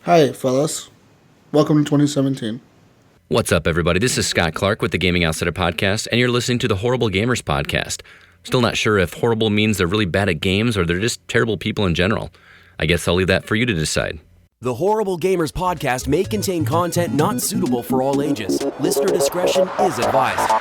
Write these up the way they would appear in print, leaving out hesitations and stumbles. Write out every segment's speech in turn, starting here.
Hi, fellas. Welcome to 2017. What's up, everybody? This is Scott Clark with the Gaming Outsider Podcast, and you're listening to the Horrible Gamers Podcast. Still not sure if horrible means they're really bad at games or they're just terrible people in general. I guess I'll leave that for you to decide. The Horrible Gamers Podcast may contain content not suitable for all ages. Listener discretion is advised.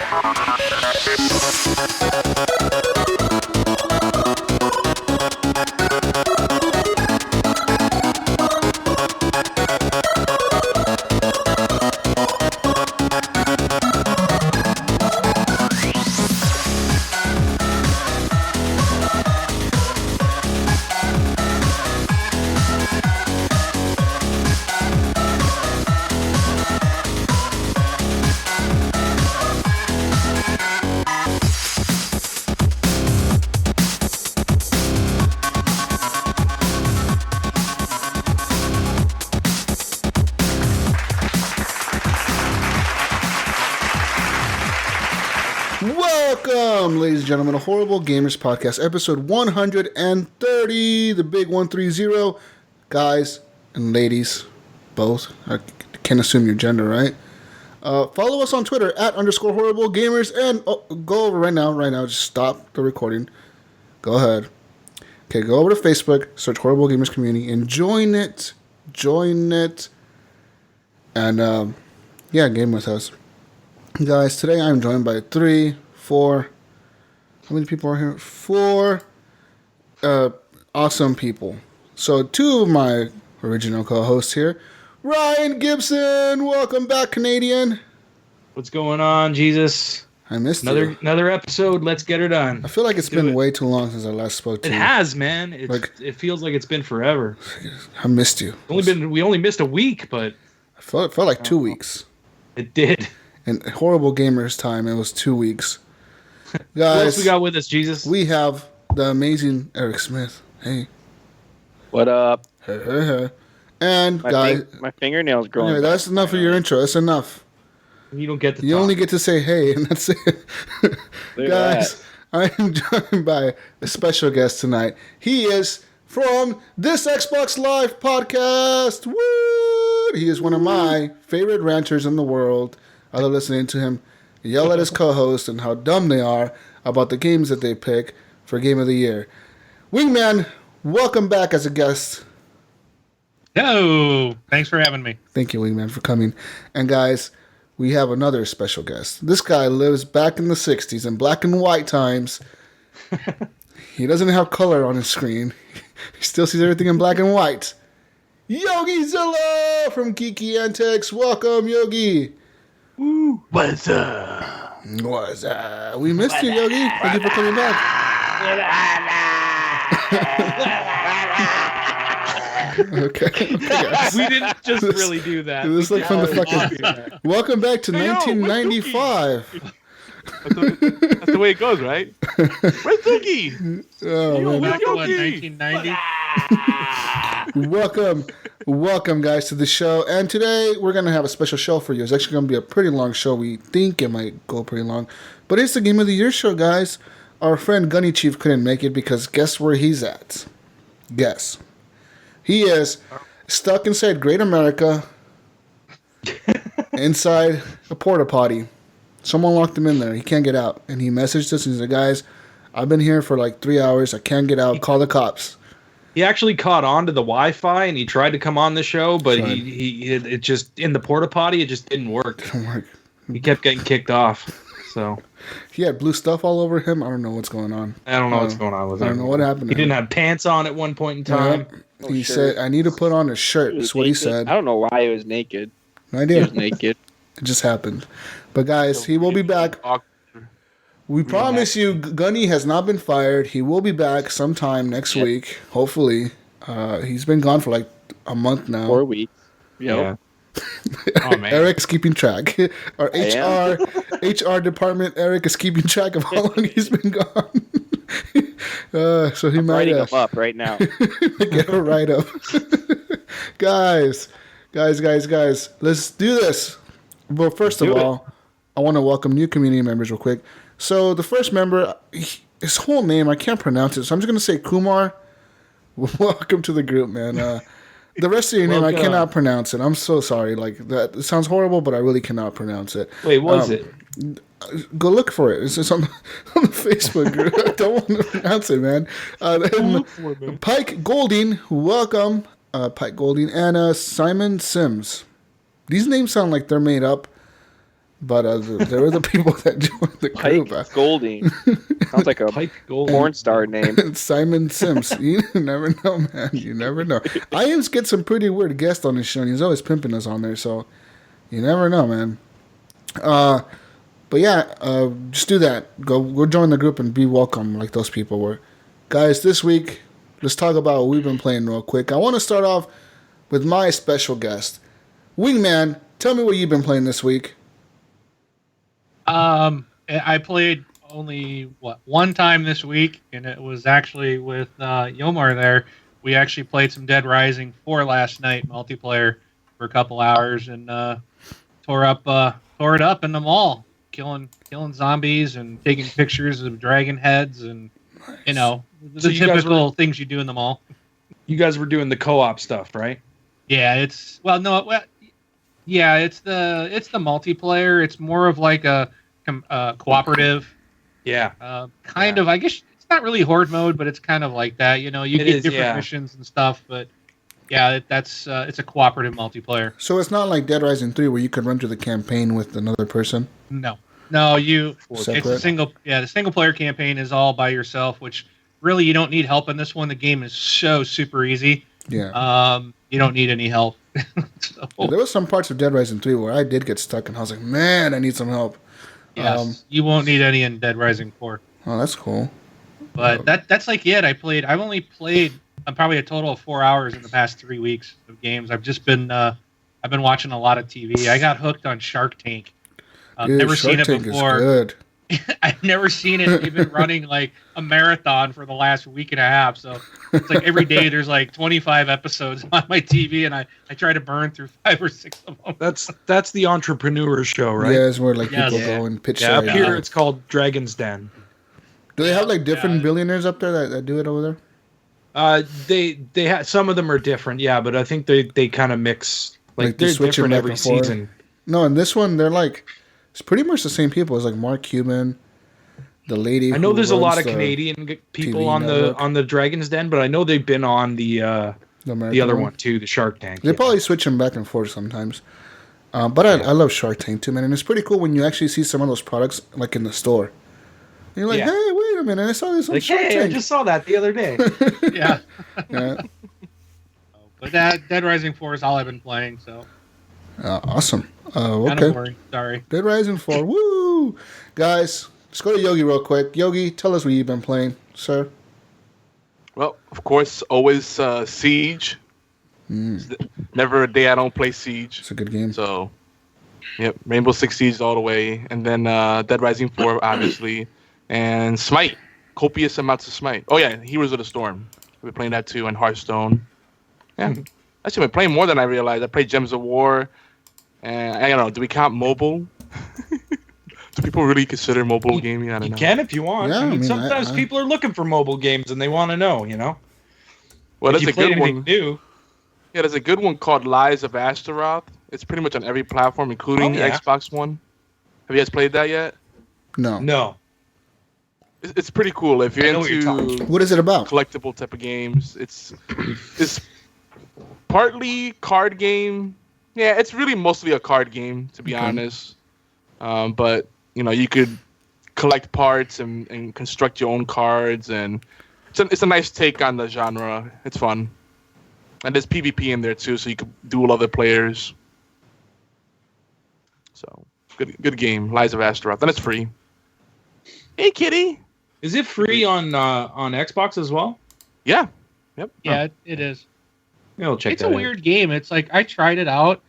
Welcome, ladies and gentlemen, to Horrible Gamers Podcast, episode 130, the big 130. Guys and ladies, both. I can't assume your gender, right? Follow us on Twitter @_Horrible Gamers, and go over right now, just stop the recording. Go ahead. Okay, go over to Facebook, search Horrible Gamers Community, and join it. And, game with us. Guys, today I'm joined by 4, how many people are here? 4 awesome people. So 2 of my original co-hosts here. Ryan Gibson, welcome back, Canadian. What's going on, Jesus? I missed you. Another episode. Let's get her done. I feel like it's been way too long since I last spoke to you. It has, man. It feels like it's been forever. I missed you. We only missed a week, but it felt like 2 weeks. It did. In Horrible Gamers time, it was 2 weeks. Guys, what else we got with us, Jesus? We have the amazing Eric Smith. Hey. What up? Hey. And guys, my fingernails growing. Anyway, that's enough of your intro. That's enough. You don't get to. You talk. only get to say hey, and that's it. Guys, I am joined by a special guest tonight. He is from This Xbox Live podcast. Woo! He is one of my favorite ranters in the world. I love listening to him yell at his co-host and how dumb they are about the games that they pick for Game of the Year. Wingman, welcome back as a guest. No, thanks for having me. Thank you, Wingman, for coming. And guys, we have another special guest. This guy lives back in the 60s in black and white times. He doesn't have color on his screen. He still sees everything in black and white. Yogi Zilla from Geeky Antics. Welcome, Yogi. Woo. What's up? We missed you, Yogi. Thank you for coming back. Okay, guys. We didn't just really do that. This is like from the fucking. Welcome back to 1995. That's the way it goes, right? Where's Dookie? Oh, man. 1990. Welcome, guys, to the show. And today we're going to have a special show for you. It's actually going to be a pretty long show. We think it might go pretty long. But it's the Game of the Year show, guys. Our friend Gunny Chief couldn't make it because guess where he's at? Guess. He is stuck inside Great America, inside a porta potty. Someone locked him in there. He can't get out. And he messaged us and he said, guys, I've been here for like 3 hours. I can't get out. Call the cops. He actually caught on to the Wi-Fi and he tried to come on the show, but it just in the porta potty it just didn't work. He kept getting kicked off. So he had blue stuff all over him. I don't know what's going on. I don't know what's going on with him. I don't know what happened. He didn't have pants on at one point in time. He said, "I need to put on a shirt." That's what he said. I don't know why he was naked. No idea. He was naked. It just happened. But guys, he will be back. We promise you, Gunny has not been fired. He will be back sometime next week, hopefully. He's been gone for like a month now. 4 weeks. Yeah. Oh, man. Eric's keeping track. Our HR department, Eric is keeping track of how long he's been gone. So he I'm might writing him up right now. get a write up. Guys, let's do this. Well, first of all, I want to welcome new community members real quick. So the first member, his whole name, I can't pronounce it, so I'm just going to say Kumar. Welcome to the group, man. The rest of your name, I Welcome. cannot pronounce it. I'm so sorry. Like that, it sounds horrible, but I really cannot pronounce it. Wait, what is it? Go look for it. It's just on the Facebook group. I don't want to pronounce it, man. Pike Golding, welcome. Pike Golding and Simon Sims. These names sound like they're made up, but there were the people that joined the group. Pike Golding. Sounds like a Pike Gold. porn star name. Simon Sims. You never know, man. You never know. Iams gets some pretty weird guests on his show, and he's always pimping us on there, so you never know, man. But yeah, just do that. Go join the group and be welcome like those people were. Guys, this week, let's talk about what we've been playing real quick. I want to start off with my special guest. Wingman, tell me what you've been playing this week. I played only one time this week, and it was actually with Yomar there. We actually played some Dead Rising 4 last night, multiplayer, for a couple hours, and tore it up in the mall, killing zombies and taking pictures of dragon heads and the So you guys typical things you do in the mall. You guys were doing the co-op stuff, right? Yeah, it's the multiplayer. It's more of like a cooperative. Yeah. Kind of. I guess it's not really horde mode, but it's kind of like that. You get different missions and stuff, but yeah, it's a cooperative multiplayer. So it's not like Dead Rising 3 where you could run through the campaign with another person? No, Separate? it's a single. Yeah, the single player campaign is all by yourself, which really you don't need help in this one. The game is so super easy. Yeah. You don't need any help. So, There was some parts of Dead Rising 3 where I did get stuck, and I was like, man, I need some help. yes, you won't need any in Dead Rising 4. Oh, that's cool. But that's like it. I've only played probably a total of 4 hours in the past 3 weeks of games. I've just been I've been watching a lot of TV. I got hooked on Shark Tank. I've Dude, never Shark seen it Tank before. Is good. I've never seen it. We've been running like a marathon for the last week and a half. So it's like every day there's like 25 episodes on my TV, and I try to burn through 5 or 6 of them. That's the entrepreneur show, right? Yeah, it's where like Yes. people go and pitch Yeah, up their here idea. it's called Dragon's Den. Do they have like different billionaires up there that do it over there? They have some of them are different, yeah, but I think they kind of mix. Like they they're switch it different back every and forth? season. No, in this one they're like it's pretty much the same people. It's like Mark Cuban, the lady. I know who there's a lot runs of the Canadian people TV on network. the Dragon's Den, but I know they've been on the American other one too, the Shark Tank. They probably switch them back and forth sometimes. But I love Shark Tank too, man. And it's pretty cool when you actually see some of those products like in the store. And you're like, Yeah. hey, wait a minute, I saw this on like, Shark hey, I Tank. just saw that the other day. Yeah. Yeah. But that Dead Rising 4 is all I've been playing, so Awesome. kind Okay. of boring. Sorry. Dead Rising 4. Woo! Guys, let's go to Yogi real quick. Yogi, tell us what you've been playing, sir. Well, of course, always Siege. Never a day I don't play Siege. It's a good game. So, yep, Rainbow Six Siege all the way. And then Dead Rising 4, obviously. And Smite. Copious amounts of Smite. Oh, yeah, Heroes of the Storm. I've been playing that too, and Hearthstone. Yeah, actually, I've been playing more than I realized. I played Gems of War. And I don't know, do we count mobile? Do people really consider mobile gaming? I don't You know. can if you want. Yeah, I I mean, mean, sometimes I- people are looking for mobile games and they want to know, Well, if there's you a played good anything one. new. Yeah, there's a good one called Lies of Astaroth. It's pretty much on every platform, including Oh, yeah. Xbox One. Have you guys played that yet? No. No. It's pretty cool. If you're I know what you're talking into What is it about? collectible type of games, it's partly card game. Yeah, it's really mostly a card game, to be honest. But you could collect parts and construct your own cards, and it's a nice take on the genre. It's fun, and there's PvP in there too, so you could duel other players. So good game, Lies of Astaroth, and it's free. Hey, kitty. Is it free on Xbox as well? Yeah. Yep. Yeah, it is. Yeah, I'll check It's that a out. weird game. It's like I tried it out,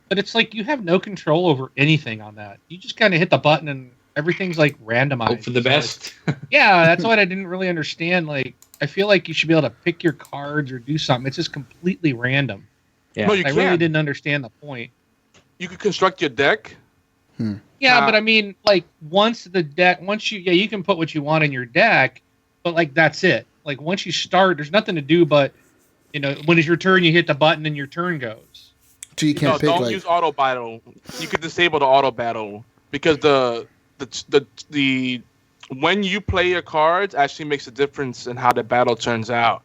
but it's like you have no control over anything on that. You just kind of hit the button and everything's like randomized. Hope for the So, best. yeah, that's what I didn't really understand. Like, I feel like you should be able to pick your cards or do something. It's just completely random. Yeah. No, you I can't. really didn't understand the point. You could construct your deck. Yeah, Nah. but I mean, like once you can put what you want in your deck, but like that's it. Like once you start, there's nothing to do but when it's your turn, you hit the button and your turn goes. So you can't pick don't use auto battle. You could disable the auto battle because the when you play your cards actually makes a difference in how the battle turns out.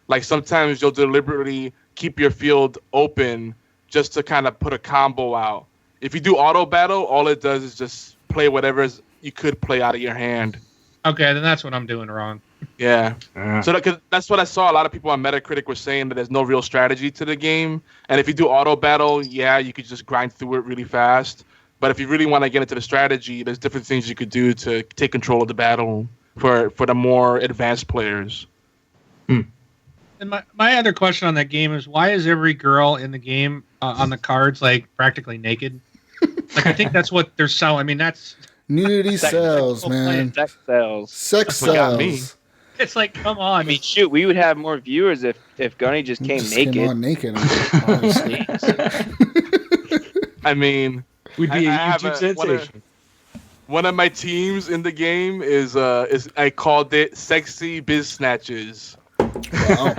Like sometimes you'll deliberately keep your field open just to kind of put a combo out. If you do auto battle, all it does is just play whatever you could play out of your hand. Okay, then that's what I'm doing wrong. Yeah. So that's what I saw. A lot of people on Metacritic were saying that there's no real strategy to the game. And if you do auto battle, yeah, you could just grind through it really fast. But if you really want to get into the strategy, there's different things you could do to take control of the battle for the more advanced players. And my other question on that game is, why is every girl in the game on the cards like practically naked? Like, I think that's what they're selling. I mean, that's nudity sells, man. Sex sells. Sex got me. sells. it's like, come on. I mean, shoot, we would have more viewers if Gunny just came naked. Came on naked. Honestly. I mean, We'd be a have YouTube sensation. One of my teams in the game is I called it Sexy Biz Snatches. Wow.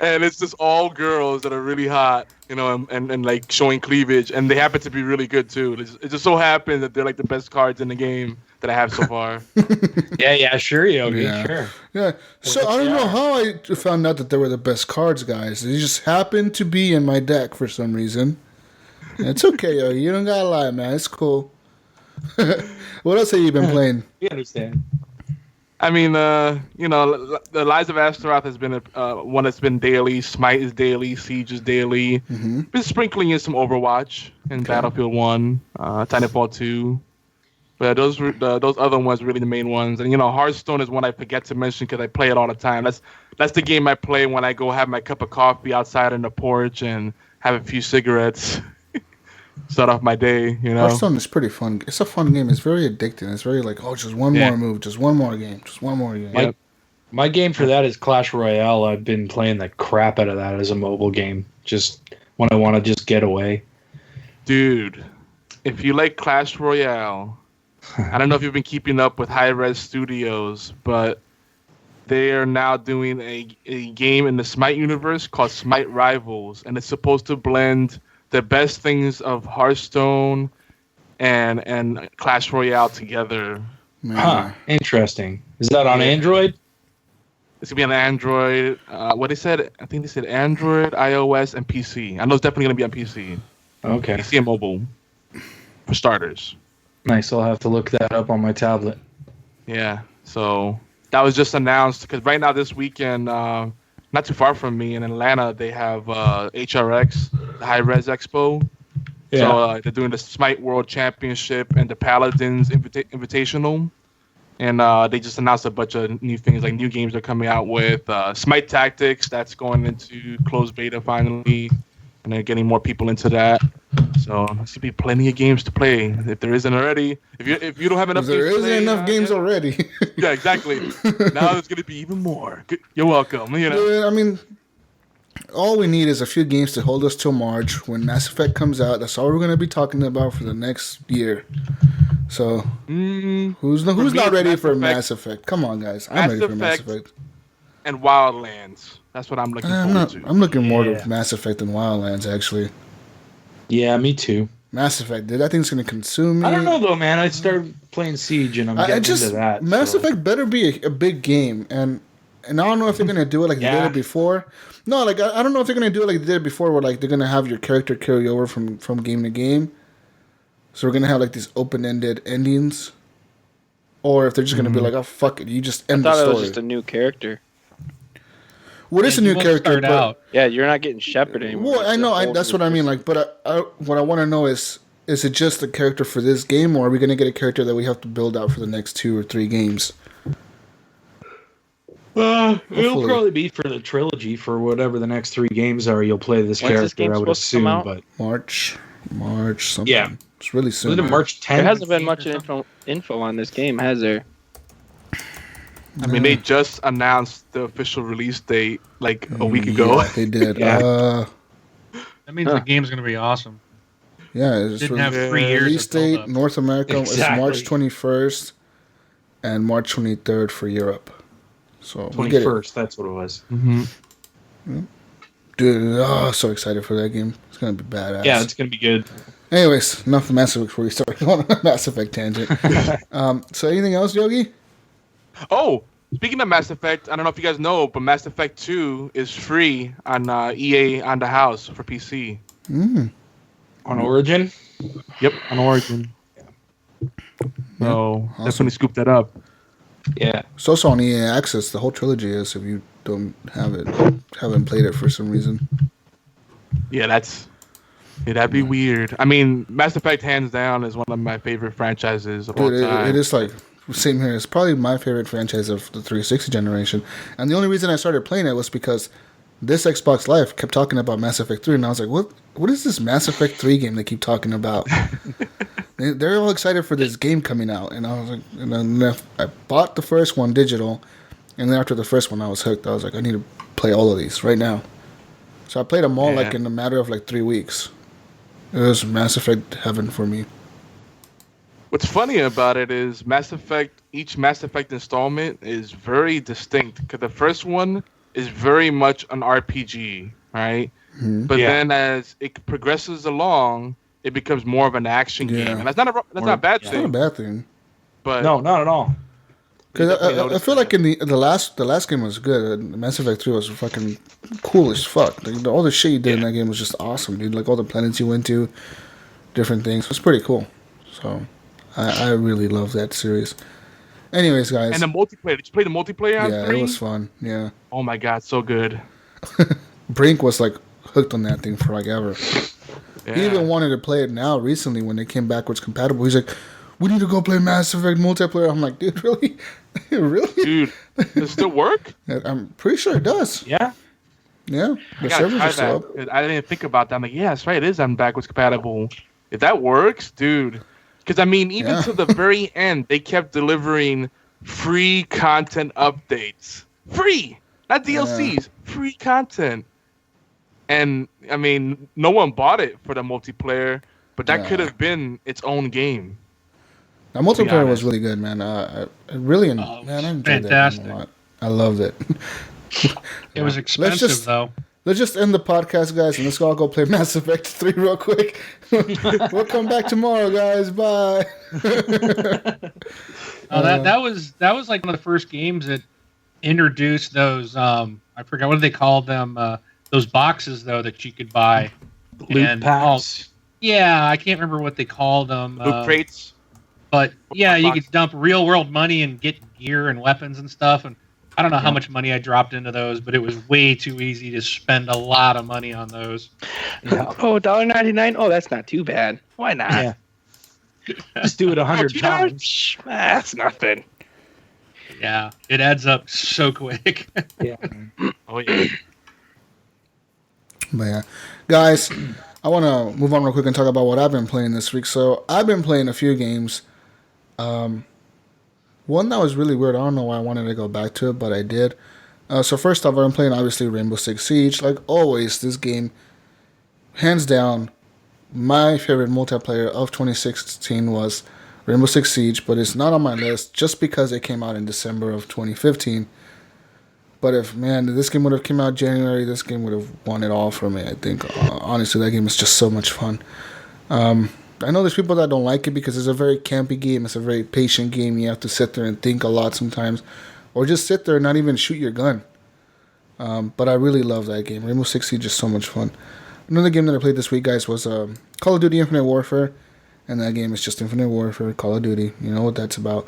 And it's just all girls that are really hot, and like showing cleavage, and they happen to be really good too. It just so happens that they're like the best cards in the game that I have so far. Yeah, sure, Yogi, sure. Yeah. So I don't know how I found out that they were the best cards, guys. They just happened to be in my deck for some reason. It's okay, Yogi. You don't gotta lie, man. It's cool. What else have you been playing? We understand. I mean, the Lies of Astaroth has been one that's been daily. Smite is daily. Siege is daily. Mm-hmm. Been sprinkling in some Overwatch and Battlefield 1, Titanfall 2. But those other ones are really the main ones. And Hearthstone is one I forget to mention because I play it all the time. That's the game I play when I go have my cup of coffee outside on the porch and have a few cigarettes. Start off my day, Hearthstone is pretty fun. It's a fun game. It's very addicting. It's very like, just one more move, just one more game, just one more game. My game for that is Clash Royale. I've been playing the crap out of that as a mobile game, just when I want to just get away. Dude, if you like Clash Royale, I don't know if you've been keeping up with High Res Studios, but they are now doing a game in the Smite universe called Smite Rivals, and it's supposed to blend the best things of Hearthstone and Clash Royale together. Huh. Interesting. Is that on Android? It's gonna be on Android. What they said? I think they said Android, iOS, and PC. I know it's definitely gonna be on PC. Okay. PC and mobile, for starters. Nice. I'll have to look that up on my tablet. Yeah. So that was just announced because right now this weekend, not too far from me in Atlanta, they have HRX, the High Res Expo. Yeah. So they're doing the Smite World Championship and the Paladins Invitational. And they just announced a bunch of new things, like new games they're coming out with. Smite Tactics, that's going into closed beta finally. And they're getting more people into that. So there should be plenty of games to play if there isn't already. If you don't have enough games to play. There isn't enough games already. Yeah, exactly. Now there's going to be even more. You're welcome. Yeah, I mean, all we need is a few games to hold us till March. When Mass Effect comes out, that's all we're going to be talking about for the next year. So, who's not ready for Mass Effect? Come on, guys. I'm ready for Mass Effect. And Wildlands. That's what I'm looking forward to. I'm looking more to Mass Effect than Wildlands, actually. Yeah, me too. Mass Effect, dude. That thing's going to consume me. I don't know, though, man. I started playing Siege, and I'm getting into that. Mass Effect better be a big game, and I don't know if they're going to do it like they did it before. No, like, I don't know if they're going to do it like they did it before, where, like, they're going to have your character carry over from game to game. So we're going to have, like, these open-ended endings. Or if they're just going to be like, oh, fuck it, you just end the story. I thought it was just a new character. What is a new character? Yeah, you're not getting Shepard anymore. Well, I know, that's what I mean. Like, but what I want to know is it just a character for this game, or are we going to get a character that we have to build out for the next 2 or 3 games? It'll probably be for the trilogy for whatever the next 3 games are. You'll play this character, I would assume. But March something. Yeah, it's really soon. Was it March 10th? There hasn't been much info on this game, has there? I mean, they just announced the official release date like a week ago. Yeah, they did. That means the game's going to be awesome. Yeah, it's didn't have 3 years. Release date North America is March 21st and March 23rd for Europe. So 21st, that's what it was. Mm-hmm. Dude, so excited for that game. It's gonna be badass. Yeah, it's gonna be good. Anyways, enough of Mass Effect before we start going on a Mass Effect tangent. So anything else, Yogi? Oh, speaking of Mass Effect, I don't know if you guys know, but Mass Effect 2 is free on EA on the house for PC. Mm. On Origin? Yep, on Origin. So awesome. Definitely scoop that up. Yeah. It's also on EA Access. The whole trilogy is. If you don't have it, haven't played it for some reason. Yeah, that'd be weird. I mean, Mass Effect hands down is one of my favorite franchises of all time. It is like same here. It's probably my favorite franchise of the 360 generation. And the only reason I started playing it was because this Xbox Live kept talking about Mass Effect 3, and I was like, what is this Mass Effect 3 game they keep talking about? They're all excited for this game coming out, and I was like, and then I bought the first one digital, and then after the first one I was hooked. I was like, I need to play all of these right now. So I played them all like in a matter of like 3 weeks. It was Mass Effect heaven for me. What's funny about it is each Mass Effect installment is very distinct, because the first one is very much an RPG, right? Mm-hmm. But then as it progresses along, it becomes more of an action game, and that's not a bad thing. It's not a bad thing. But no, not at all. Because I feel like in the last game was good. Mass Effect 3 was fucking cool as fuck. Like, all the shit you did in that game was just awesome, dude. Like all the planets you went to, different things. It was pretty cool. So I really love that series. Anyways, guys. And the multiplayer. Did you play the multiplayer on 3? Yeah, it was fun. Yeah. Oh my god, so good. Brink was like hooked on that thing for like ever. Yeah. He even wanted to play it now recently when they came backwards compatible. He's like, we need to go play Mass Effect multiplayer. I'm like, dude, really? Really? Dude, does it still work? I'm pretty sure it does. Yeah. Yeah. The servers are still up. I didn't think about that. I'm like, yeah, that's right. It is on backwards compatible. If that works, dude. Because, I mean, even to the very end, they kept delivering free content updates. Free! Not DLCs. Free content. And, I mean, no one bought it for the multiplayer, but that could have been its own game. The multiplayer was really good, man. I really I enjoyed that game a lot. I loved it. It was expensive, though. Let's just end the podcast, guys, and let's all go play Mass Effect 3 real quick. We'll come back tomorrow, guys. Bye. That was like one of the first games that introduced those. I forgot what they called them. Those boxes though that you could buy. Loot packs. Yeah, I can't remember what they called them. Loot crates. But yeah, you could dump real world money and get gear and weapons and stuff. And I don't know how much money I dropped into those, but it was way too easy to spend a lot of money on those. Yeah. Oh, $1.99? Oh, that's not too bad. Why not? Yeah. Just do it 100 times. That's nothing. Yeah, it adds up so quick. Yeah. Oh, yeah. But yeah, guys, I want to move on real quick and talk about what I've been playing this week. So I've been playing a few games. One that was really weird. I don't know why I wanted to go back to it, but I did. So first off, I've been playing obviously Rainbow Six Siege. Like always, this game, hands down, my favorite multiplayer of 2016 was Rainbow Six Siege, but it's not on my list just because it came out in December of 2015. But if, man, this game would have come out January, this game would have won it all for me, I think. Honestly, that game is just so much fun. I know there's people that don't like it because it's a very campy game. It's a very patient game. You have to sit there and think a lot sometimes. Or just sit there and not even shoot your gun. But I really love that game. Rainbow Six Siege is so much fun. Another game that I played this week, guys, was Call of Duty Infinite Warfare. And that game is just Infinite Warfare, Call of Duty. You know what that's about.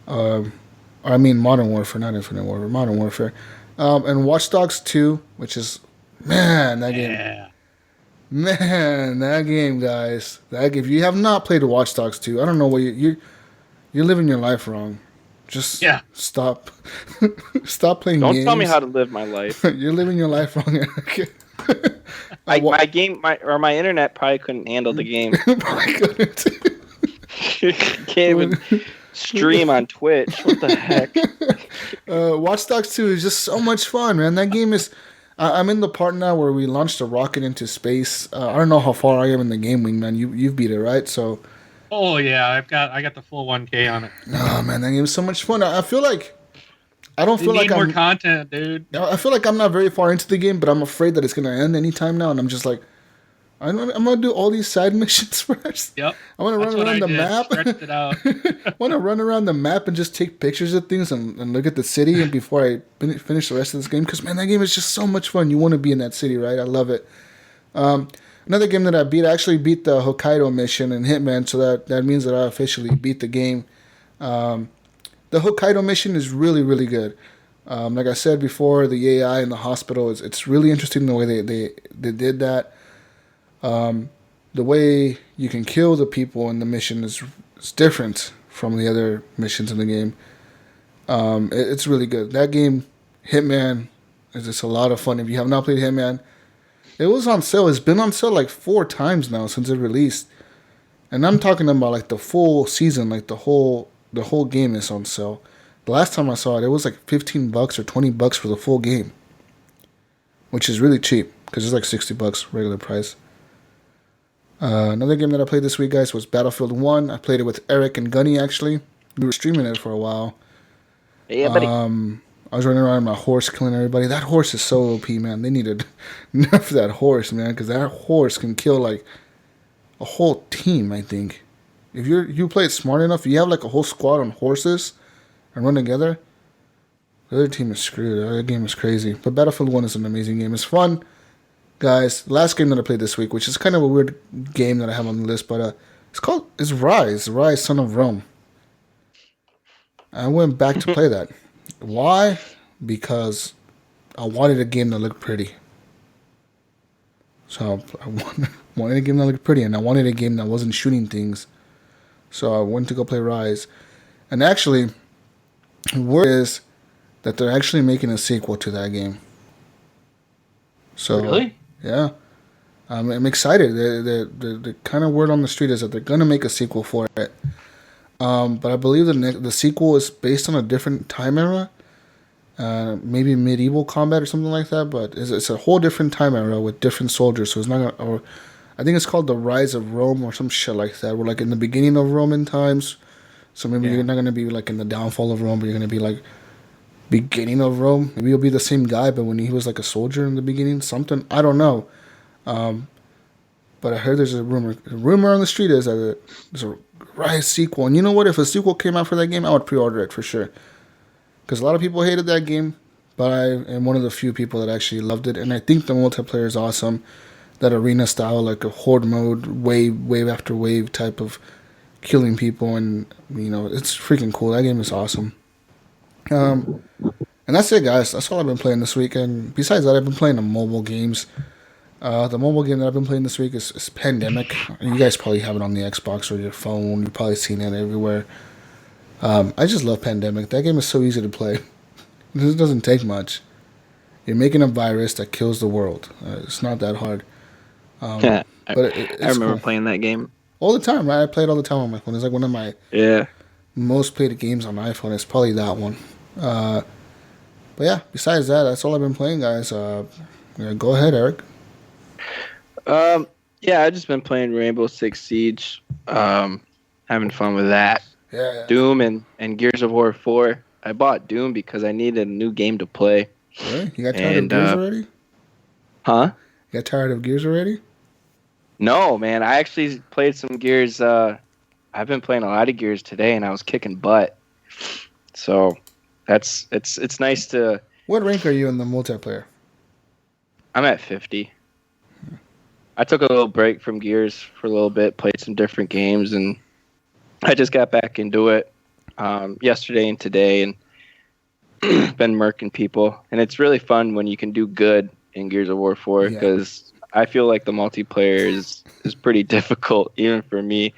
I mean Modern Warfare, not Infinite Warfare. Modern Warfare. And Watch Dogs 2, which is, man, that game. Man, that game, guys. That game. If you have not played Watch Dogs 2, I don't know what you're living your life wrong. Just stop. Stop playing games. Don't tell me how to live my life. You're living your life wrong. My internet probably couldn't handle the game. Probably couldn't. Can't even stream on Twitch. What the heck? Watch Dogs 2 is just so much fun, man. That game is... I'm in the part now where we launched a rocket into space. I don't know how far I am in the game, Wingman. You've beat it, right? So. Oh yeah, I got the full 1K on it. Oh man, that game is so much fun. I feel like I don't feel like more content, dude. I feel like I'm not very far into the game, but I'm afraid that it's gonna end anytime now, and I'm just like, I'm gonna do all these side missions first. Yep. I want to run around the map. Stretched it out. I want to run around the map and just take pictures of things and look at the city and before I finish the rest of this game. Because, man, that game is just so much fun. You want to be in that city, right? I love it. Another game that I actually beat the Hokkaido mission in Hitman, so that means that I officially beat the game. The Hokkaido mission is really, really good. Like I said before, the AI in the hospital, it's really interesting the way they did that. The way you can kill the people in the mission is different from the other missions in the game. It's really good. That game, Hitman, is just a lot of fun. If you have not played Hitman, it was on sale. It's been on sale like 4 times now since it released. And I'm talking about like the full season, like the whole game is on sale. The last time I saw it, it was like $15 or $20 for the full game, which is really cheap because it's like $60 regular price. Another game that I played this week, guys, was Battlefield 1. I played it with Eric and Gunny, actually. We were streaming it for a while. Yeah, buddy. I was running around on my horse killing everybody. That horse is so OP, man. They needed nerf that horse, man, because that horse can kill, like, a whole team, I think. If you play it smart enough, if you have, like, a whole squad on horses and run together, the other team is screwed. That game is crazy. But Battlefield 1 is an amazing game. It's fun. Guys, last game that I played this week, which is kind of a weird game that I have on the list, but it's Rise, Son of Rome. I went back to play that. Why? Because I wanted a game that looked pretty. So I wanted a game that looked pretty, and I wanted a game that wasn't shooting things. So I went to go play Rise. And actually, word is that they're actually making a sequel to that game. So, really? Yeah. I'm excited. The kind of word on the street is that they're going to make a sequel for it. But I believe the sequel is based on a different time era. Maybe medieval combat or something like that. But it's a whole different time era with different soldiers. So it's not or I think it's called The Rise of Rome or some shit like that. We're like in the beginning of Roman times. So maybe you're not going to be like in the downfall of Rome, but you're going to be like beginning of Rome. Maybe you'll be the same guy, but when he was like a soldier in the beginning, something, I don't know. But I heard there's a rumor on the street is that there's a Rise sequel. And you know what? If a sequel came out for that game, I would pre-order it for sure. Because a lot of people hated that game, but I am one of the few people that actually loved it. And I think the multiplayer is awesome. That arena style, like a horde mode, wave after wave type of killing people. And, you know, it's freaking cool. That game is awesome. And that's it, guys. That's all I've been playing this week. And besides that, I've been playing the mobile games. The mobile game that I've been playing this week is Pandemic. You guys probably have it on the Xbox or your phone. You've probably seen it everywhere. I just love Pandemic. That game is so easy to play. This doesn't take much. You're making a virus that kills the world. It's not that hard. I remember cool. playing that game all the time, right? I play it all the time on my phone. It's like one of my most played games on iPhone. It's probably that one. But yeah, besides that, that's all I've been playing, guys. Go ahead, Eric. Yeah, I've just been playing Rainbow Six Siege. Having fun with that. Yeah. Doom and Gears of War 4. I bought Doom because I needed a new game to play. Really? You got tired of Gears already? Huh? You got tired of Gears already? No, man. I actually played some Gears. I've been playing a lot of Gears today, and I was kicking butt. So it's nice to. What rank are you in the multiplayer? I'm at 50. I took a little break from Gears for a little bit, played some different games, and I just got back into it yesterday and today, and been murking people. And it's really fun when you can do good in Gears of War 4 because I feel like the multiplayer is pretty difficult even for me.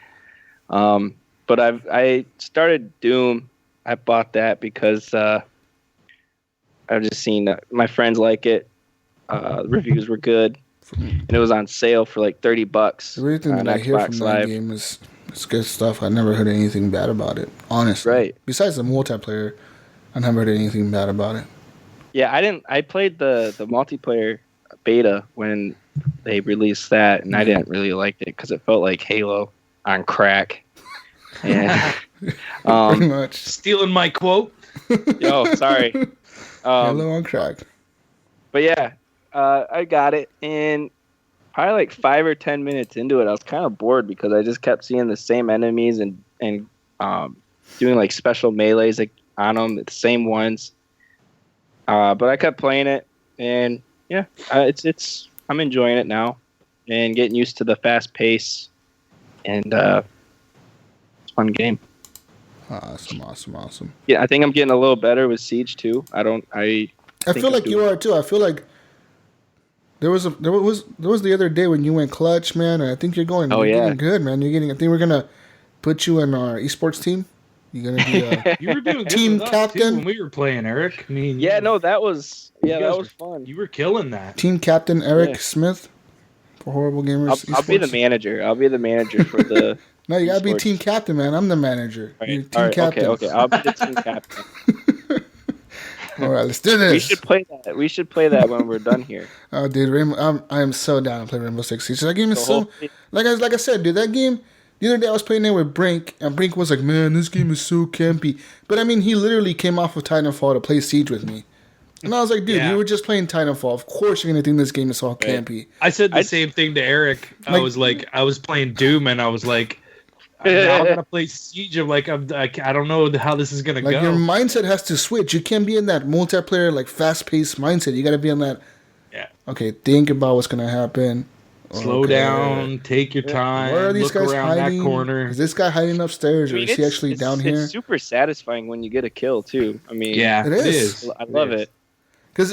But I started Doom. I bought that because I've just seen my friends like it. Reviews were good, and it was on sale for like $30. Everything that I hear from that game is good stuff. I never heard anything bad about it, honestly. Right. Besides the multiplayer, I never heard anything bad about it. Yeah, I played the multiplayer beta when they released that, and I didn't really like it because it felt like Halo on crack. Yeah. Pretty much. Stealing my quote. Yo, sorry. Halo on crack. But yeah, I got it, and probably like 5 or 10 minutes into it, I was kind of bored because I just kept seeing the same enemies and doing like special melees like on them, the same ones. But I kept playing it, and yeah, I'm enjoying it now, and getting used to the fast pace, and it's a fun game. Awesome. Yeah, I think I'm getting a little better with Siege too. I feel like you are too. I feel like there was the other day when you went clutch, man, and I think you're getting good, man. I think we're gonna put you in our esports team. You're gonna be you were doing good team with us, captain too, when we were playing, Eric. I mean, that was fun. You were killing that. Team captain Eric Smith for Horrible Gamers. I'll be the manager. I'll be the manager for the. No, you gotta be team captain, man. I'm the manager. All You're right, team captain. Okay. I'll be the team captain. All right, let's do this. We should play that when we're done here. Oh, dude, I am so down to play Rainbow Six Siege. That game is so like I said, dude. That game. The other day I was playing it with Brink, and Brink was like, "Man, this game is so campy." But I mean, he literally came off of Titanfall to play Siege with me, and I was like, "Dude, you were just playing Titanfall. Of course, you're gonna think this game is all campy." I said the same thing to Eric. I was playing Doom, and I was like, "I'm gonna play Siege." I'm like, I don't know how this is gonna go. Your mindset has to switch. You can't be in that multiplayer, like fast-paced mindset. You got to be in that. Yeah. Okay, think about what's gonna happen. Slow down. Take your time. Where are these guys hiding? That corner. Is this guy hiding upstairs, or is he actually down here? It's super satisfying when you get a kill too. I mean, it is. I love it. Because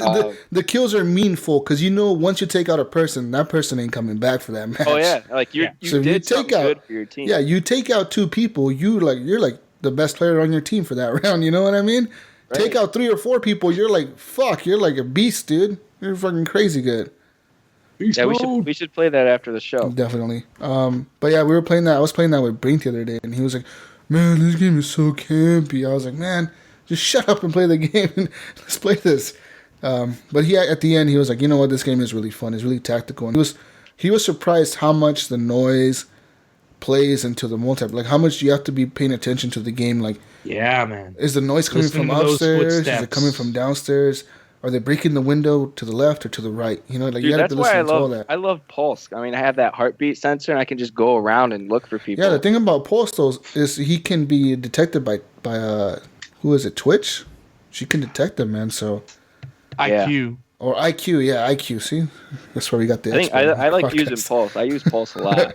the kills are meaningful. Because once you take out a person, that person ain't coming back for that match. Oh yeah, like you did something good for your team. Yeah, you take out 2 people, you're like the best player on your team for that round. You know what I mean? Right. Take out 3 or 4 people, you're like fuck. You're like a beast, dude. You're fucking crazy good. Yeah, we should play that after the show. Definitely. But yeah, we were playing that. I was playing that with Brink the other day, and he was like, "Man, this game is so campy." I was like, "Man, just shut up and play the game. And let's play this." But at the end, he was like, "You know what? This game is really fun. It's really tactical." And he was surprised how much the noise plays into the multi. Like how much you have to be paying attention to the game. Like, yeah, man, is the noise coming from upstairs? Is it coming from downstairs? Are they breaking the window to the left or to the right? You know, like you got to listen to all that. I love Pulse. I mean, I have that heartbeat sensor, and I can just go around and look for people. Yeah, the thing about Pulse though is he can be detected by who is it? Twitch. She can detect them, man. So IQ or IQ, yeah, IQ. See, that's where we got the. I think I like using Pulse. I use Pulse a lot.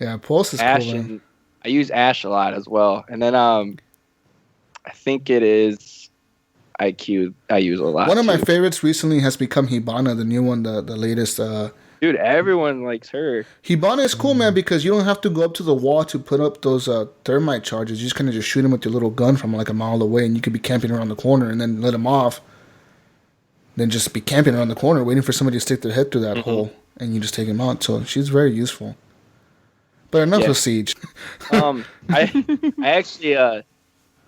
Yeah, Pulse is Ash, cool, man. I use Ash a lot as well, and then I think it is. IQ I use a lot. One of my favorites recently has become Hibana, the new one, the latest. Dude, everyone likes her. Hibana is cool, man, because you don't have to go up to the wall to put up those thermite charges. You just kind of just shoot them with your little gun from like a mile away, and you could be camping around the corner and then let them off. Then just be camping around the corner, waiting for somebody to stick their head through that hole, and you just take them out. So she's very useful. But enough of Siege. I actually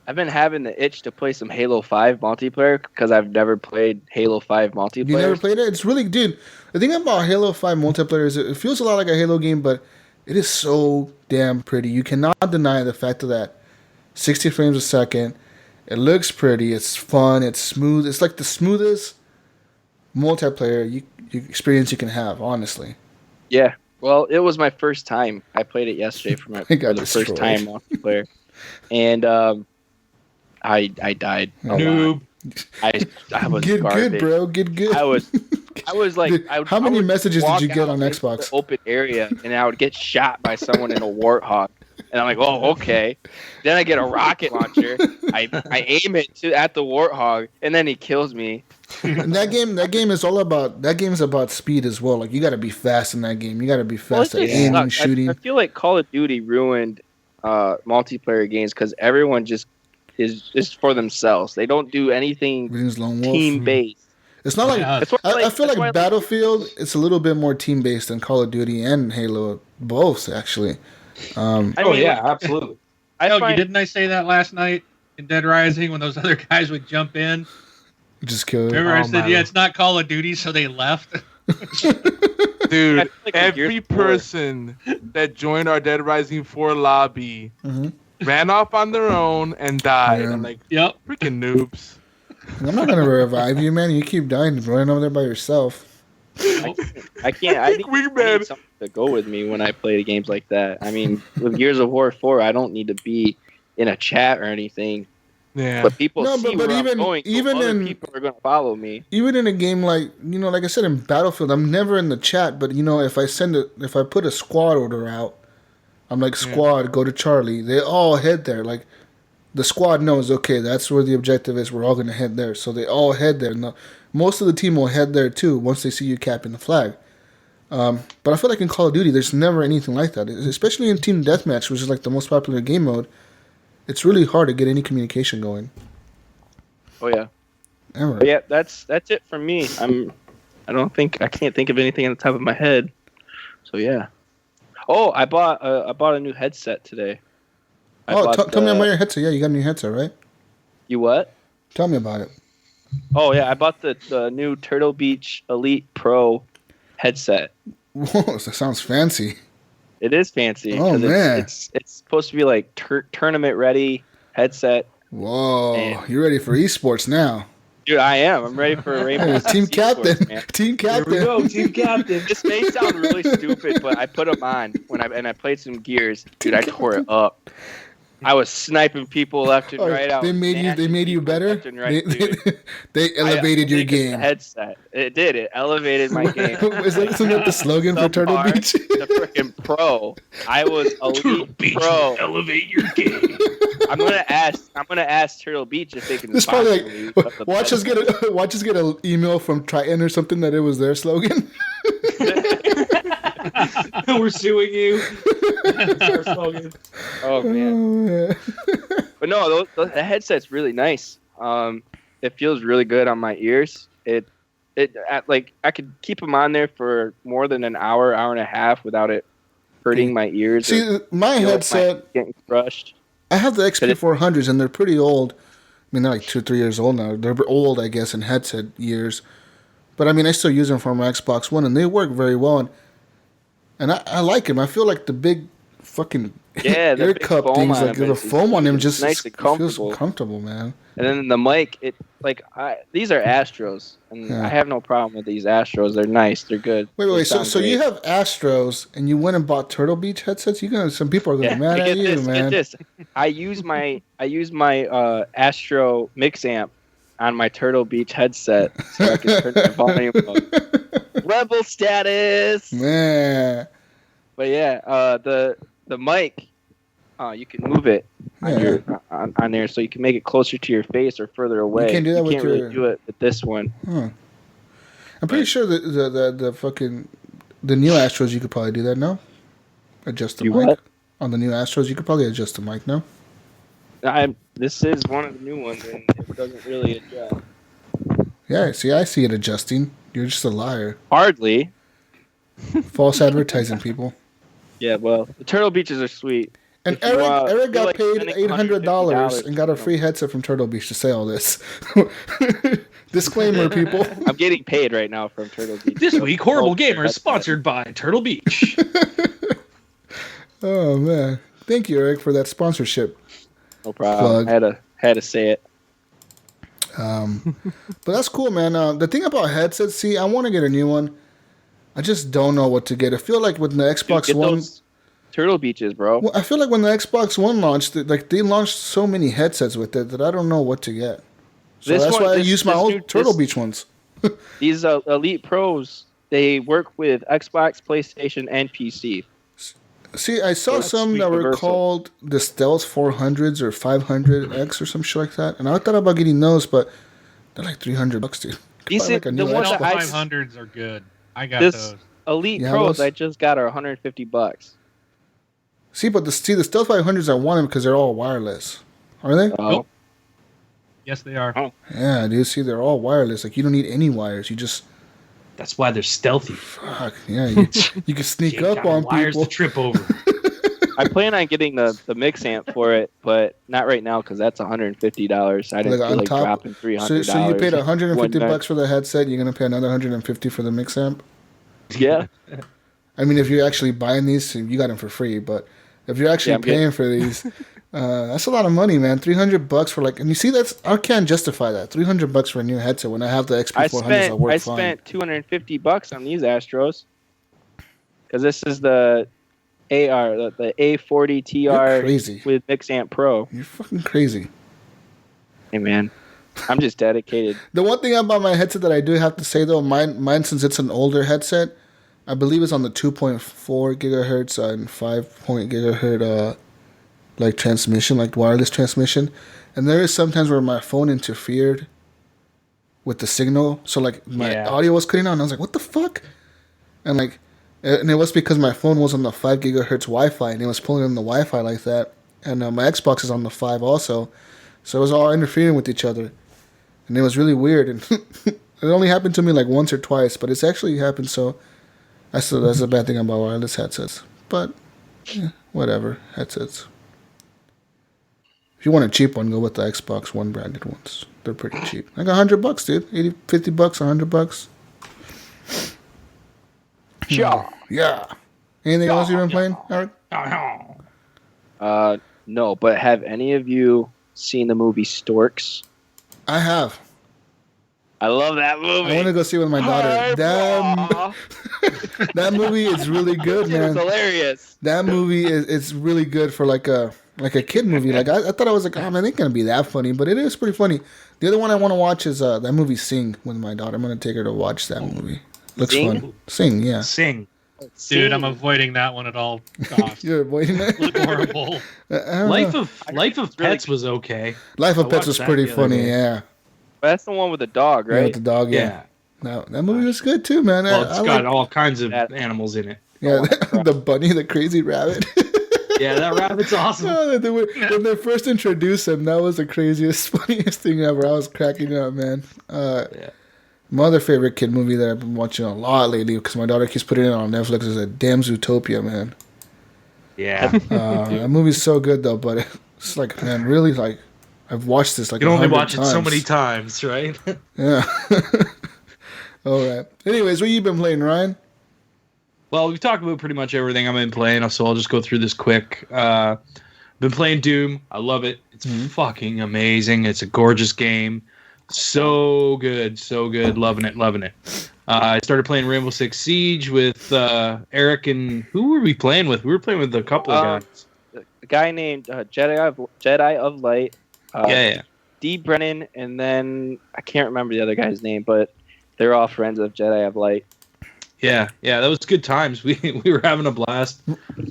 I've been having the itch to play some Halo 5 multiplayer because I've never played Halo 5 multiplayer. You never played it? It's really, dude. The thing about Halo 5 multiplayer is it feels a lot like a Halo game, but it is so damn pretty. You cannot deny the fact of that 60 frames a second. It looks pretty. It's fun. It's smooth. It's like the smoothest multiplayer experience you can have, honestly. Yeah. Well, it was my first time. I played it yesterday for the first time multiplayer. And I died. Noob. I was get garbage. Good, bro. Get good. I was like, dude, how many messages did you get on Xbox? The open area, and I would get shot by someone in a warthog, and I'm like, oh, okay. Then I get a rocket launcher. I aim it at the warthog, and then he kills me. And that game is all about. That game is about speed as well. Like you got to be fast in that game. You got to be fast at aiming, shooting. I feel like Call of Duty ruined multiplayer games because everyone just is for themselves. They don't do anything team based. It's not like I feel like Battlefield. It's a little bit more team based than Call of Duty and Halo, both actually. Absolutely. Didn't I say that last night in Dead Rising when those other guys would jump in? Just kill it. Remember I said, it's not Call of Duty, so they left. Dude, every person that joined our Dead Rising 4 lobby ran off on their own and died. Yeah. I'm like, Yep. freaking noobs. I'm not gonna revive you, man. You keep dying, running over there by yourself. I can't. I need Wingman. something to go with me when I play games like that. I mean, with Gears of War 4, I don't need to be in a chat or anything. Yeah. But people No, see but where even- I'm going, so even other in- people are going to follow me. Even in a game like like I said in Battlefield, I'm never in the chat. But if I put a squad order out, I'm like, squad, go to Charlie. They all head there. Like the squad knows, okay, that's where the objective is. We're all gonna head there. So they all head there. And most of the team will head there too once they see you capping the flag. But I feel like in Call of Duty, there's never anything like that. Especially in Team Deathmatch, which is like the most popular game mode. It's really hard to get any communication going. Oh yeah. Ever. But yeah, that's it for me. I can't think of anything on the top of my head. So yeah. Oh, I bought a new headset today. Tell me about your headset. Yeah, you got a new headset, right? You what? Tell me about it. Oh yeah, I bought the new Turtle Beach Elite Pro headset. Whoa, that sounds fancy. It is fancy. Oh, 'cause man. It's supposed to be like tournament ready headset. Whoa, Man. you're ready for esports now. Dude, I am. I'm ready for a Rainbow Hey, Six team Esports, captain. man. Team captain. Here we go, team captain. This may sound really stupid, but I put them on I played some Gears. Dude, I tore it up. I was sniping people left and Oh, right out. they made you better. Left and right, they, dude. they elevated your I think it's the game. headset. It did. It elevated my game. Isn't that the slogan for Turtle Subpar Beach? to freaking pro. I was elite pro. Elevate your game. I'm gonna ask Turtle Beach if they can It's probably sponsor me. like with the watch us get an email from Triton or something that it was their slogan. We're suing you. That's our slogan. Oh man. Oh, yeah. But no, the headset's really nice. It feels really good on my ears. Like I could keep them on there for more than an hour and a half without it hurting my ears. See, my headset, getting crushed. I have the XP400s and they're pretty old. I mean, they're like 2-3 years old now. They're old, I guess, in headset years. But I mean, I still use them for my Xbox One and they work very well. And I like them. I feel like the big fucking Yeah, the ear big cup foam things, on like them the is foam on them just nice and feels comfortable. comfortable, man. And then the mic, these are Astros, and Yeah. I have no problem with these Astros. They're nice. They're good. Wait. They So sound you great. have Astros and you went and bought Turtle Beach headsets? Some people are gonna be mad Get at you, this, man. Get this. I use my Astro mix amp on my Turtle Beach headset so I can turn the volume up. Rebel status. Man. But yeah, the mic, you can move it on Yeah. your on there, so you can make it closer to your face or further away. You can't do that with really your- do it with this one. I'm pretty sure that the fucking the new Astros you could probably do that, no? Adjust the You mic. what? On the new Astros you could probably adjust the mic, no? This is one of the new ones, and it doesn't really adjust. Yeah, see, I see it adjusting. You're just a liar. Hardly. False advertising, people. Yeah, well, the Turtle Beaches are sweet. And If you, Eric feel got like paid spending $800 and got a $150, free headset from Turtle Beach to say all this. Disclaimer, people. I'm getting paid right now from Turtle Beach. This week, Horrible Oh, Gamer is that's sponsored by Turtle Beach. Oh man, thank you, Eric, for that sponsorship. No problem. Plug. Had to say it. But that's cool, man. The thing about headsets, see, I want to get a new one. I just don't know what to get. I feel like with the Xbox Get One, those Turtle Beaches, bro. well, I feel like when the Xbox One launched, they launched so many headsets with it that I don't know what to get. So This that's one- why I this- use my this old new- Turtle this- Beach ones. These Elite Pros, they work with Xbox, PlayStation, and PC. See, I saw That's some that were universal. called the Stealth 400s or 500X or some shit like that, and I thought about getting those, but they're like $300, dude. These Buy like a the new ones Xbox. that I 500s are good. I got this those. Elite You have Pros those? I just got are $150. See, but the Stealth 500s, I want them because they're all wireless. Are they? Oh, Nope. Yes, they are. Oh. Yeah, dude. See, they're all wireless. Like, you don't need any wires. You just, That's why they're stealthy. fuck, yeah, you can sneak You up got on wires people. to trip over. I plan on getting the mix amp for it, but not right now because that's $150. I didn't Like, feel on like top- dropping $300. So you paid $150 one night. for the headset. You're gonna pay another $150 for the mix amp. Yeah. I mean, if you're actually buying these, you got them for free. But If you're actually paying for these, that's a lot of money, man. $300 for and you see, I can't justify that. $300 for a new headset when I have the XP400s. I spent $250 on these Astros because this is the the A40 TR with Mixamp Pro. You're fucking crazy. Hey, man. I'm just dedicated. The one thing about my headset that I do have to say, though, mine since it's an older headset, I believe it's on the 2.4 gigahertz and 5 gigahertz transmission, like wireless transmission. And there is sometimes where my phone interfered with the signal. So my audio was cutting out and I was like, what the fuck? And it was because my phone was on the 5 gigahertz Wi-Fi and it was pulling in the Wi-Fi like that. And my Xbox is on the 5 also. So it was all interfering with each other. And it was really weird. And it only happened to me once or twice, but it's actually happened. So that's a bad thing about wireless headsets. But whatever, headsets. If you want a cheap one, go with the Xbox One branded ones. They're pretty cheap. $100, dude. $50, $100. Yeah. Anything else you've been playing, Eric? No, but have any of you seen the movie Storks? I have. I love that movie. I want to go see it with my daughter. That movie is really good, man. It's hilarious. That movie is really good for a kid movie. I thought I was oh man, it ain't gonna be that funny, but it is pretty funny. The other one I want to watch is that movie Sing with my daughter. I'm gonna take her to watch that movie. Looks fun. Sing, yeah. Sing. Dude, I'm avoiding that one at all costs. You're avoiding it? Look horrible. Life of Pets was okay. Life of Pets was pretty funny, yeah. That's the one with the dog, right? Yeah, with the dog, yeah. No, that movie was good too, man. Well, it's got all kinds of animals in it. Yeah, the bunny, the crazy rabbit. Yeah, that rabbit's awesome. When they first introduced him, that was the craziest, funniest thing ever. I was cracking up, man. My other favorite kid movie that I've been watching a lot lately, because my daughter keeps putting it on Netflix, is a damn Zootopia, man. Yeah. That movie's so good, though, but it's man, really, I've watched this you can only watch it so many times, right? Yeah. All right. Anyways, what you been playing, Ryan? Well, we've talked about pretty much everything I've been playing, so I'll just go through this quick. Been playing Doom. I love it. It's fucking amazing. It's a gorgeous game. So good. Loving it. I started playing Rainbow Six Siege with Eric, and who were we playing with? We were playing with a couple of guys. A guy named Jedi of Light. D. Brennan, and then I can't remember the other guy's name, but they're all friends of Jedi of Light. Yeah, that was good times. We were having a blast.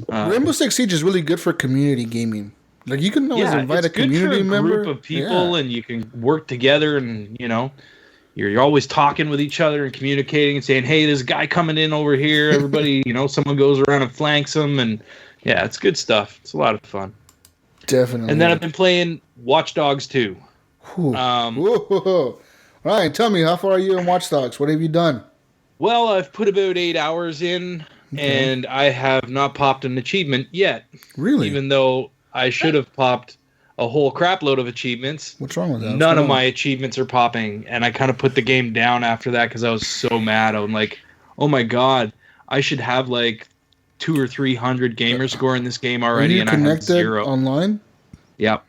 Rainbow Six Siege is really good for community gaming. You can always invite a community member, group of people, and you can work together, and you're always talking with each other and communicating and saying, "Hey, there's a guy coming in over here." Everybody, someone goes around and flanks them, and yeah, it's good stuff. It's a lot of fun. Definitely. And then I've been playing Watch Dogs 2. Ryan, tell me, how far are you in Watch Dogs? What have you done? Well, I've put about 8 hours in, and I have not popped an achievement yet. Really? Even though I should have popped a whole crap load of achievements. What's wrong with that? None of my achievements are popping, and I kind of put the game down after that because I was so mad. I'm like, oh my god, I should have 200 or 300 gamer score in this game already, and I have 0. Online? Yep.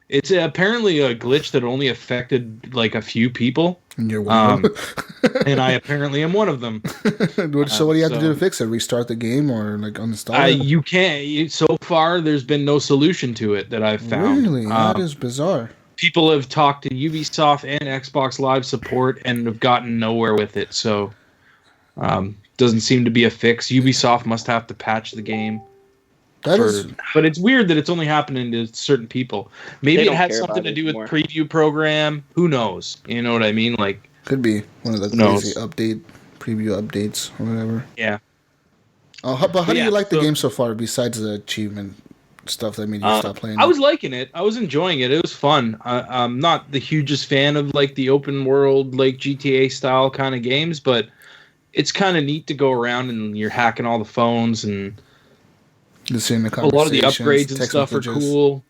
It's apparently a glitch that only affected a few people. And you're one of them. And I apparently am one of them. So what do you have to do to fix it? Restart the game or uninstall it? You can't. So far, there's been no solution to it that I've found. Really? That is bizarre. People have talked to Ubisoft and Xbox Live support and have gotten nowhere with it. So doesn't seem to be a fix. Ubisoft must have to patch the game. But it's weird that it's only happening to certain people. Maybe it had something to do with preview program. Who knows? You know what I mean? Could be one of the crazy preview updates or whatever. Yeah. But how do you like the game so far, besides the achievement stuff that made you stop playing? I was liking it. I was enjoying it. It was fun. I'm not the hugest fan of the open world, GTA style kind of games, but it's kind of neat to go around and you're hacking all the phones and a lot of the upgrades and stuff are cool.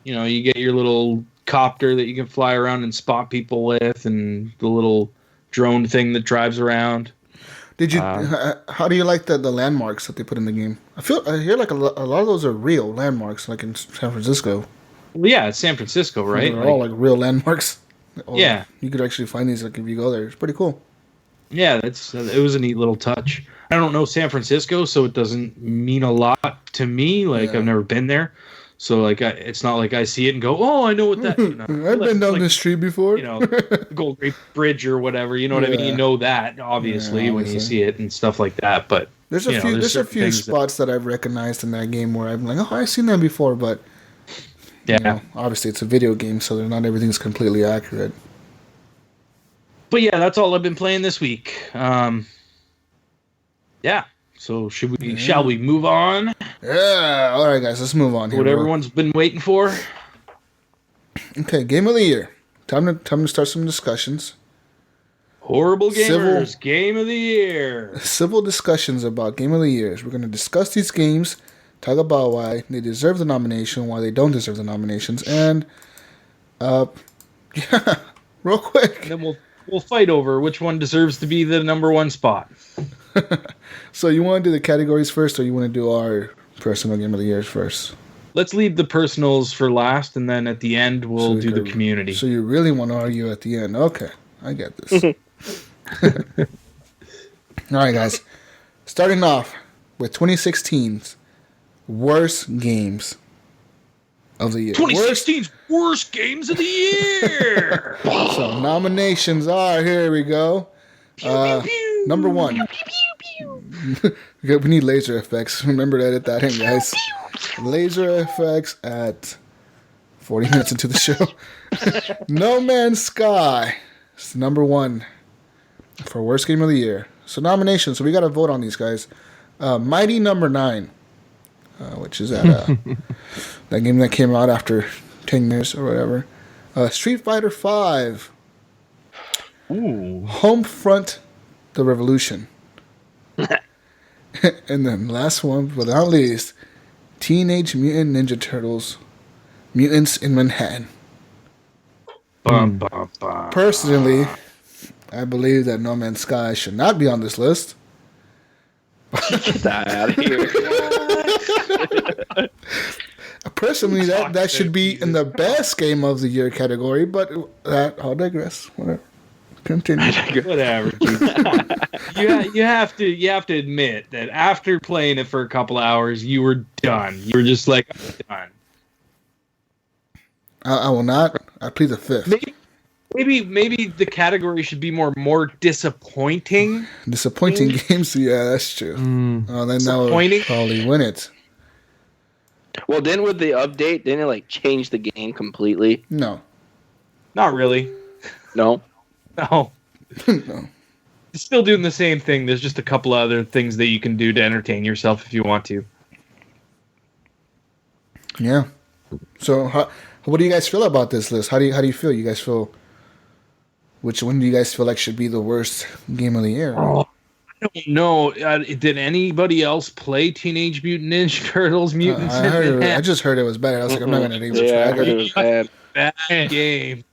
You get your little copter that you can fly around and spot people with, and the little drone thing that drives around. Did you? How do you like the landmarks that they put in the game? I hear like a lot of those are real landmarks, like in San Francisco. Well, yeah, it's San Francisco, right? They're all like real landmarks. Yeah, you could actually find these like if you go there. It's pretty cool. Yeah, it was a neat little touch. I don't know San Francisco, so it doesn't mean a lot to me. Like I've never been there, so like it's not like I see it and go, "Oh, I know what that." You know, I've been down this street before. You know, the Gold Gate Bridge or whatever. You know what I mean? You know that obviously when you see it and stuff like that. But there's a few spots that I've recognized in that game where I'm like, "Oh, I've seen that before," but you know, obviously it's a video game, so not everything's completely accurate. But yeah, that's all I've been playing this week. Yeah. So shall we move on? Yeah. All right, guys, let's move on here. What everyone's been waiting for. Okay, game of the year. Time to start some discussions. Horrible Gamers Game of the Year. Civil discussions about Game of the Years. We're going to discuss these games, talk about why they deserve the nomination, why they don't deserve the nominations, and yeah, real quick. And then we'll fight over which one deserves to be the number one spot. So you want to do the categories first, or you want to do our personal Game of the Years first? Let's leave the personals for last, and then at the end we'll do the community. So you really want to argue at the end? Okay, I get this. All right, guys. Starting off with 2016's worst games of the year. 2016's worst games of the year. So nominations are, here we go. Number one. We need laser effects. Remember to edit that in, guys. Laser effects at 40 minutes into the show. No Man's Sky. It's number one for worst game of the year. So nominations. So we got to vote on these, guys. Mighty Number 9, which is that game that came out after 10 years or whatever. Street Fighter 5. Ooh. Homefront: The Revolution. And then last one, but not least, Teenage Mutant Ninja Turtles: Mutants in Manhattan. Personally, I believe that No Man's Sky should not be on this list. Get that out of here. Personally, that should be in the best game of the year category, but I'll digress. Whatever. Continue. Whatever. You have to admit that after playing it for a couple hours, you were done. You were just like, I'm done. I will not. I plead the fifth. Maybe the category should be more disappointing. Disappointing games. Yeah, that's true. Then that would probably win it. Well, then with the update, didn't it like change the game completely? No. Not really. No. No. It's still doing the same thing. There's just a couple other things that you can do to entertain yourself if you want to. Yeah. So, what do you guys feel about this list? How do you feel? You guys feel? Which one do you guys feel like should be the worst game of the year? Oh, I don't know. Did anybody else play Teenage Mutant Ninja Turtles? Mutants. I just heard it was bad. I was like, I'm not gonna even try. I heard it was bad. Bad game.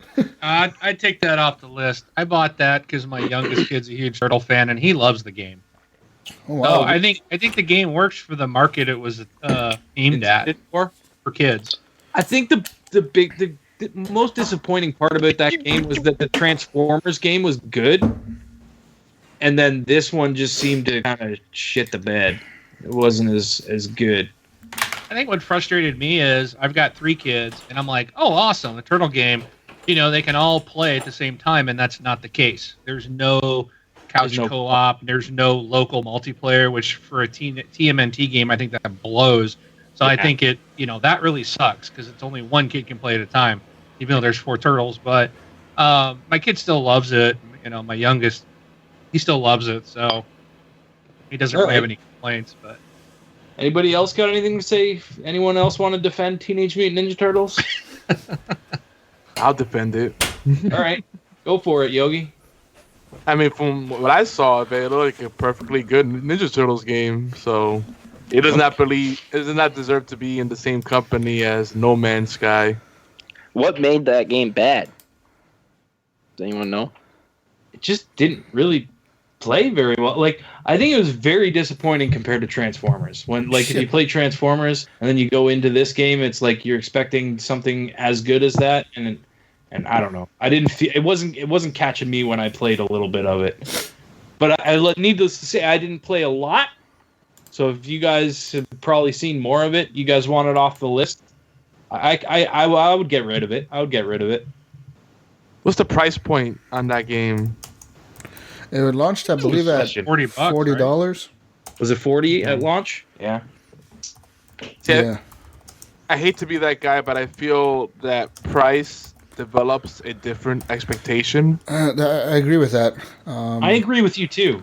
I'd take that off the list. I bought that because my youngest kid's a huge Turtle fan, and he loves the game. Oh, wow. I think the game works for the market it was aimed at for kids. I think the most disappointing part about that game was that the Transformers game was good, and then this one just seemed to kind of shit the bed. It wasn't as good. I think what frustrated me is I've got 3 kids, and I'm like, oh, awesome, the Turtle game. You know, they can all play at the same time, and that's not the case. There's no couch co-op. There's no local multiplayer, which for a TMNT game, I think that blows. So I think that really sucks because it's only one kid can play at a time, even though there's 4 turtles. But my kid still loves it. You know, my youngest, he still loves it, so he doesn't really have any complaints. But anybody else got anything to say? Anyone else want to defend Teenage Mutant Ninja Turtles? I'll defend it. All right, go for it, Yogi. I mean, from what I saw, it looked like a perfectly good Ninja Turtles game. So it does not deserve to be in the same company as No Man's Sky. What made that game bad? Does anyone know? It just didn't really play very well. Like, I think it was very disappointing compared to Transformers. When, like, if you play Transformers and then you go into this game, it's like you're expecting something as good as that, and I don't know. I didn't feel it wasn't catching me when I played a little bit of it. But needless to say, I didn't play a lot. So if you guys have probably seen more of it, you guys want it off the list, I would get rid of it. I would get rid of it. What's the price point on that game? It was launched, I believe, at $40. $40. Right? Was it 40 at launch? Yeah. Yeah. I hate to be that guy, but I feel that price develops a different expectation. I agree with that. I agree with you too.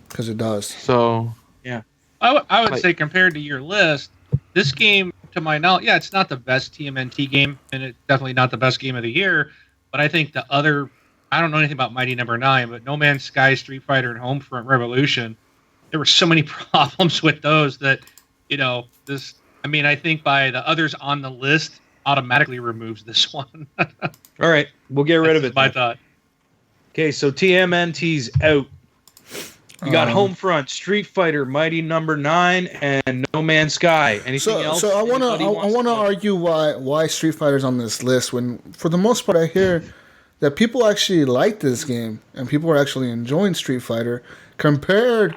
Because it does. So yeah, I would say compared to your list, this game, to my knowledge, it's not the best TMNT game, and it's definitely not the best game of the year. But I think the other, I don't know anything about Mighty Number 9, but No Man's Sky, Street Fighter, and Homefront Revolution, there were so many problems with those that, this. I mean, I think by the others on the list automatically removes this one. All right, we'll get rid of it. My thought. Okay, so TMNT's out. You got Homefront, Street Fighter, Mighty Number 9, and No Man's Sky. Anything else? So I want to argue why Street Fighter's on this list when, for the most part, I hear that people actually like this game and people are actually enjoying Street Fighter compared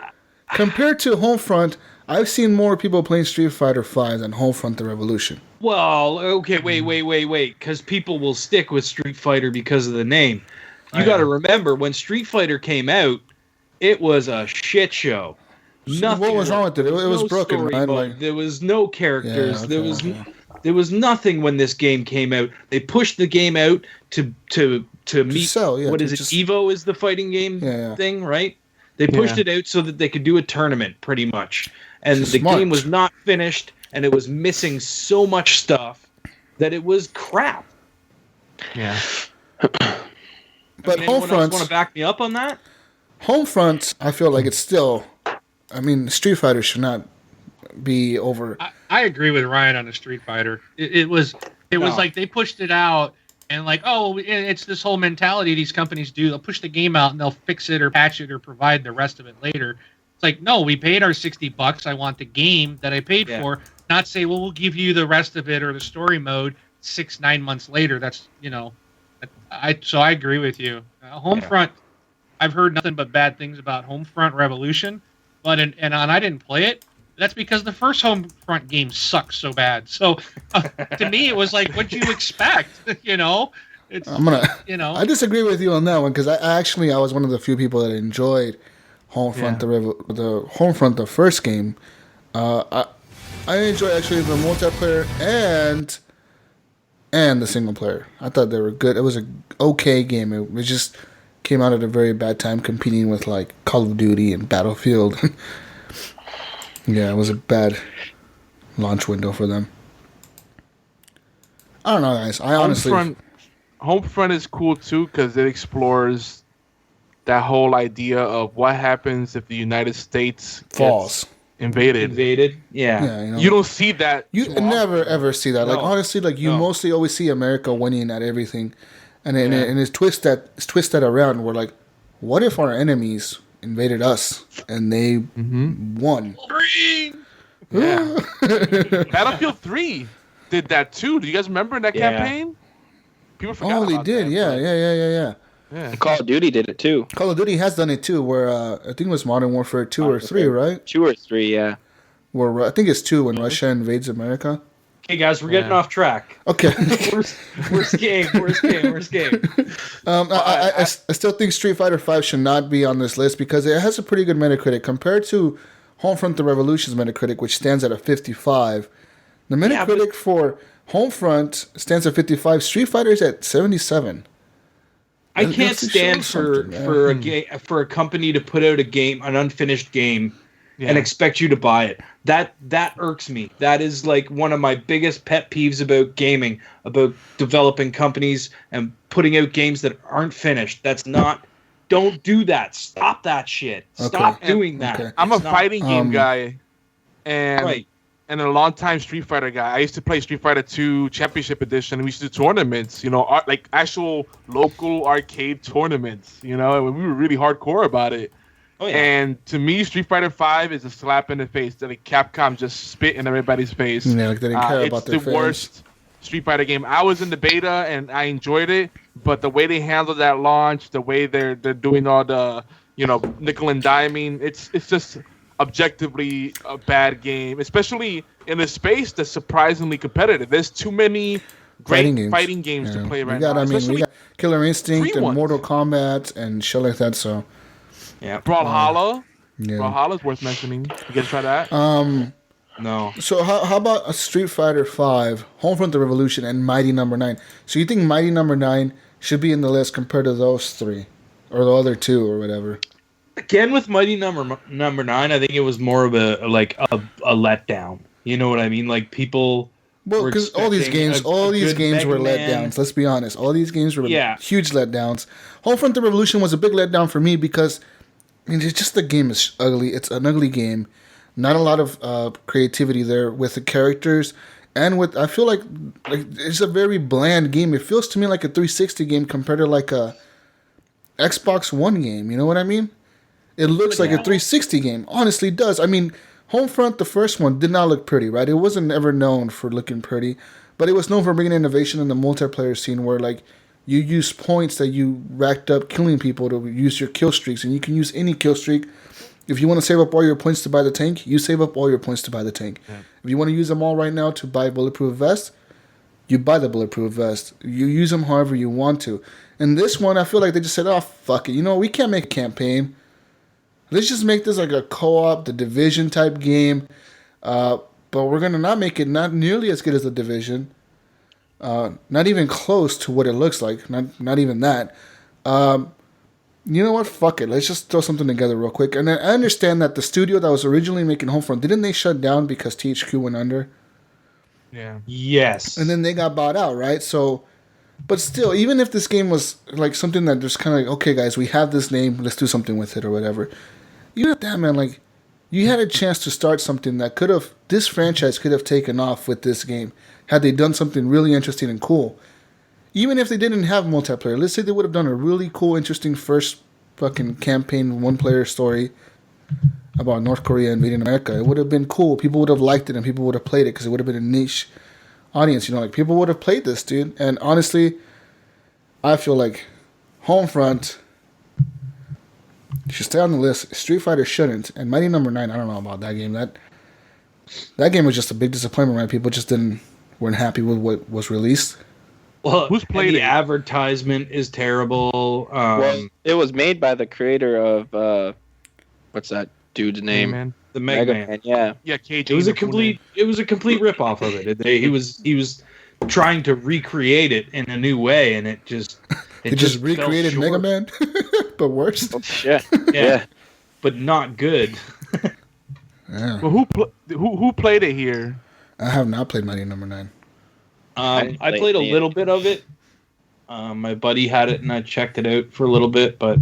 to Homefront. I've seen more people playing Street Fighter 5 than Homefront: The Revolution. Well, okay, wait, because people will stick with Street Fighter because of the name. You got to remember, when Street Fighter came out, it was a shit show. Nothing. What was wrong with it? It was broken, right? Like, there was no characters. There was nothing when this game came out. They pushed the game out to meet. Sell, what is it? Evo is the fighting game thing, right? They pushed it out so that they could do a tournament, pretty much. And the game was not finished, and it was missing so much stuff that it was crap. Yeah. But Homefront, want to back me up on that? Homefront, I feel like it's still. I mean, Street Fighter should not be over. I agree with Ryan on the Street Fighter. It was like they pushed it out, and like, it's this whole mentality these companies do. They'll push the game out and they'll fix it or patch it or provide the rest of it later. It's like, no, we paid our $60. I want the game that I paid for. Not say, well, we'll give you the rest of it or the story mode 6-9 months later. That's So I agree with you. Homefront, I've heard nothing but bad things about Homefront Revolution, but I didn't play it. That's because the first Homefront game sucks so bad. So to me, it was like, what'd you expect? It's, I disagree with you on that one because I was one of the few people that enjoyed Homefront, the Homefront, the first game. I enjoyed actually the multiplayer and the single player. I thought they were good. It was an okay game. It just came out at a very bad time, competing with like Call of Duty and Battlefield. Yeah, it was a bad launch window for them. I don't know, guys. Homefront is cool too because it explores that whole idea of what happens if the United States falls. Invaded. Yeah. You don't see that. You never ever see that. No. Like honestly, like you mostly always see America winning at everything, and it's twisted around. We're like, what if our enemies invaded us and they won? Yeah. Battlefield 3 did that too. Do you guys remember that campaign? People forgot. Oh, they did. Yeah. And Call of Duty did it too. Call of Duty has done it too. Where I think it was Modern Warfare 2 or 3, right? 2 or 3, yeah. Where I think it's 2 when Russia invades America. Okay, guys, we're getting off track. Okay. Worst game. I still think Street Fighter 5 should not be on this list because it has a pretty good Metacritic compared to Homefront: The Revolution's Metacritic, which stands at a 55. The Metacritic for Homefront stands at 55. Street Fighter's at 77. I can't stand for a company to put out an unfinished game, and expect you to buy it. That irks me. That is like one of my biggest pet peeves about gaming, about developing companies and putting out games that aren't finished. Don't do that. Stop that shit. Stop doing that. Okay. I'm a fighting game guy, and a long-time Street Fighter guy. I used to play Street Fighter 2 Championship Edition. We used to do tournaments, like actual local arcade tournaments, and we were really hardcore about it. Oh, yeah. And to me, Street Fighter V is a slap in the face that Capcom just spit in everybody's face. Yeah, like they didn't care about their It's the fans. worst Street Fighter game. I was in the beta and I enjoyed it, but the way they handled that launch, the way they're doing all the nickel and diming, it's just objectively a bad game, especially in a space that's surprisingly competitive. There's too many great fighting games to play right now. We got Killer Instinct and ones. Mortal Kombat and shit like that. So Yeah. Brawlhalla. yeah. Brawlhalla's worth mentioning. You guys try that? No. So how about a Street Fighter V, Homefront: The Revolution, and Mighty Number 9? So you think Mighty Number 9 should be in the list compared to those three, or the other two, or whatever? Again, with Mighty Number 9, I think it was more of a letdown. You know what I mean? Like people. Well, because all these games were letdowns. Let's be honest. All these games were huge letdowns. Homefront: The Revolution was a big letdown for me because it's just the game is ugly. It's an ugly game. Not a lot of creativity there with the characters, and with I feel like it's a very bland game. It feels to me like a 360 game compared to like a Xbox One game. You know what I mean? It looks like a 360 game. Honestly, it does. I mean, Homefront, the first one, did not look pretty, right? It wasn't ever known for looking pretty, but it was known for bringing innovation in the multiplayer scene where, like, you use points that you racked up killing people to use your kill streaks, and you can use any kill streak. If you want to save up all your points to buy the tank, you save up all your points to buy the tank. Yeah. If you want to use them all right now to buy bulletproof vest, you buy the bulletproof vest. You use them however you want to. And this one, I feel like they just said, oh, fuck it. We can't make a campaign. Let's just make this like a co-op, the Division type game. But we're going to not make it not nearly as good as the Division. Not even close to what it looks like. Not even that. You know what? Fuck it. Let's just throw something together real quick. And I understand that the studio that was originally making Homefront, didn't they shut down because THQ went under? Yeah. Yes. And then they got bought out, right? So, but still, even if this game was like something that just kind of like, okay, guys, we have this name, let's do something with it or whatever. Damn, man, like, you had a chance to start something that this franchise could have taken off with this game had they done something really interesting and cool. Even if they didn't have multiplayer, let's say they would have done a really cool, interesting first fucking campaign, one-player story about North Korea invading America. It would have been cool. People would have liked it and people would have played it because it would have been a niche audience. Like, people would have played this, dude. And honestly, I feel like Homefront should stay on the list. Street Fighter shouldn't. And Mighty Number 9, I don't know about that game. That game was just a big disappointment, right? People just weren't happy with what was released. Well, who's played the advertisement is terrible. Well, it was made by the creator of what's that dude's name? Man. The Mega Man. Yeah. Yeah, KG. It was a complete rip-off of it. He was trying to recreate it in a new way, and it just recreated Mega Man, but worse. Oh, shit. Yeah. But not good. Yeah. Well, who played it here? I have not played Mighty Number 9. I played a little bit of it. My buddy had it, and I checked it out for a little bit, but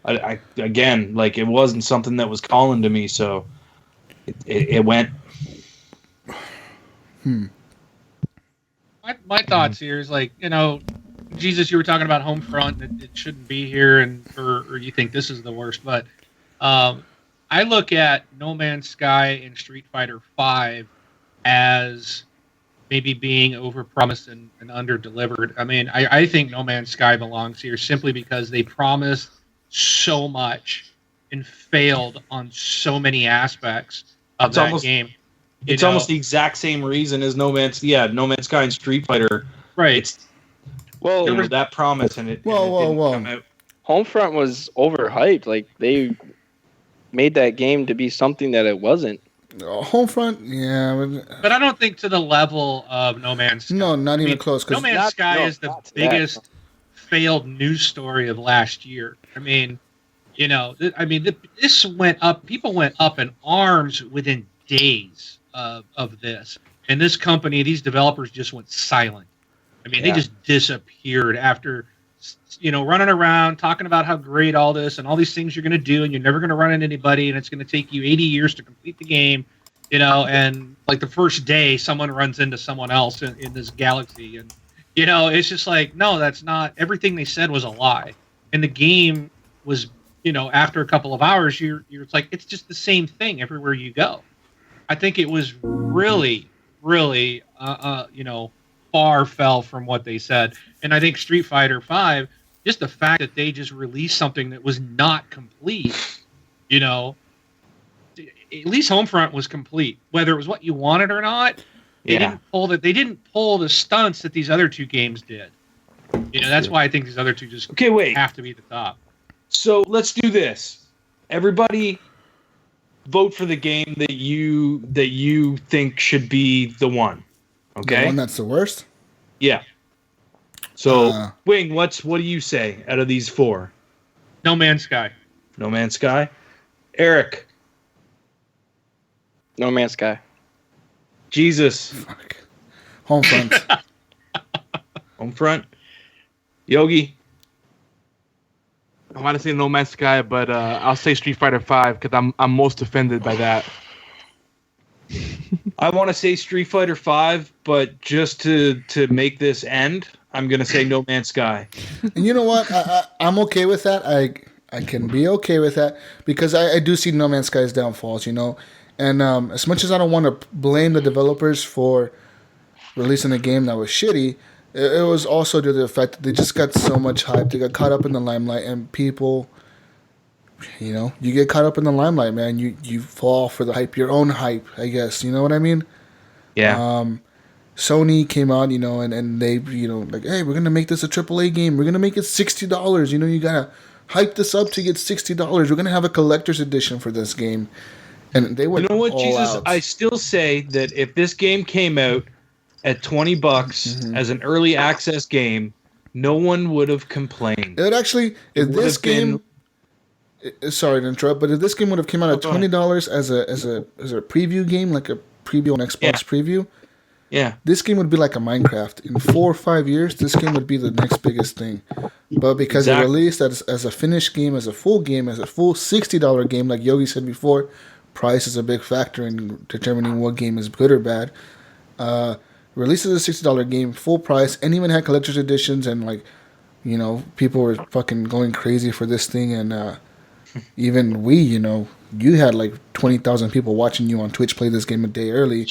I again, like, it wasn't something that was calling to me, so it went. My thoughts here is, like, Jesus, you were talking about Homefront, and it shouldn't be here, or you think this is the worst, but I look at No Man's Sky and Street Fighter V as maybe being overpromised and under-delivered. I mean, I think No Man's Sky belongs here simply because they promised so much and failed on so many aspects of that game. It's almost the exact same reason as No Man's Sky and Street Fighter. Right. There was that promise, and it didn't come out. Homefront was overhyped. Like, they made that game to be something that it wasn't. Homefront, yeah. But I don't think to the level of No Man's Sky. No, not even close. No Man's Sky is the biggest failed news story of last year. I mean, this went up. People went up in arms within days of this. And this company, these developers just went silent. I mean, they just disappeared after, running around talking about how great all this and all these things you're going to do, and you're never going to run into anybody, and it's going to take you 80 years to complete the game, and like the first day someone runs into someone else in this galaxy, and it's just like, no, that's not, everything they said was a lie, and the game was after a couple of hours, it's like it's just the same thing everywhere you go. I think it was really, really, far fell from what they said. And I think Street Fighter V, just the fact that they just released something that was not complete, at least Homefront was complete. Whether it was what you wanted or not, they didn't pull the stunts that these other two games did. That's why I think these other two just have to be the top. So let's do this. Everybody vote for the game that you think should be the one. Okay. The one that's the worst? Yeah. So, Wing, what do you say out of these four? No Man's Sky. No Man's Sky. Eric. No Man's Sky. Jesus. Fuck. Homefront. Homefront. Yogi. I want to say No Man's Sky, but I'll say Street Fighter V because I'm most offended by that. I want to say Street Fighter V, but just to make this end, I'm going to say No Man's Sky. And you know what? I'm okay with that. I can be okay with that because I do see No Man's Sky's downfalls, And as much as I don't want to blame the developers for releasing a game that was shitty, it was also due to the fact that they just got so much hype. They got caught up in the limelight, and people, you get caught up in the limelight, man. You fall for the hype, your own hype, I guess. You know what I mean? Yeah. Sony came out, and they, like, hey, we're going to make this a AAA game. We're going to make it $60. You got to hype this up to get $60. We're going to have a collector's edition for this game. And they went all Jesus? out. I still say that if this game came out at $20 as an early access game, no one would have complained. It actually, if this game, sorry to interrupt, but if this game would have come out at $20 as a preview game, like a preview on Xbox preview, this game would be like a Minecraft. In 4 or 5 years, this game would be the next biggest thing. But because it released as a finished game, as a full $60 game, like Yogi said before, price is a big factor in determining what game is good or bad. Releases a $60 game, full price, and even had collector's editions, and people were fucking going crazy for this thing, and even you had like 20,000 people watching you on Twitch play this game a day early.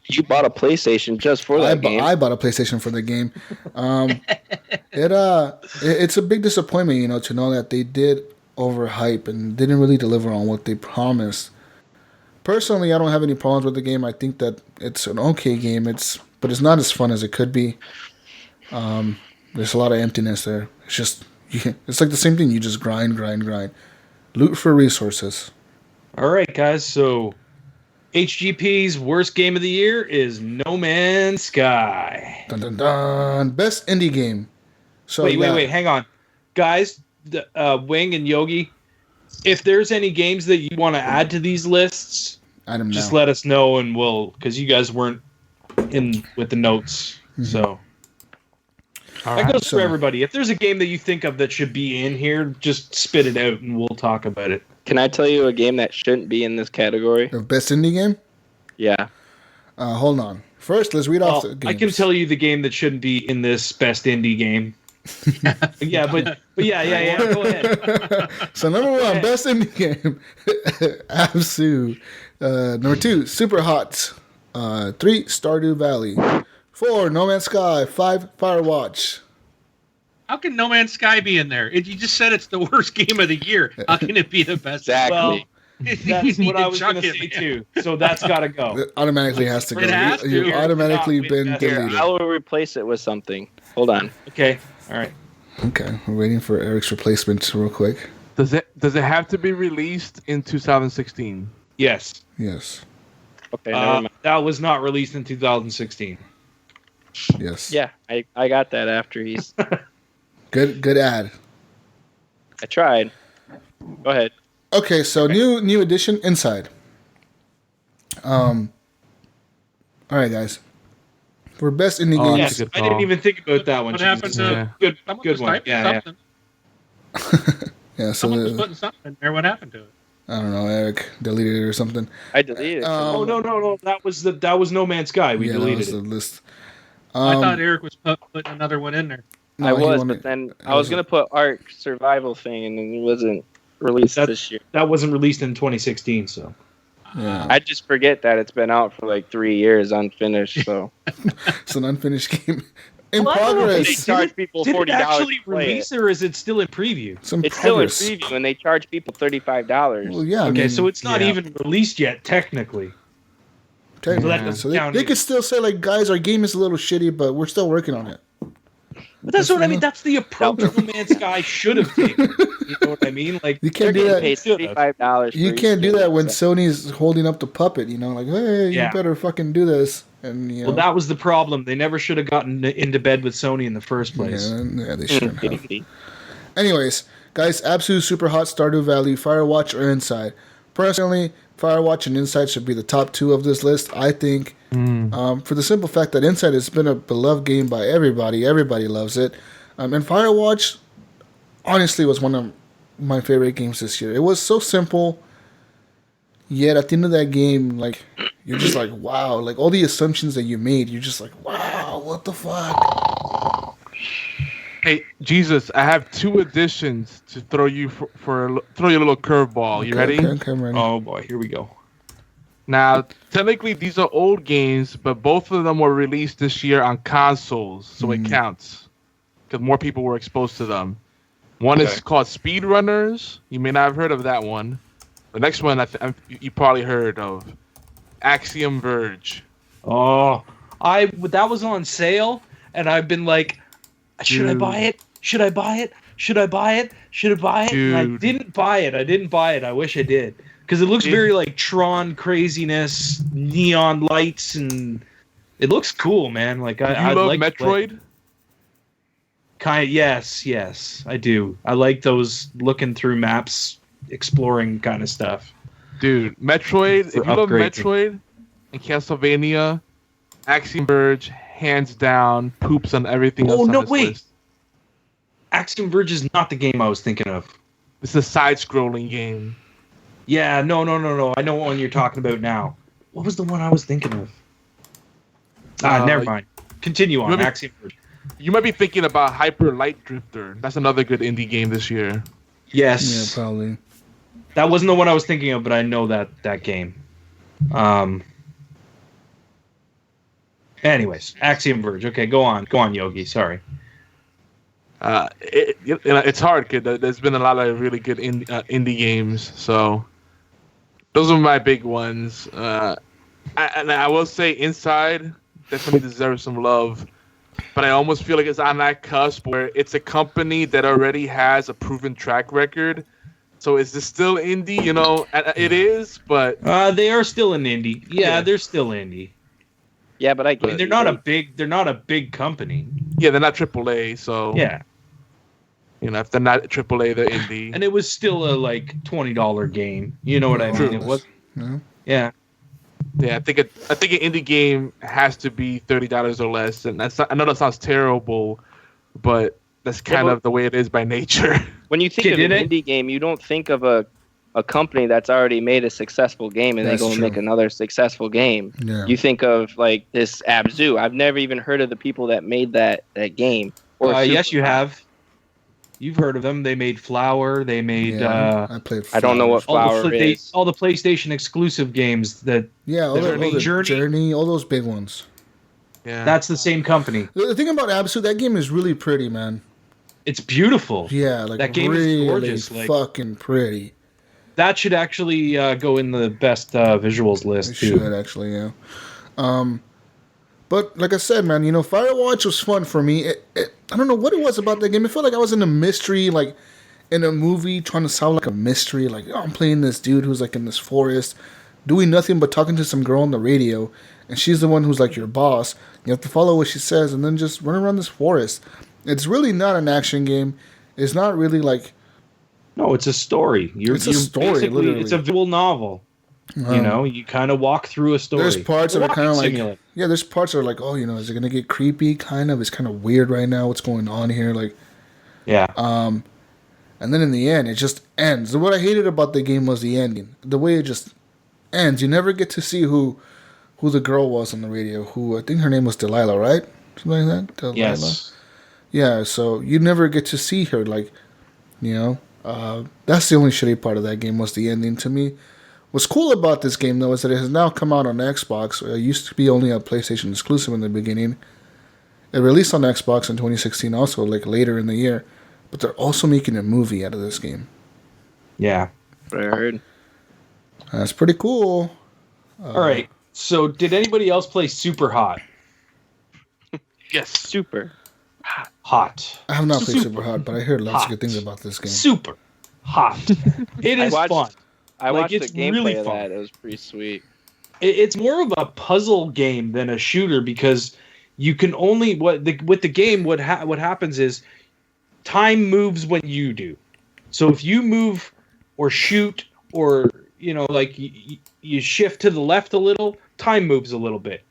You bought a PlayStation just for that game. I bought a PlayStation for the game. It's a big disappointment, to know that they did overhype and didn't really deliver on what they promised. Personally, I don't have any problems with the game. I think that it's an okay game. But it's not as fun as it could be. There's a lot of emptiness there. It's just it's like the same thing. You just grind. Loot for resources. All right, guys. So HGP's worst game of the year is No Man's Sky. Dun dun dun. Best indie game. So wait. Hang on, guys. Wing and Yogi. If there's any games that you want to add to these lists, just let us know, and because you guys weren't in with the notes. Mm-hmm. So that goes for everybody. If there's a game that you think of that should be in here, just spit it out, and we'll talk about it. Can I tell you a game that shouldn't be in this category? The best indie game? Yeah. Hold on. First, let's read off the games. I can tell you the game that shouldn't be in this best indie game. Yeah, but yeah. Go ahead. So number one, best indie game, Absu. Number 2, Super Hot. 3, Stardew Valley. 4, No Man's Sky. 5, Firewatch. How can No Man's Sky be in there? You just said it's the worst game of the year. How can it be the best? Exactly. Well, that's what I was going to say too. So that's got to go. It automatically has to go. It has to. You've automatically been deleted. I will replace it with something. Hold on. Okay. All right. Okay, we're waiting for Eric's replacement real quick. Does it have to be released in 2016? Yes. Okay. Never mind. That was not released in 2016. Yes. Yeah, I got that after he's. Good ad. I tried. Go ahead. Okay, so new edition, Inside. All right, guys. For best indie games. Yes, I didn't even think about that one. What happened to good one? Yeah. Yeah. So someone was putting something in there. What happened to it? I don't know. Eric deleted it or something. I deleted it. Oh no! That was No Man's Sky. We deleted that was it. the list. I thought Eric was putting another one in there. No, I he was, wanted- but then it I was wasn't- gonna put Ark Survival thing, and it wasn't released this year. That wasn't released in 2016, so. Yeah. I just forget that it's been out for like 3 years unfinished. So It's an unfinished game in Well, I don't know if they progress. charge people Did it $40 actually to play release, it. or is it still in preview? It's still in preview, and they charge people $35. Well, yeah. I Okay, mean, so it's not yeah. even released yet, technically. technically, so that doesn't so they, count they either. could still say like, guys, our game is a little shitty, but we're still working on it. But that's what I mean. That's the approach No Man's Sky should have taken. You know what I mean? Like You They're can't do getting that. paid $35. You can't do that when Sony's holding up the puppet. You know, like, hey, Yeah. you better fucking do this. And you know, Well, that was the problem. They never should have gotten into bed with Sony in the first place. yeah, they shouldn't have. Anyways, guys, absolute super hot Stardew Valley, Firewatch, or Inside. Personally, Firewatch and Inside should be the top two of this list, I think. For the simple fact that Inside has been a beloved game by everybody. Everybody loves it. And Firewatch, honestly, was one of my favorite games this year. It was so simple, yet at the end of that game, like, you're just like, wow. Like, all the assumptions that you made, you're just like, wow, what the fuck? Hey, Jesus, I have 2 additions to throw you throw you a little curveball. You ready? Okay, I'm ready. Oh boy, here we go. Now, technically, these are old games, but both of them were released this year on consoles, so it counts because more people were exposed to them. One is called Speedrunners. You may not have heard of that one. The next one you probably heard of, Axiom Verge. Oh, that was on sale, and I've been like, should I buy it? Should I buy it? Should I buy it? Should I buy it? And I didn't buy it. I wish I did. Because it looks very like Tron craziness, neon lights, and it looks cool, man. Like I love like Metroid? Yes, I do. I like those looking through maps, exploring kind of stuff. Dude, Metroid, if you love upgrading. Metroid and Castlevania, Axiom Verge, hands down, poops on everything else on this list. Axiom Verge is not the game I was thinking of. It's a side-scrolling game. Yeah, no. I know what one you're talking about now. What was the one I was thinking of? Never mind. Continue on, Axiom Verge. You might be thinking about Hyper Light Drifter. That's another good indie game this year. Yes. Yeah, probably. That wasn't the one I was thinking of, but I know that game. Anyways, Axiom Verge. Okay, go on, Yogi. Sorry. It's hard, kid. There's been a lot of really good indie games, so those are my big ones. And I will say, Inside definitely deserves some love, but I almost feel like it's on that cusp where it's a company that already has a proven track record. So is this still indie? You know, it is, but they are still an indie. Yeah, they're still indie. Yeah, but I get They're not a big company. Yeah, they're not AAA, so Yeah. You know, if they're not AAA, they're indie. And it was still a like $20 game. You know what I mean? It was. Yeah. Yeah, I think an indie game has to be $30 or less, and I know that sounds terrible, but that's kind of the way it is by nature. When you think of an indie game, you don't think of a company that's already made a successful game and they go and make another successful game. Yeah. You think of like this Abzu. I've never even heard of the people that made that game. Yes, you have. You've heard of them. They made Flower. They made. I played. I don't know what Flower is. All the PlayStation exclusive games that. Yeah, all the Journey, all those big ones. Yeah, that's the same company. The thing about Absu, that game is really pretty, man. It's beautiful. Yeah, like that game really is gorgeous. Fucking pretty. That should actually go in the best visuals list It too. should actually, yeah. But like I said, man, you know, Firewatch was fun for me. I don't know what it was about that game. It felt like I was in a mystery, like in a movie, trying to solve like a mystery. Like, I'm playing this dude who's like in this forest, doing nothing but talking to some girl on the radio, and she's the one who's like your boss. You have to follow what she says, and then just run around this forest. It's really not an action game. It's not really like. No, it's a story. It's a story, literally. It's a visual novel. You know, you kind of walk through a story. There's parts that are kind of like, there's parts that are like, oh, you know, is it gonna get creepy? Kind of. It's kind of weird right now. What's going on here? Like, yeah. And then in the end, it just ends. What I hated about the game was the ending. The way it just ends. You never get to see who the girl was on the radio. Who I think her name was Delilah, right? Something like that. Delilah. Yes. Yeah, so you never get to see her, like, you know. That's the only shitty part of that game was the ending to me. What's cool about this game, though, is that it has now come out on Xbox. It used to be only a PlayStation exclusive in the beginning. It released on Xbox in 2016 also, like later in the year. But they're also making a movie out of this game. Yeah. What I heard. That's pretty cool. All right. So did anybody else play Super Hot? Yes. Super. Hot. I have not played Super Hot, but I heard lots of good things about this game. Super hot. It is fun. I watched the it's gameplay really of fun. that. It was pretty sweet. It's more of a puzzle game than a shooter because you can only with the game what happens is time moves when you do. So if you move or shoot or like you shift to the left a little, time moves a little bit.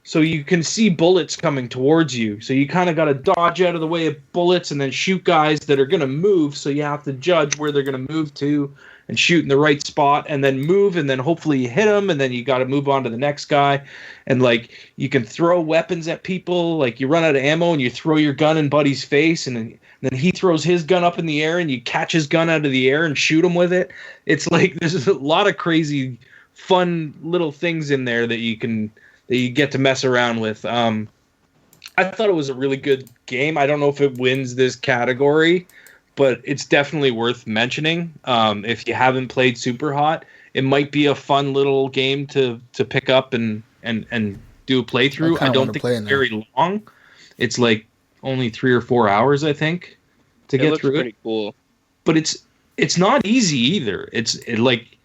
So you can see bullets coming towards you. So you kind of got to dodge out of the way of bullets and then shoot guys that are going to move. So you have to judge where they're going to move to and shoot in the right spot and then move and then hopefully you hit them and then you got to move on to the next guy. And like you can throw weapons at people. Like you run out of ammo and you throw your gun in Buddy's face and then he throws his gun up in the air and you catch his gun out of the air and shoot him with it. It's like there's a lot of crazy fun little things in there that you get to mess around with. I thought it was a really good game. I don't know if it wins this category, but it's definitely worth mentioning. If you haven't played Super Hot, it might be a fun little game to pick up and do a playthrough. I don't think it's very long. It's like only 3 or 4 hours, I think, to get through it. Pretty cool. But it's not easy either. It's like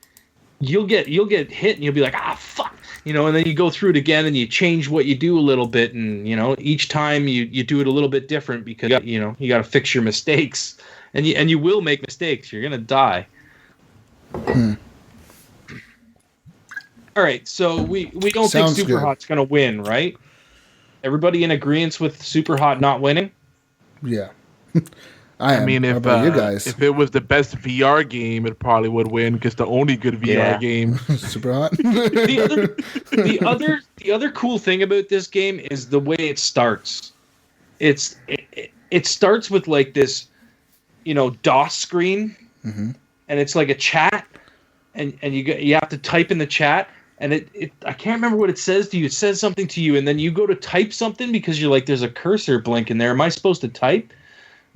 you'll get hit and you'll be like, fuck. And then you go through it again and you change what you do a little bit. And, each time you do it a little bit different because, you got to fix your mistakes and you will make mistakes. You're going to die. All right. So we don't think Super Hot's going to win, right? Everybody in agreement with Super Hot not winning? Yeah. I mean, if you guys? If it was the best VR game, it probably would win because the only good VR game, Super Hot. the other cool thing about this game is the way it starts. It starts with like this, DOS screen, and it's like a chat, and you have to type in the chat, and I can't remember what it says to you. It says something to you, and then you go to type something because you're like, there's a cursor blinking there. Am I supposed to type?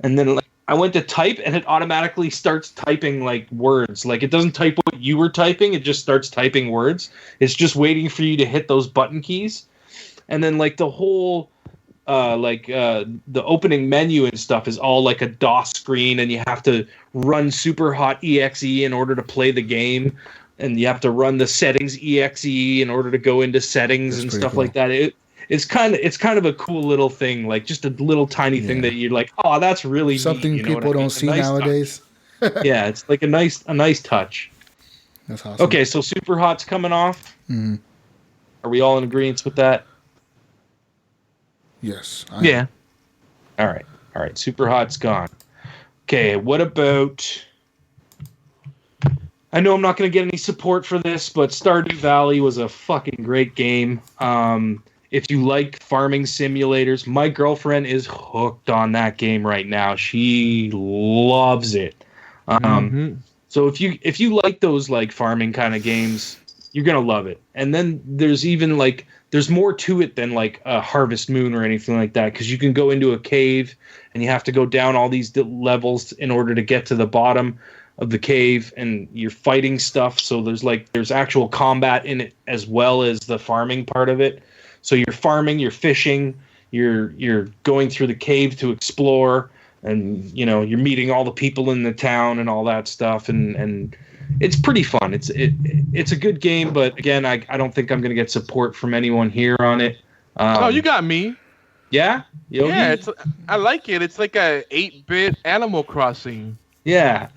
And then I went to type and it automatically starts typing like words. Like it doesn't type what you were typing. It just starts typing words. It's just waiting for you to hit those button keys. And then like the whole, the opening menu and stuff is all like a DOS screen and you have to run Super Hot EXE in order to play the game. And you have to run the settings EXE in order to go into settings and stuff like that. It's kind of a cool little thing, like just a little tiny thing that you're like, oh, that's really something neat, people don't see nowadays. Yeah, it's like a nice touch. That's awesome. Okay, so Super Hot's coming off. Mm-hmm. Are we all in agreement with that? Yes. Yeah. All right. Super Hot's gone. Okay, what about? I know I'm not going to get any support for this, but Stardew Valley was a fucking great game. If you like farming simulators, my girlfriend is hooked on that game right now. She loves it. So if you like those like farming kind of games, you're gonna love it. And then there's even like there's more to it than like a Harvest Moon or anything like that because you can go into a cave and you have to go down all these levels in order to get to the bottom of the cave and you're fighting stuff. So there's actual combat in it as well as the farming part of it. So you're farming, you're fishing, you're going through the cave to explore, and you're meeting all the people in the town and all that stuff, and it's pretty fun. It's a good game, but again, I don't think I'm gonna get support from anyone here on it. Oh, you got me. Yeah, Yogi? Yeah. I like it. It's like a 8-bit Animal Crossing. Yeah,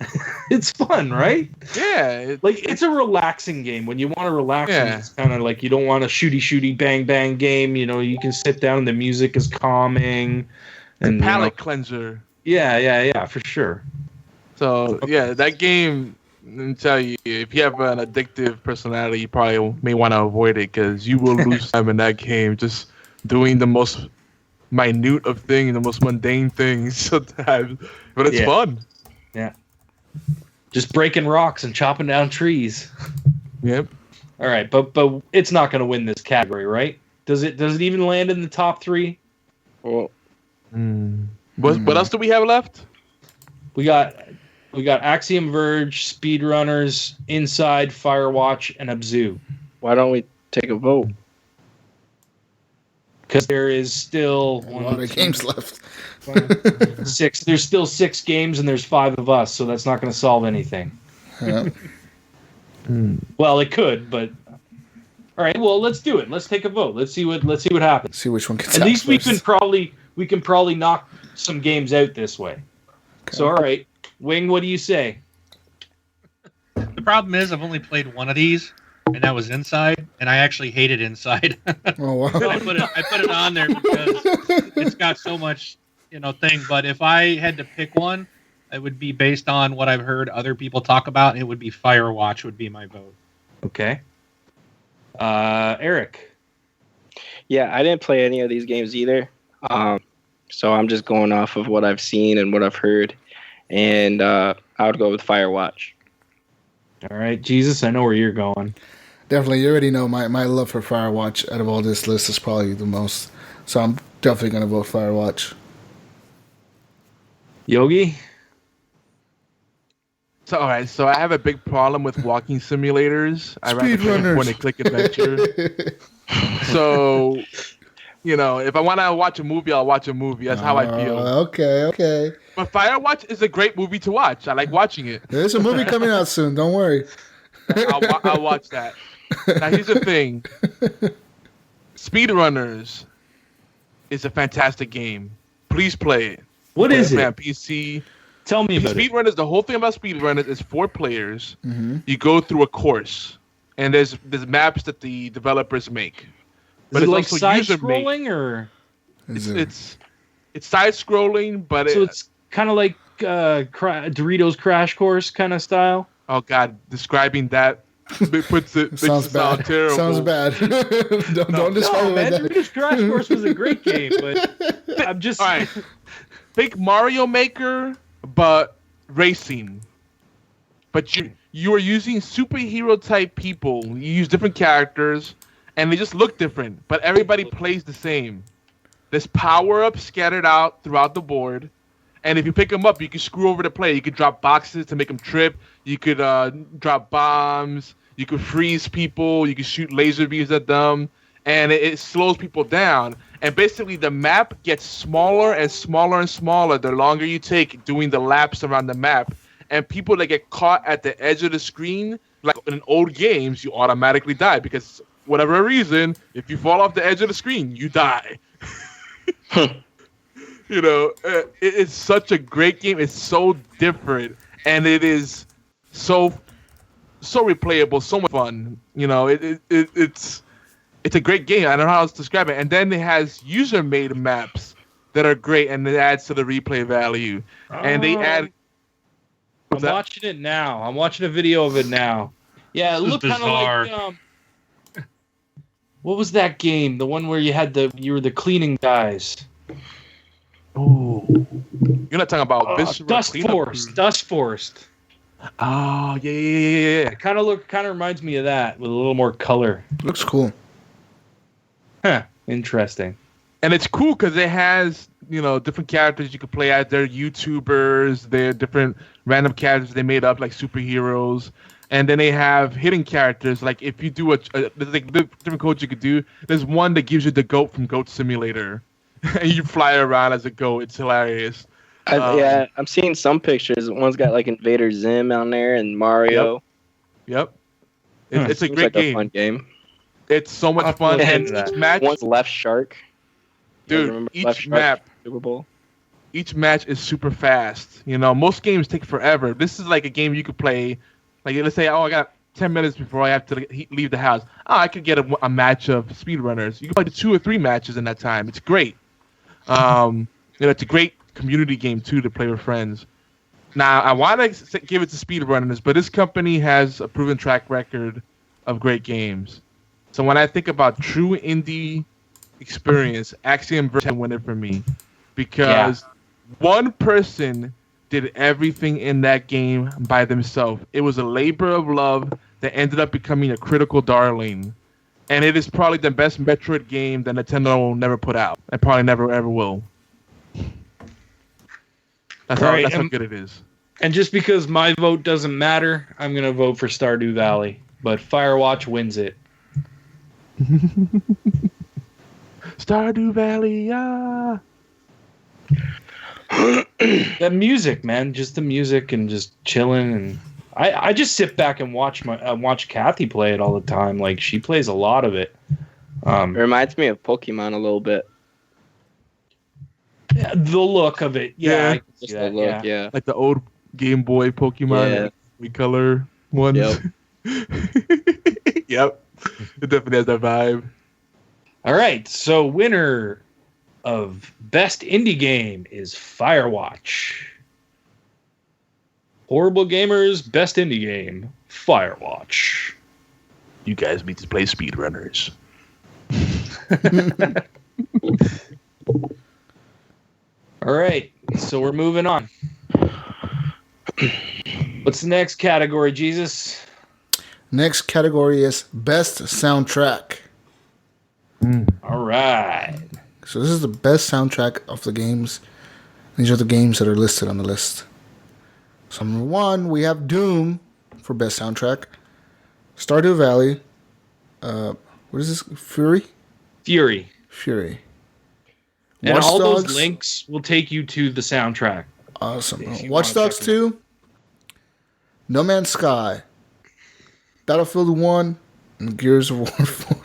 it's fun, right? Yeah, it's a relaxing game. When you want to relax, it's kind of like you don't want a shooty bang bang game. You can sit down and the music is calming. And palate cleanser. Yeah, for sure. So yeah, that game. Let me tell you, if you have an addictive personality, you probably may want to avoid it because you will lose time in that game just doing the most minute of things, the most mundane things sometimes, but it's fun. Yeah. Just breaking rocks and chopping down trees. Yep. All right, but it's not going to win this category, right? Does it even land in the top 3? Well, What else do we have left? We got Axiom Verge, Speedrunners, Inside, Firewatch, and Abzu. why don't we take a vote? Because there is still A lot of games left. 6. There's still 6 games, and there's 5 of us, so that's not going to solve anything. Yeah. Well, it could, but all right. Well, let's do it. Let's take a vote. Let's see what happens. See which one gets At out least first. we can probably knock some games out this way. Okay. So, all right, Wing, what do you say? The problem is I've only played one of these, and that was Inside, and I actually hated Inside. Oh wow. I put it on there because it's got so much, thing. But if I had to pick one, it would be based on what I've heard other people talk about. And it would be Firewatch would be my vote. Okay. Eric. Yeah, I didn't play any of these games either. So I'm just going off of what I've seen and what I've heard. And I would go with Firewatch. All right, Jesus, I know where you're going. Definitely, you already know my love for Firewatch out of all this list is probably the most. So I'm definitely going to vote Firewatch. Yogi? So, all right, so I have a big problem with walking simulators. I rather play a point-and-click adventure. So, if I want to watch a movie, I'll watch a movie. That's how I feel. Okay. But Firewatch is a great movie to watch. I like watching it. There's a movie coming out soon. Don't worry. I'll watch that. Now, here's the thing. Speedrunners is a fantastic game. Please play it. What is it? Man, PC. Tell me about it. Speedrunners, the whole thing about Speedrunners is 4 players. Mm-hmm. You go through a course, and there's maps that the developers make. But it's like side-scrolling, or it's side-scrolling, but so it's kind of like Doritos Crash Course kind of style. Oh God, describing that puts it sounds bad. Sound terrible. Sounds bad. don't describe it like that. Doritos Crash Course was a great game, but I'm just all right. Think Mario Maker, but racing. But you are using superhero type people. You use different characters, and they just look different. But everybody plays the same. There's power-ups scattered out throughout the board. And if you pick them up, you can screw over the player. You could drop boxes to make them trip. You could drop bombs. You could freeze people. You could shoot laser beams at them. And it slows people down. And basically, the map gets smaller and smaller and smaller the longer you take doing the laps around the map. And people that get caught at the edge of the screen, like in old games, you automatically die. Because whatever reason, if you fall off the edge of the screen, you die. It's such a great game. It's so different, and it is so replayable, so much fun. It's a great game. I don't know how else to describe it. And then it has user-made maps that are great, and it adds to the replay value. And they add. I'm watching it now. I'm watching a video of it now. Yeah, it looked kind of like. What was that game? The one where you were the cleaning guys. Oh, you're not talking about Dust Forest. Oh yeah. It kind of reminds me of that with a little more color. Looks cool. Huh. Interesting. And it's cool because it has different characters you can play as. They're YouTubers. They're different random characters they made up like superheroes. And then they have hidden characters. Like if you do there's like different codes you could do. There's one that gives you the goat from Goat Simulator. And you fly around as a goat. It's hilarious. I'm seeing some pictures. One's got like Invader Zim on there and Mario. Yep. It's a great game. A fun game. It's so much fun. And each match. One's Left Shark. Dude, each map. Super Bowl. Each match is super fast. Most games take forever. This is like a game you could play. Like let's say, I got 10 minutes before I have to leave the house. I could get a match of speedrunners. You can play 2 or 3 matches in that time. It's great. It's a great community game too to play with friends. Now I want to give it to speedrunners, but this company has a proven track record of great games. So when I think about true indie experience, Axiom Verge won it for me because one person did everything in that game by themselves. It was a labor of love that ended up becoming a critical darling. And it is probably the best Metroid game that Nintendo will never put out. And probably never ever will. That's how good it is. And just because my vote doesn't matter, I'm going to vote for Stardew Valley. But Firewatch wins it. Stardew Valley, yeah. That music, man. Just the music and just chilling. And I just sit back and watch Kathy play it all the time. Like, she plays a lot of it. It reminds me of Pokemon a little bit. Yeah, the look of it. Yeah. Just the look, yeah. Like the old Game Boy Pokemon, recolor ones. Yep. Yep. It definitely has that vibe. All right. So, winner of Best Indie Game is Firewatch. Horrible Gamers, Best Indie Game, Firewatch. You guys need to play speedrunners. All right, so we're moving on. What's the next category, Jesus? Next category is Best Soundtrack. All right. So this is the best soundtrack of the games. These are the games that are listed on the list. So number 1, we have Doom for best soundtrack. Stardew Valley. What is this? Fury. And Watch all Dogs. those links will take you to the soundtrack. Awesome. Watch Dogs 2. No Man's Sky. Battlefield 1. And Gears of War 4.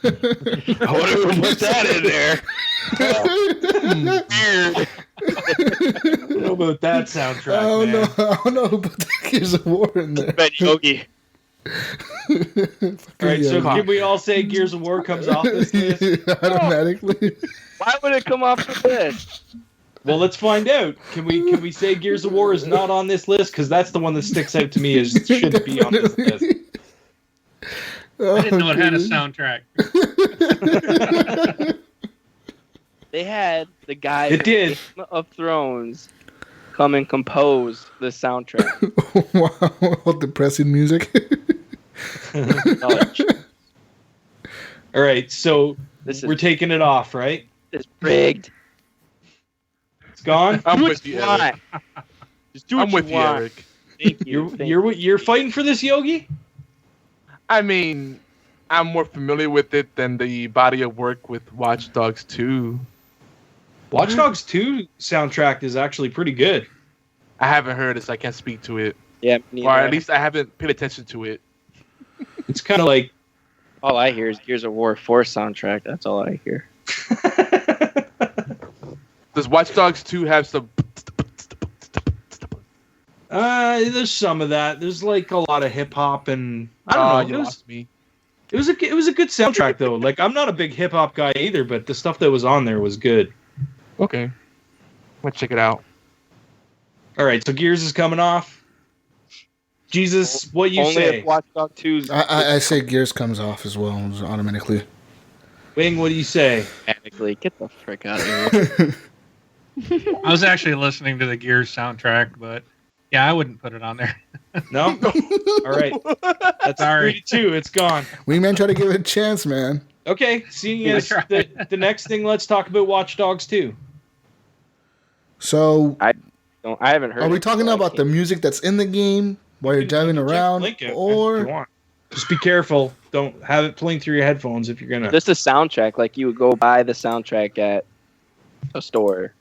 I wouldn't put that in there. I don't know about that soundtrack, I don't know who put the Gears of War in there. Ben Yogi. All right, so can we all say Gears of War comes off this list? Automatically. Why would it come off the list? Well, let's find out. Can we say Gears of War is not on this list? Because that's the one that sticks out to me as should be on this list. I didn't know it had a soundtrack. They had the guy It did. Game of Thrones come and compose the soundtrack. Wow, what depressing music. All right, so we're taking it off, right? It's rigged. It's gone. I'm Do with what you, you Eric. want. Just do what I'm with you, want. Eric. Thank you. You're fighting for this, Yogi? I mean, I'm more familiar with it than the body of work with Watch Dogs 2. Watch Dogs 2 soundtrack is actually pretty good. I haven't heard it, so I can't speak to it. Yeah, me Or at neither. least I haven't paid attention to it. It's kind of like All I hear is Gears of War 4 soundtrack. That's all I hear. Does Watch Dogs 2 have some... there's some of that. There's like a lot of hip hop and I don't know. You lost me. It was a good soundtrack though. Like I'm not a big hip hop guy either, but the stuff that was on there was good. Okay. Let's check it out. All right, so Gears is coming off. Jesus, what you Only say? if Watch Dogs 2's I say Gears comes off as well, automatically. Wing, what do you say? automatically. Get the frick out of here. I was actually listening to the Gears soundtrack, but yeah, I wouldn't put it on there. No? All right. That's Sorry. 3-2. It's gone. We man try to give it a chance, man. Okay, seeing as I tried. the next thing, let's talk about Watch Dogs 2. So, I haven't heard. are we it, talking so I about the can't- music that's in the game while you're driving You can around, link it if you or want. Just be careful. Don't have it playing through your headphones if you're gonna. Just a soundtrack, like you would go buy the soundtrack at a store.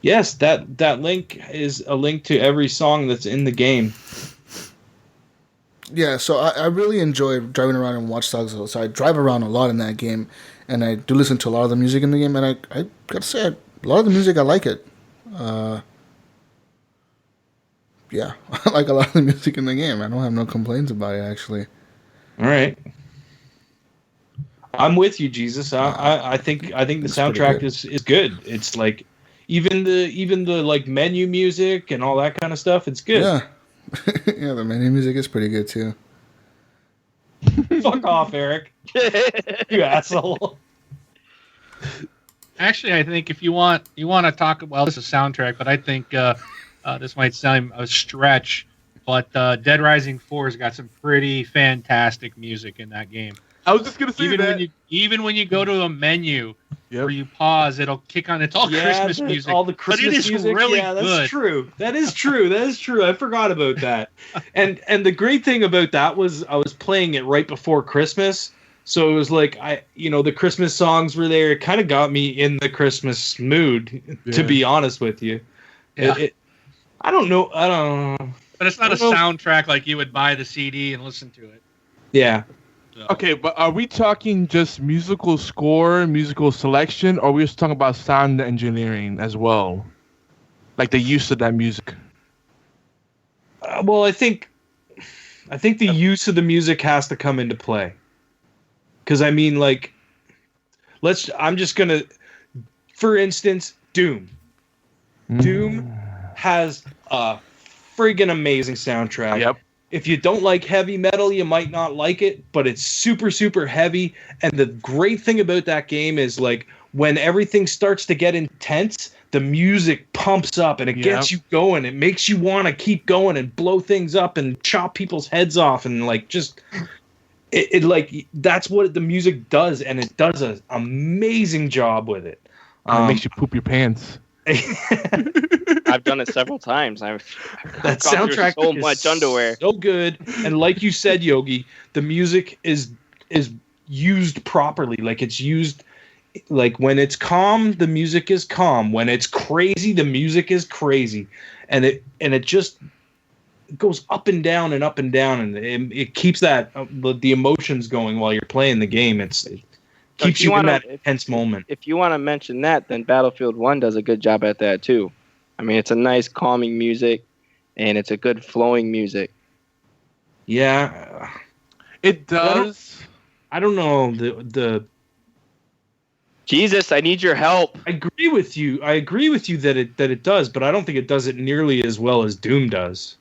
Yes, that link is a link to every song that's in the game. yeah? So I really enjoy driving around in Watch Dogs. So I drive around a lot in that game, and I do listen to a lot of the music in the game. And I gotta say, a lot of the music I like it. Yeah, I like a lot of the music in the game. I don't have no complaints about it, actually. All right. I'm with you, Jesus. I think the It's pretty soundtrack good. is good. It's like even the like menu music and all that kind of stuff. It's good. Yeah, yeah. The menu music is pretty good too. Fuck off, Eric. You asshole. Actually, I think if you want to talk, well, this is a soundtrack, but I think this might sound a stretch, but Dead Rising 4 has got some pretty fantastic music in that game. I was just gonna say Even when you go to a menu Yep. where you pause, it'll kick on. It's all Christmas music. All the Christmas but it is music. really Yeah, that's good. true. That is true. That is true. I forgot about that. And the great thing about that was I was playing it right before Christmas. So it was like the Christmas songs were there. It kind of got me in the Christmas mood, to be honest with you. Yeah. I don't know. But it's not a soundtrack like you would buy the CD and listen to it. Yeah. So. Okay, but are we talking just musical score, musical selection, or are we just talking about sound engineering as well? Like the use of that music? Well, I think the use of the music has to come into play. Because, I mean, like, I'm just going to, for instance, Doom. Doom has a friggin' amazing soundtrack. Yep. If you don't like heavy metal, you might not like it, but it's super, super heavy. And the great thing about that game is, like, when everything starts to get intense, the music pumps up and it gets you going. It makes you want to keep going and blow things up and chop people's heads off and, like, just... It like, that's what the music does, and it does an amazing job with it. It makes you poop your pants. I've done it several times. I've that gone through soundtrack so is much underwear. so good, and like you said, Yogi, the music is used properly. Like, it's used, like, when it's calm, the music is calm. When it's crazy, the music is crazy, and it just goes up and down and up and down, and it keeps that the emotions going while you're playing the game. It keeps you in that intense moment. If you want to mention that, then Battlefield 1 does a good job at that too. I mean, it's a nice calming music, and it's a good flowing music. Yeah, it does. I don't know the. Jesus, I need your help. I agree with you that it does, but I don't think it does it nearly as well as Doom does.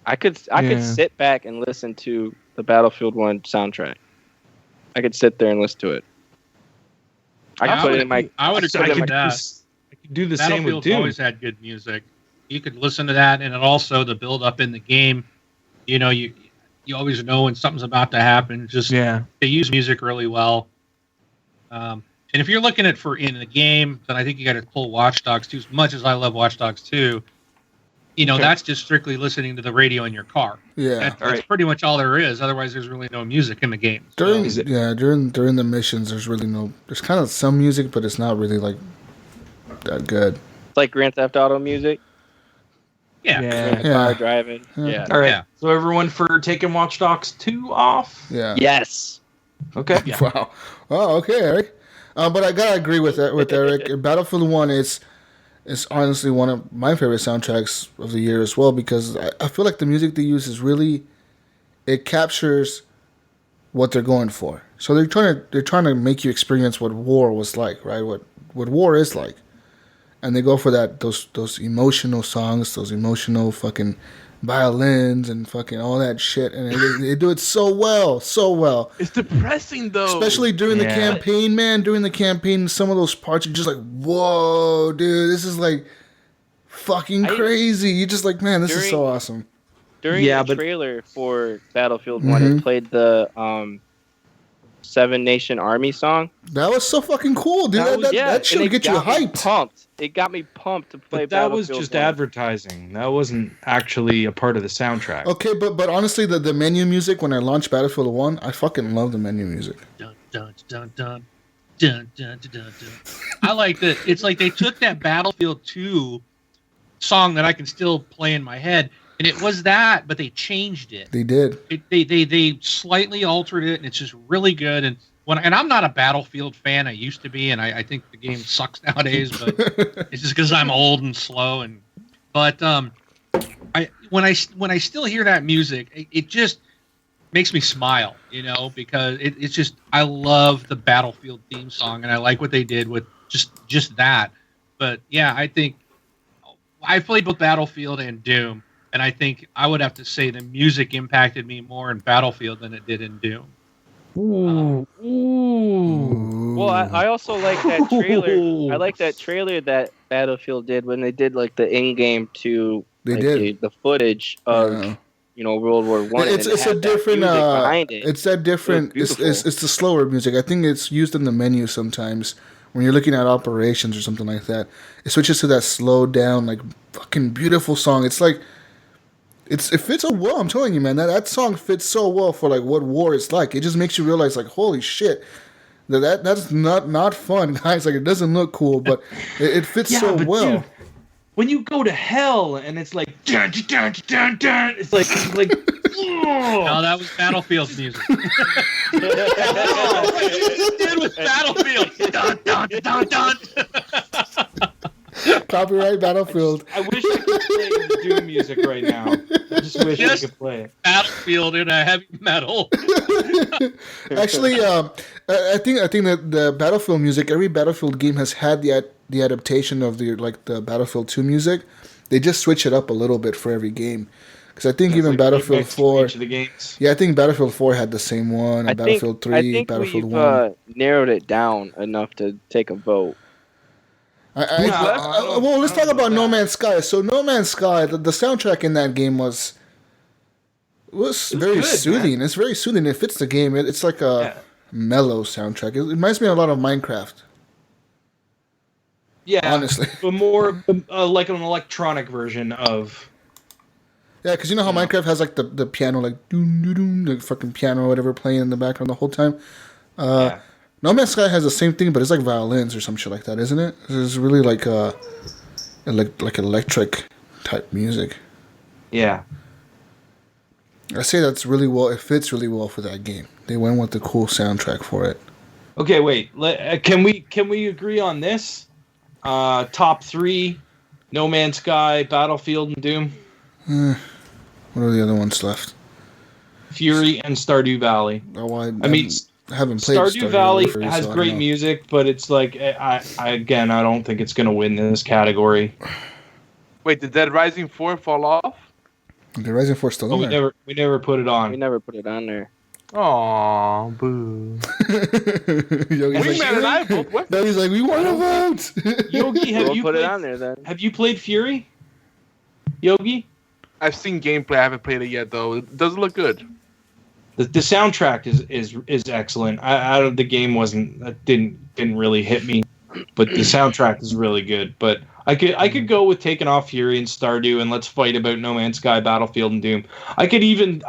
I could sit back and listen to the Battlefield 1 soundtrack. I could sit there and listen to it. I could put it in my. I would agree with that. I could do the same with Battlefield's Doom. always had good music. You could listen to that, and it also the build up in the game. You know, you always know when something's about to happen. Just they use music really well. And if you're looking at in the game, then I think you got to pull Watch Dogs 2. As much as I love Watch Dogs 2. That's just strictly listening to the radio in your car. Yeah, that's pretty much all there is. Otherwise, there's really no music in the game. During the missions, there's really no. There's kind of some music, but it's not really like that good. It's like Grand Theft Auto music. Yeah. Car driving. Yeah. All right. Yeah. So everyone for taking Watch Dogs 2 off. Yeah. Yes. Okay. Yeah. Wow. Oh, okay, Eric. But I gotta agree with Eric. Battlefield 1 is honestly one of my favorite soundtracks of the year as well, because I feel like the music they use is really, it captures what they're going for. So they're trying to make you experience what war was like, right? What war is like, and they go for those emotional songs, those emotional fucking violins and fucking all that shit, and they do it so well. It's depressing though, especially during the campaign, man. During the campaign, some of those parts are just like, whoa, dude, this is like fucking crazy. You're just like, man, this is so awesome. During the trailer for Battlefield 1, it played the Seven Nation Army song. That was so fucking cool, dude. That should get you hyped. Pumped. It got me pumped to play. But that was just advertising. That wasn't actually a part of the soundtrack. Okay, but honestly, the menu music when I launched Battlefield 1, I fucking love the menu music. Dun, dun, dun, dun, dun, dun, dun, dun. I like that. It's like they took that Battlefield 2 song that I can still play in my head, and it was that, but they changed it. They did. They slightly altered it, and it's just really good. And I'm not a Battlefield fan. I used to be, and I think the game sucks nowadays. But it's just because I'm old and slow. But when I still hear that music, it just makes me smile, because it's just, I love the Battlefield theme song, and I like what they did with just that. But yeah, I think I played both Battlefield and Doom. And I think I would have to say the music impacted me more in Battlefield than it did in Doom. Ooh. Well, I also like that trailer. I like that trailer that Battlefield did when they did like the in-game to the footage of World War One. It's a different. Behind it. It's that different. It's the slower music. I think it's used in the menu sometimes when you're looking at operations or something like that. It switches to that slowed down, like fucking beautiful song. It's like it fits so well. I'm telling you, man, that song fits so well for like what war is like. It just makes you realize, like, holy shit. That's not fun, guys. Like, it doesn't look cool, but it fits so well. Dude, when you go to hell and it's like dun, dun, dun, dun, dun, it's like no, that was Battlefield music. It did with Battlefield. Dun, dun, dun, dun. Copyright Battlefield. I wish I could play the Doom music right now. I just wish I could play it. Battlefield in a heavy metal. Actually, I think that the Battlefield music, every Battlefield game has had the adaptation of the Battlefield 2 music. They just switch it up a little bit for every game. Because I think even Battlefield 4. Yeah, I think Battlefield 4 had the same one. And Battlefield 3, Battlefield 1. Narrowed it down enough to take a vote. Well, let's talk about No Man's Sky. So No Man's Sky, the soundtrack in that game was very good, soothing. Man. It's very soothing. It fits the game. It's like a mellow soundtrack. It reminds me a lot of Minecraft. Yeah, honestly, but more like an electronic version of. Yeah, because you know how Minecraft has like the piano, like doom doom doom, the fucking piano or whatever playing in the background the whole time. No Man's Sky has the same thing, but it's like violins or some shit like that, isn't it? It's really like electric type music. Yeah. I say that's really well. It fits really well for that game. They went with the cool soundtrack for it. Okay, wait. Can we agree on this? Top 3: No Man's Sky, Battlefield, and Doom. What are the other ones left? Fury and Stardew Valley. Oh, I haven't played Stardew Valley has great music, but it's like I don't think it's gonna win this category. Wait, did Dead Rising 4 fall off? Dead Rising 4 still in there. We never put it on. We never put it on there. Aw, boo. Yogi's like, we want to vote. Yogi, have you played Fury? Yogi? I've seen gameplay. I haven't played it yet, though. It doesn't look good. The soundtrack is excellent. The game didn't really hit me, but the soundtrack is really good. But I could go with taking off Fury and Stardew and let's fight about No Man's Sky, Battlefield, and Doom. I could even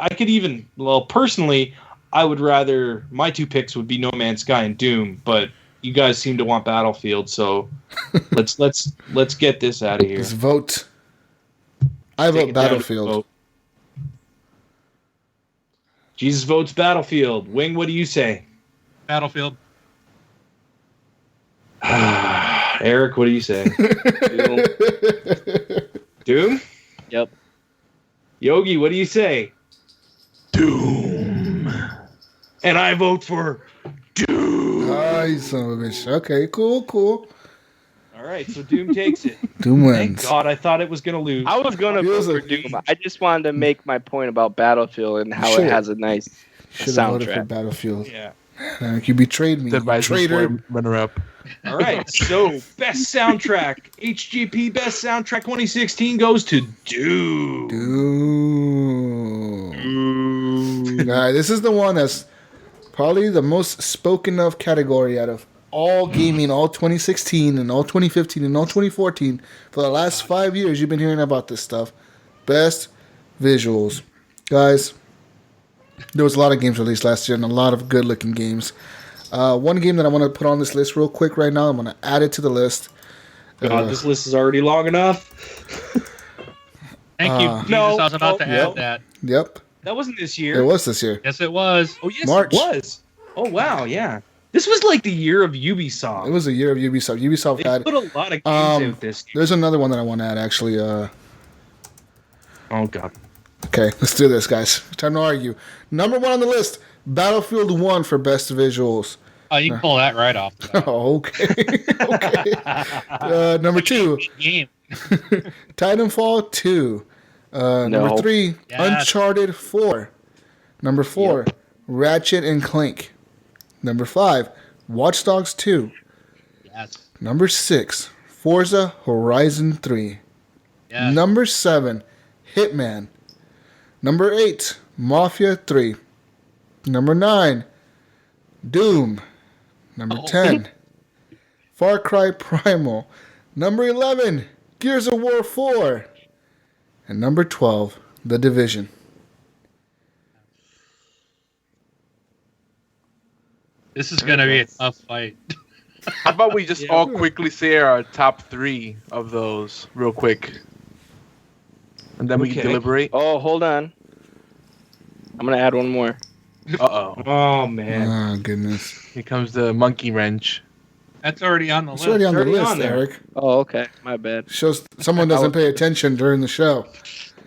personally, I would rather my 2 picks would be No Man's Sky and Doom, but you guys seem to want Battlefield, so let's get this out of here. Let's vote. I vote Battlefield. Jesus votes Battlefield. Wing, what do you say? Battlefield. Eric, what do you say? Doom? Yep. Yogi, what do you say? Doom. And I vote for Doom. Oh, you son of a bitch. Okay, cool. All right, so Doom takes it. Doom wins. Thank God, I thought it was going to lose. I was going to vote for Doom. I just wanted to make my point about Battlefield and how it has a nice soundtrack. Voted for Battlefield. Yeah. You betrayed me. Traitor. Runner-up. All right, so best soundtrack. HGP Best Soundtrack 2016 goes to Doom. Doom. All right, this is the one that's probably the most spoken of category out of all gaming, all 2016 and all 2015 and all 2014. For the last 5 years, you've been hearing about this stuff. Best visuals. Guys, there was a lot of games released last year and a lot of good-looking games. One game that I want to put on this list real quick right now, I'm going to add it to the list. God, this list is already long enough. Thank you, Jesus. I was about to add that. Yep. That wasn't this year. It was this year. Yes, it was. Oh, yes, March. It was. Oh, wow, yeah. This was like the year of Ubisoft. It was the year of Ubisoft. Ubisoft they had put a lot of games out this year. There's another one that I want to add, actually. Oh, God. Okay, let's do this, guys. Time to argue. Number 1 on the list, Battlefield 1 for best visuals. Oh, you can pull that right off. Oh, okay. Okay. Number 2, game. Titanfall 2. Number 3, Yes. Uncharted 4. Number 4, Ratchet and Clank. Number 5, Watch Dogs 2. Yes. Number 6, Forza Horizon 3. Yes. Number 7, Hitman. Number 8, Mafia 3. Number 9, Doom. Number 10, Far Cry Primal. Number 11, Gears of War 4. And number 12, The Division. This is going to be a tough fight. How about we just all quickly say our top 3 of those real quick? And then we can deliberate. Oh, hold on. I'm going to add one more. Uh-oh. Oh, man. Oh, goodness. Here comes the monkey wrench. That's already on the It's list. already on the already list, on there. Eric. Oh, okay. My bad. Shows someone doesn't pay attention during the show.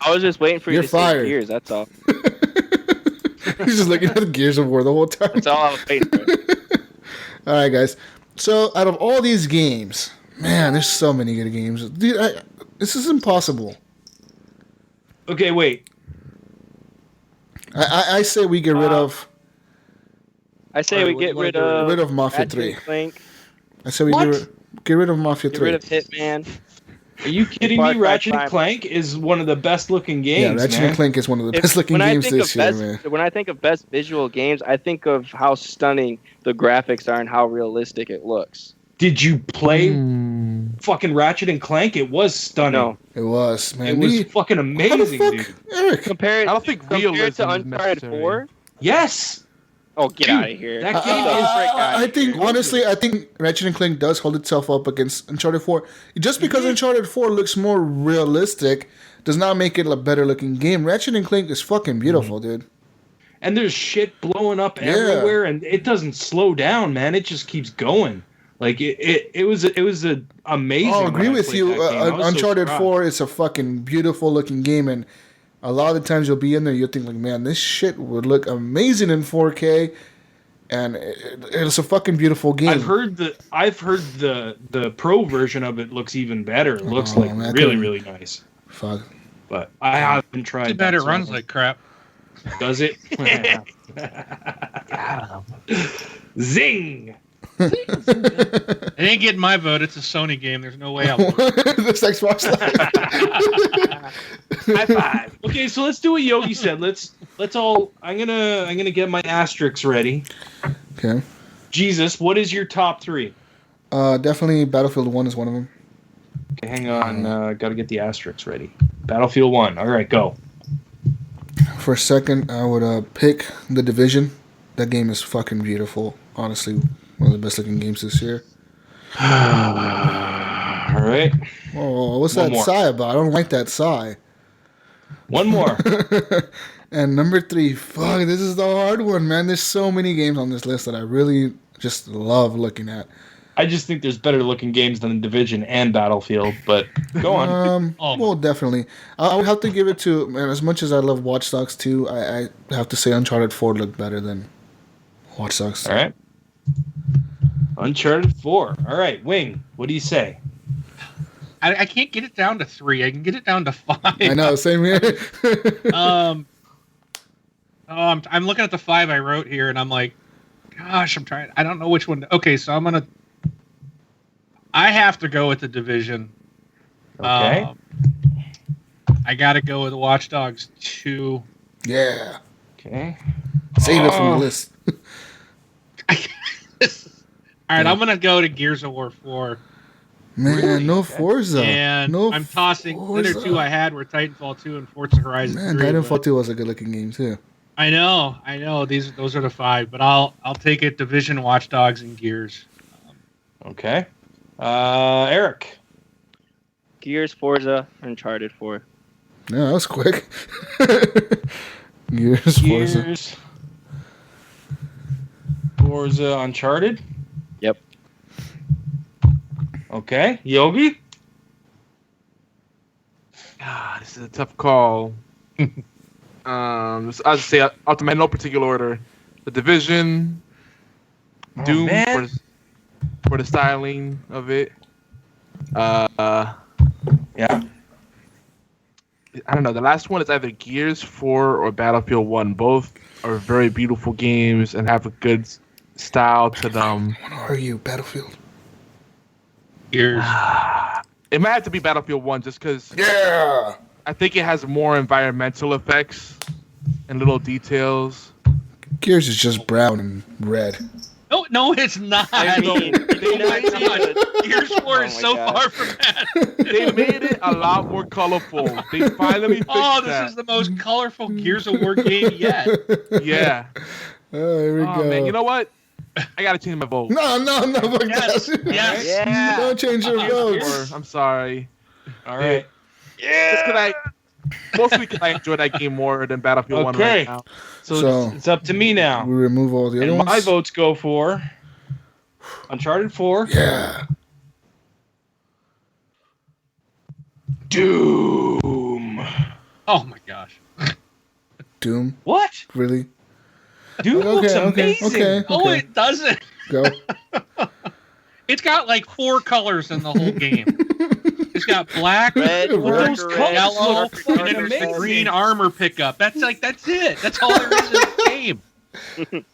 I was just waiting for you You're to fired. say Gears, that's all. He's just looking at Gears of War the whole time. That's all I was waiting for. All right, guys. So, out of all these games, man, there's so many good games. Dude, this is impossible. Okay, wait. I say we get rid of I say we get rid of Mafia Ratchet 3. and Clank, I say we get rid of Mafia get 3. rid of Hitman. Are you kidding Far me? Cry Ratchet and Primal. Clank is one of the best looking Yeah, games, Ratchet man. and Clank is one of the best looking When I games think this of year, best, man. when I think of best visual games, I think of how stunning the graphics are and how realistic it looks. Did you play fucking Ratchet and Clank? It was stunning. No, It was, man. It was fucking How the amazing, fuck, dude. Eric? compare it. I don't think compared realism to is Uncharted necessary. 4. Yes. Oh, get Dude, out of here! that game Get the frick outta I here. think, honestly, I think Ratchet and Clank does hold itself up against Uncharted 4. Just because Uncharted 4 looks more realistic does not make it a better looking game. Ratchet and Clank is fucking beautiful, dude. And there's shit blowing up everywhere, and it doesn't slow down, man. It just keeps going. Like it was amazing. I'll agree when I with played you. that game. I was so Uncharted surprised. 4 is a fucking beautiful looking game, and a lot of the times you'll be in there, you'll think like, man, this shit would look amazing in 4K, and it's a fucking beautiful game. I've heard the pro version of it looks even better. It looks like man, really nice. Fuck. But I haven't tried. Too bad that, it so runs like crap. Does it? Zing! It ain't getting my vote. It's a Sony game. There's no way I'll vote. This Xbox Live. High five. Okay, so let's do what Yogi said. Let's all. I'm gonna get my asterisks ready. Okay. Jesus, what is your top 3? Definitely Battlefield 1 is one of them. Okay, hang on. Got to get the asterisks ready. Battlefield 1. All right, go. For a second, I would pick The Division. That game is fucking beautiful. Honestly, one of the best looking games this year. All right. Oh, what's One that more. sigh about? I don't like that sigh. One more. And number 3, fuck, this is the hard one, man. There's so many games on this list that I really just love looking at. I just think there's better looking games than The Division and Battlefield, but go on. Well, definitely. I would have to give it to, man, as much as I love Watch Dogs 2, I have to say Uncharted 4 looked better than Watch Dogs. All right. Uncharted 4. All right, Wing, what do you say? I can't get it down to 3. I can get it down to 5. I know, same here. I'm looking at the 5 I wrote here, and I'm like, gosh, I don't know which one. Okay, so I have to go with The Division. Okay. I got to go with Watch Dogs 2. Yeah. Okay. Save it from the list. All right, I'm going to go to Gears of War 4. Man, no Forza. And no I'm tossing the other Forza. 2 I had were Titanfall 2 and Forza Horizon 3. Man, Titanfall 2 was a good looking game, too. I know. Those are the 5, but I'll take it. Division, Watch Dogs, and Gears. Okay. Eric. Gears, Forza, Uncharted 4. Yeah, that was quick. Gears, Forza. Gears. Forza, Uncharted. Yep. Okay. Yogi. Ah, this is a tough call. I'll just say, ultimately, in no particular order. The Division, Doom man. for the styling of it. Yeah. I don't know. The last one is either Gears 4 or Battlefield 1. Both are very beautiful games and have a good style to them. What are you, Battlefield? Gears. It might have to be Battlefield 1 just because Yeah. I think it has more environmental effects and little details. Gears is just brown and red. No, it's not. I mean, Oh my God. Gears 4 is so far from that. They made it a lot more colorful. They finally fixed Oh, this that. is the most colorful Gears of War game yet. Yeah. Oh, here we go. Man, you know what? I gotta change my vote. No, fuck Yes, that. yes. Yeah. Don't change your votes. I'm sorry. All right. Yeah. Mostly because I enjoy that game more than Battlefield 1 Okay. right now. So, It's up to me now. we remove all the other And ones. my votes go for Uncharted 4. Yeah. Doom. Oh my gosh. Doom. What? Really? Doom looks amazing. Okay. Oh, it doesn't. Go. It's got like 4 colors in the whole game. It's got black, Red, Red, orange, red, yellow, dark, and dark, then there's the amazing. green armor pickup. That's it. That's all there is in the game.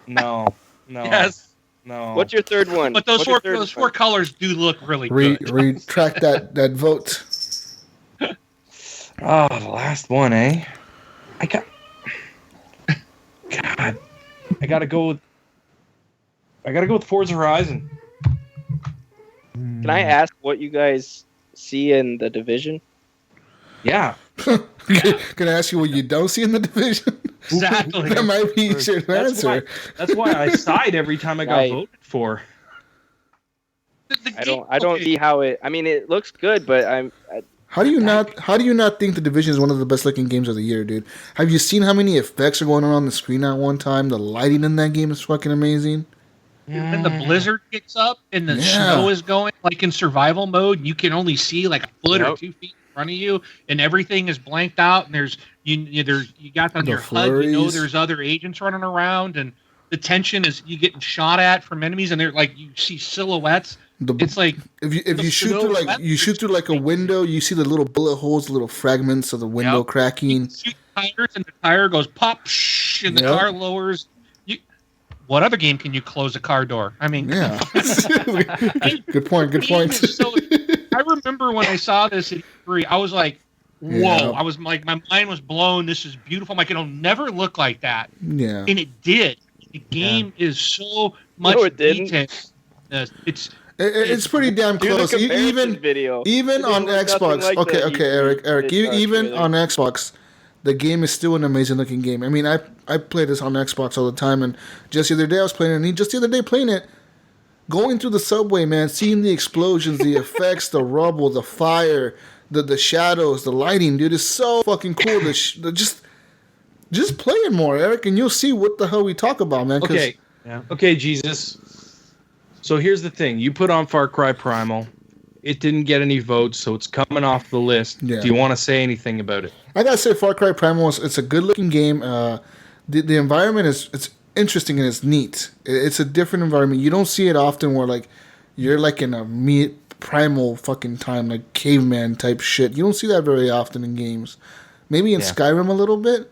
No. Yes. No. What's your third one? But those What's your four third those one? 4 colors do look really good. Retract that vote. Oh, the last one, eh? God. I gotta go with Forza Horizon. Can I ask what you guys see in the Division? Yeah. Can I ask you what you don't see in the division? Exactly. That might be your answer. That's why I sighed every time I got Right. voted for. I don't see how it. I mean, it looks good, but How do you not think the division is one of the best looking games of the year, dude? Have you seen how many effects are going on the screen at one time? The lighting in that game is fucking amazing. When the blizzard kicks up and the Yeah. snow is going, like in survival mode, you can only see like a foot or Yep. 2 feet in front of you, and everything is blanked out. And there's you got on The your HUD, you know, flurries. there's other agents running around, and the tension is you getting shot at from enemies, and they're like you see silhouettes. It's like If you the shoot snow through weapons you shoot through like a window, you see the little bullet holes, little fragments of the window Yep. cracking. shoot tires, and the tire goes pop, shh, and the Yep. car lowers. What other game can you close a car door? I mean, Yeah. Good point. Good game point. is so- I remember when I saw this at E3, I was like, whoa. Yeah. I was like, my mind was blown. This is beautiful. I'm like, it'll never look like that. Yeah. And it did. The game is so much it didn't. detail. It's It's pretty damn Do the close. comparison video. Even It on didn't look nothing Xbox. like Okay, that Eric. trailer. Even on Xbox, the game is still an amazing looking game. I mean, I play this on Xbox all the time, and just the other day I was playing it, and just the other day playing it, going through the subway, man, seeing the explosions, the effects, the rubble, the fire, the shadows, the lighting, dude, is so fucking cool. Just play it more, Eric, and you'll see what the hell we talk about, man. 'cause- Okay. Yeah. Okay, Jesus. So here's the thing. You put on Far Cry Primal. It didn't get any votes, so it's coming off the list. Yeah. Do you want to say anything about it? I gotta say, Far Cry Primal it's a good looking game. The environment it's interesting and it's neat. It's a different environment. You don't see it often where like you're like in a primal fucking time, like caveman type shit. You don't see that very often in games. Maybe in Skyrim a little bit.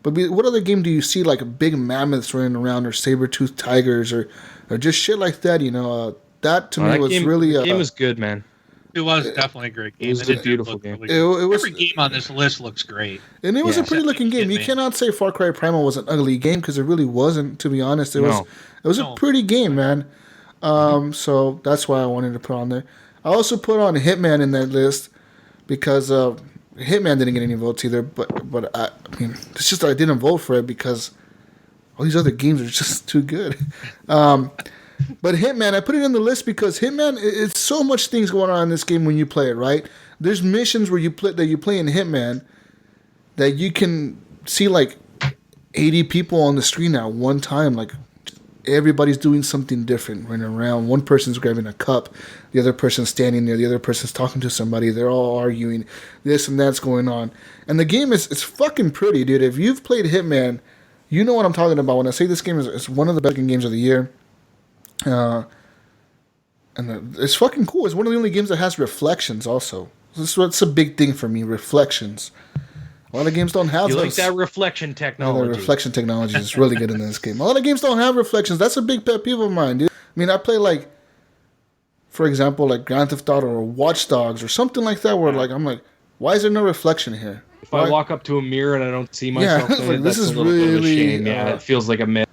But what other game do you see like big mammoths running around or saber-toothed tigers or just shit like that? You know, that to me That was game, really. the game was good, man. It was definitely a great game. was and a did beautiful look game. really It good. was, Every game on this list looks great. and it was Yeah. a pretty looking game. You me. cannot say Far Cry Primal was an ugly game because it really wasn't. To be honest, it was a No. pretty game, man. So that's why I wanted to put on there. I also put on Hitman in that list because Hitman didn't get any votes either. But I mean, it's just I didn't vote for it because all these other games are just too good. But Hitman, I put it in the list because Hitman, it's so much things going on in this game when you play it, right? There's missions where you play in Hitman that you can see like 80 people on the screen at one time. Like everybody's doing something different, running around. One person's grabbing a cup, the other person's standing there, the other person's talking to somebody. They're all arguing. This and that's going on, and the game it's fucking pretty, dude. If you've played Hitman, you know what I'm talking about when I say this game is one of the best games of the year. It's fucking cool. It's one of the only games that has reflections also. That's a big thing for me, reflections. A lot of games don't have You like those. that reflection Yeah, technology. the reflection technology is really good in this game. A lot of games don't have reflections. That's a big pet peeve of mine, dude. I mean, I play like, for example, like Grand Theft Auto or Watch Dogs or something like that, where like I'm like, why is there no reflection here? If I walk up to a mirror and I don't see myself in it, this that's is a little bit of a really, shame. Yeah, it feels like a mess.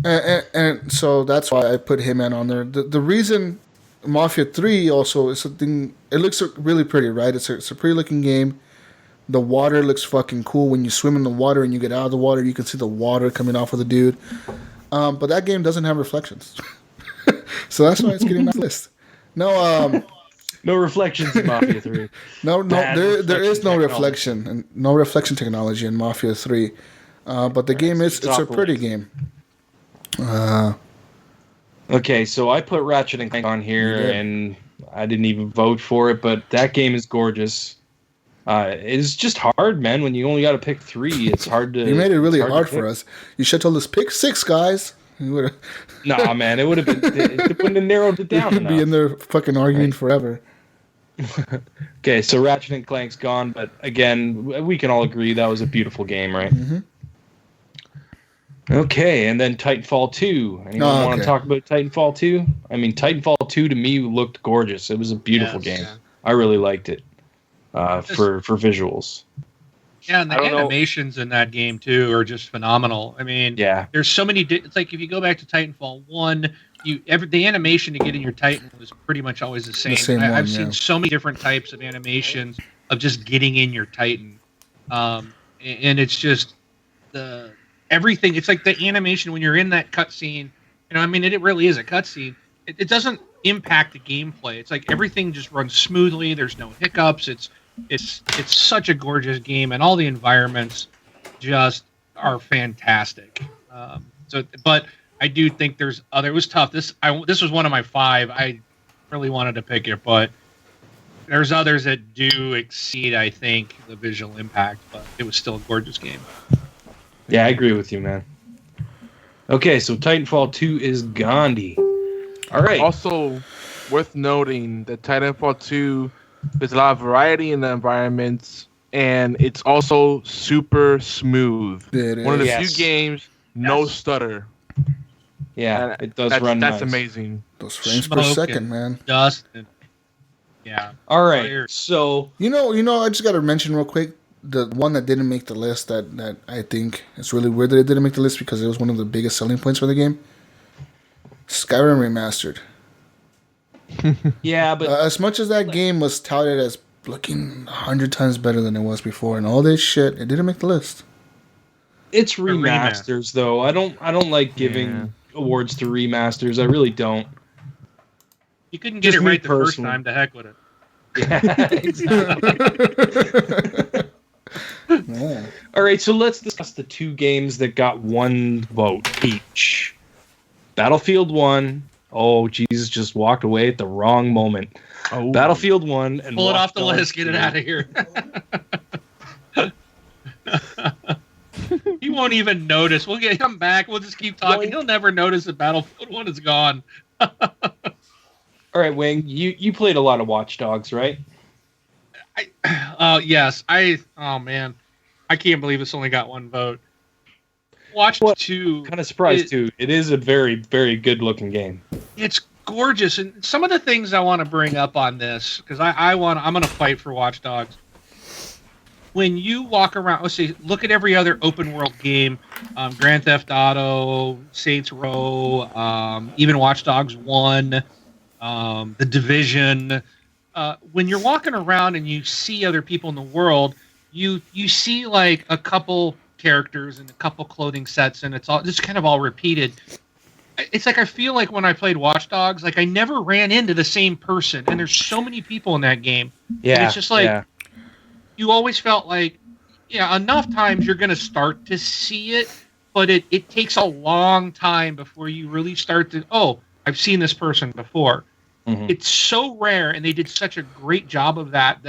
And so that's why I put Hitman on there. The reason Mafia 3 also is something. It looks really pretty, right? It's a pretty looking game. The water looks fucking cool. When you swim in the water and you get out of the water, you can see the water coming off of the dude. But that game doesn't have reflections. So that's why it's getting on the list. No, no reflections in Mafia 3. No, there is no reflection and no reflection technology in Mafia 3. But the game it's a pretty game. Okay, so I put Ratchet and Clank on here, and I didn't even vote for it, but that game is gorgeous. It's just hard, man. When you only got to pick 3, it's hard to. You made it really hard for us. You should have told us pick 6, guys. Nah, man, it would have been. It wouldn't have narrowed it down. We'd be in there fucking arguing forever. Okay, so Ratchet and Clank's gone, but again, we can all agree that was a beautiful game, right? Mm-hmm. Okay, and then Titanfall 2. Anyone want to talk about Titanfall 2? I mean, Titanfall 2 to me looked gorgeous. It was a beautiful game. Yeah. I really liked it for visuals. Yeah, and the animations in that game, too, are just phenomenal. I mean, there's so many... It's like if you go back to Titanfall 1, the animation to get in your Titan was pretty much always the same. I've seen so many different types of animations of just getting in your Titan. And it's just... everything. It's like the animation when you're in that cutscene. I mean, it really is a cutscene. It doesn't impact the gameplay. It's like everything just runs smoothly. There's no hiccups. It's such a gorgeous game, and all the environments just are fantastic. But I do think there's other. It was tough. This was one of my 5. I really wanted to pick it, but there's others that do exceed, I think, the visual impact. But it was still a gorgeous game. Yeah, I agree with you, man. Okay, so Titanfall 2 is Gandhi. All right. Also, worth noting that Titanfall 2, there's a lot of variety in the environments, and it's also super smooth. One of the few games, no stutter. Yeah, it does run nice. That's amazing. Those frames per second, man. Dust. All right, so... You know, I just got to mention real quick, the one that didn't make the list that I think it's really weird that it didn't make the list because it was one of the biggest selling points for the game. Skyrim Remastered. Yeah, but as much as that game was touted as looking 100 times better than it was before and all this shit, it didn't make the list. It's remasters though. I don't like giving awards to remasters. I really don't. You couldn't get it right the first time. To heck with it. Yeah, exactly. Yeah. All right, so let's discuss the 2 games that got 1 vote each. Battlefield 1. Oh, Jesus just walked away at the wrong moment. Oh. Battlefield 1 and pull it off the list. Get it out of here. He won't even notice. We'll get him back. We'll just keep talking. He'll never notice that Battlefield 1 is gone. All right, Wing. You played a lot of Watch Dogs, right? Yes. Oh man, I can't believe it's only got 1 vote. Watch 2. Kind of surprised too. It is a very, very good looking game. It's gorgeous, and some of the things I want to bring up on this because I'm going to fight for Watch Dogs. When you walk around, let's see, look at every other open world game, Grand Theft Auto, Saints Row, even Watch Dogs 1, The Division. When you're walking around and you see other people in the world, you see like a couple characters and a couple clothing sets, and it's all just kind of all repeated. It's like I feel like when I played Watch Dogs, like I never ran into the same person, and there's so many people in that game. Yeah, and it's just like you always felt like, enough times you're going to start to see it, but it takes a long time before you really start to, I've seen this person before. Mm-hmm. It's so rare, and they did such a great job of that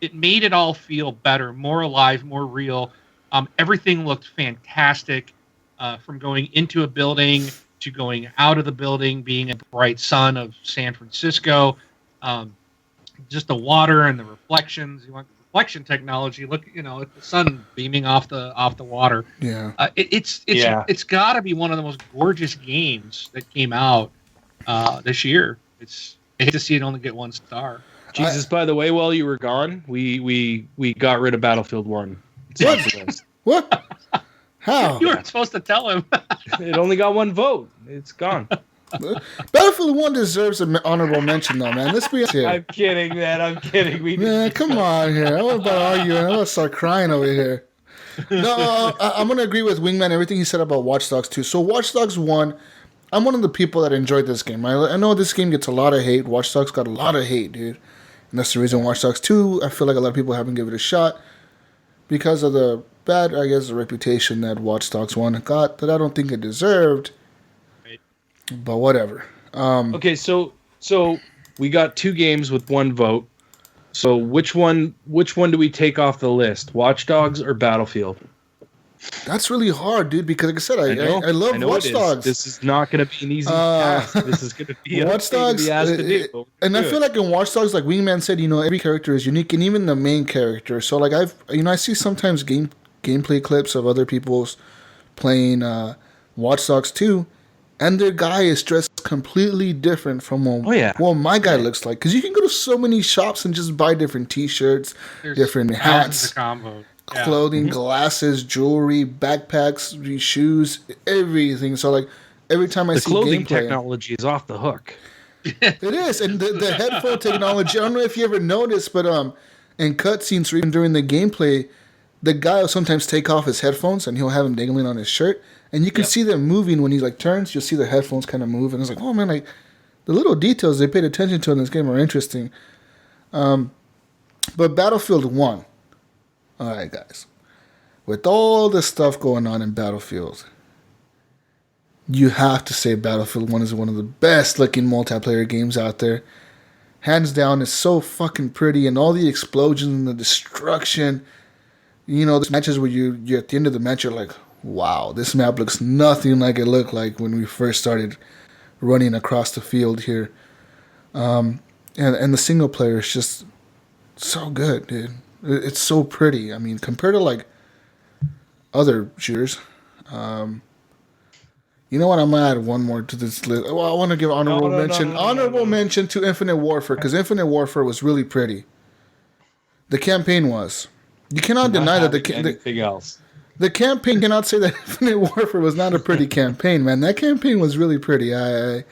it made it all feel better, more alive, more real. Everything looked fantastic, from going into a building to going out of the building, being in the bright sun of San Francisco. Just the water and the reflections. You want the reflection technology. Look, the sun beaming off the water. Yeah. It's got to be one of the most gorgeous games that came out this year. I hate to see it only get 1 star. Jesus, by the way, while you were gone, we got rid of Battlefield 1. What? What? How? You weren't supposed to tell him. It only got 1 vote. It's gone. Battlefield 1 deserves an honorable mention, though, man. Let's be honest here. I'm kidding, man. I'm kidding. Man, come on here. I was about arguing. I was start crying over here. No, I'm going to agree with Wingman, everything he said about Watch Dogs 2. So Watch Dogs 1, I'm one of the people that enjoyed this game. I know this game gets a lot of hate. Watch Dogs got a lot of hate, dude. And that's the reason Watch Dogs 2, I feel like a lot of people haven't given it a shot because of the bad, I guess, the reputation that Watch Dogs 1 got that I don't think it deserved. Right. But whatever. Okay, so we got 2 games with 1 vote. So which one do we take off the list? Watch Dogs or Battlefield? That's really hard, dude, because like I said, I love Watch Dogs. This is not going to be an easy task. This is going to be Watch Dogs. And I feel like in Watch Dogs, like Wingman said, every character is unique, and even the main character. So like I see sometimes gameplay clips of other people's playing Watch Dogs 2, and their guy is dressed completely different from what my guy looks like. Because you can go to so many shops and just buy different T-shirts, different hats, clothing, glasses, jewelry, backpacks, shoes, everything. So like every time I see clothing gameplay, technology is off the hook. It is, and the headphone technology. I don't know if you ever noticed, but in cutscenes or even during the gameplay, the guy will sometimes take off his headphones and he'll have them dangling on his shirt, and you can see them moving when he like turns. You'll see the headphones kind of move, and it's like, oh man, like the little details they paid attention to in this game are interesting. But Battlefield 1. All right, guys. With all this stuff going on in Battlefield, you have to say Battlefield 1 is one of the best looking multiplayer games out there. Hands down, it's so fucking pretty, and all the explosions and the destruction. There's matches where you're at the end of the match, you're like, wow, this map looks nothing like it looked like when we first started running across the field here. And the single player is just so good, dude. It's so pretty. I mean, compared to like other shooters. You know what? I'm gonna add one more to this list. Well, I want to give honorable mention to Infinite Warfare, because Infinite Warfare was really pretty. The campaign was. You cannot deny that anything else. The campaign cannot say that Infinite Warfare was not a pretty campaign, man. That campaign was really pretty. I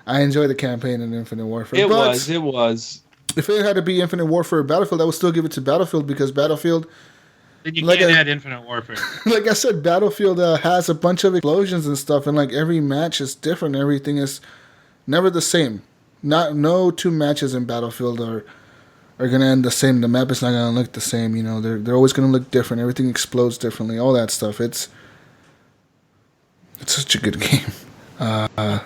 enjoy the campaign in Infinite Warfare. It was. If it had to be Infinite Warfare or Battlefield, I would still give it to Battlefield, because Battlefield... Then you can't add Infinite Warfare. Like I said, Battlefield has a bunch of explosions and stuff, and like every match is different. Everything is never the same. No 2 matches in Battlefield are going to end the same. The map is not going to look the same. They're always going to look different. Everything explodes differently. All that stuff. It's such a good game. Let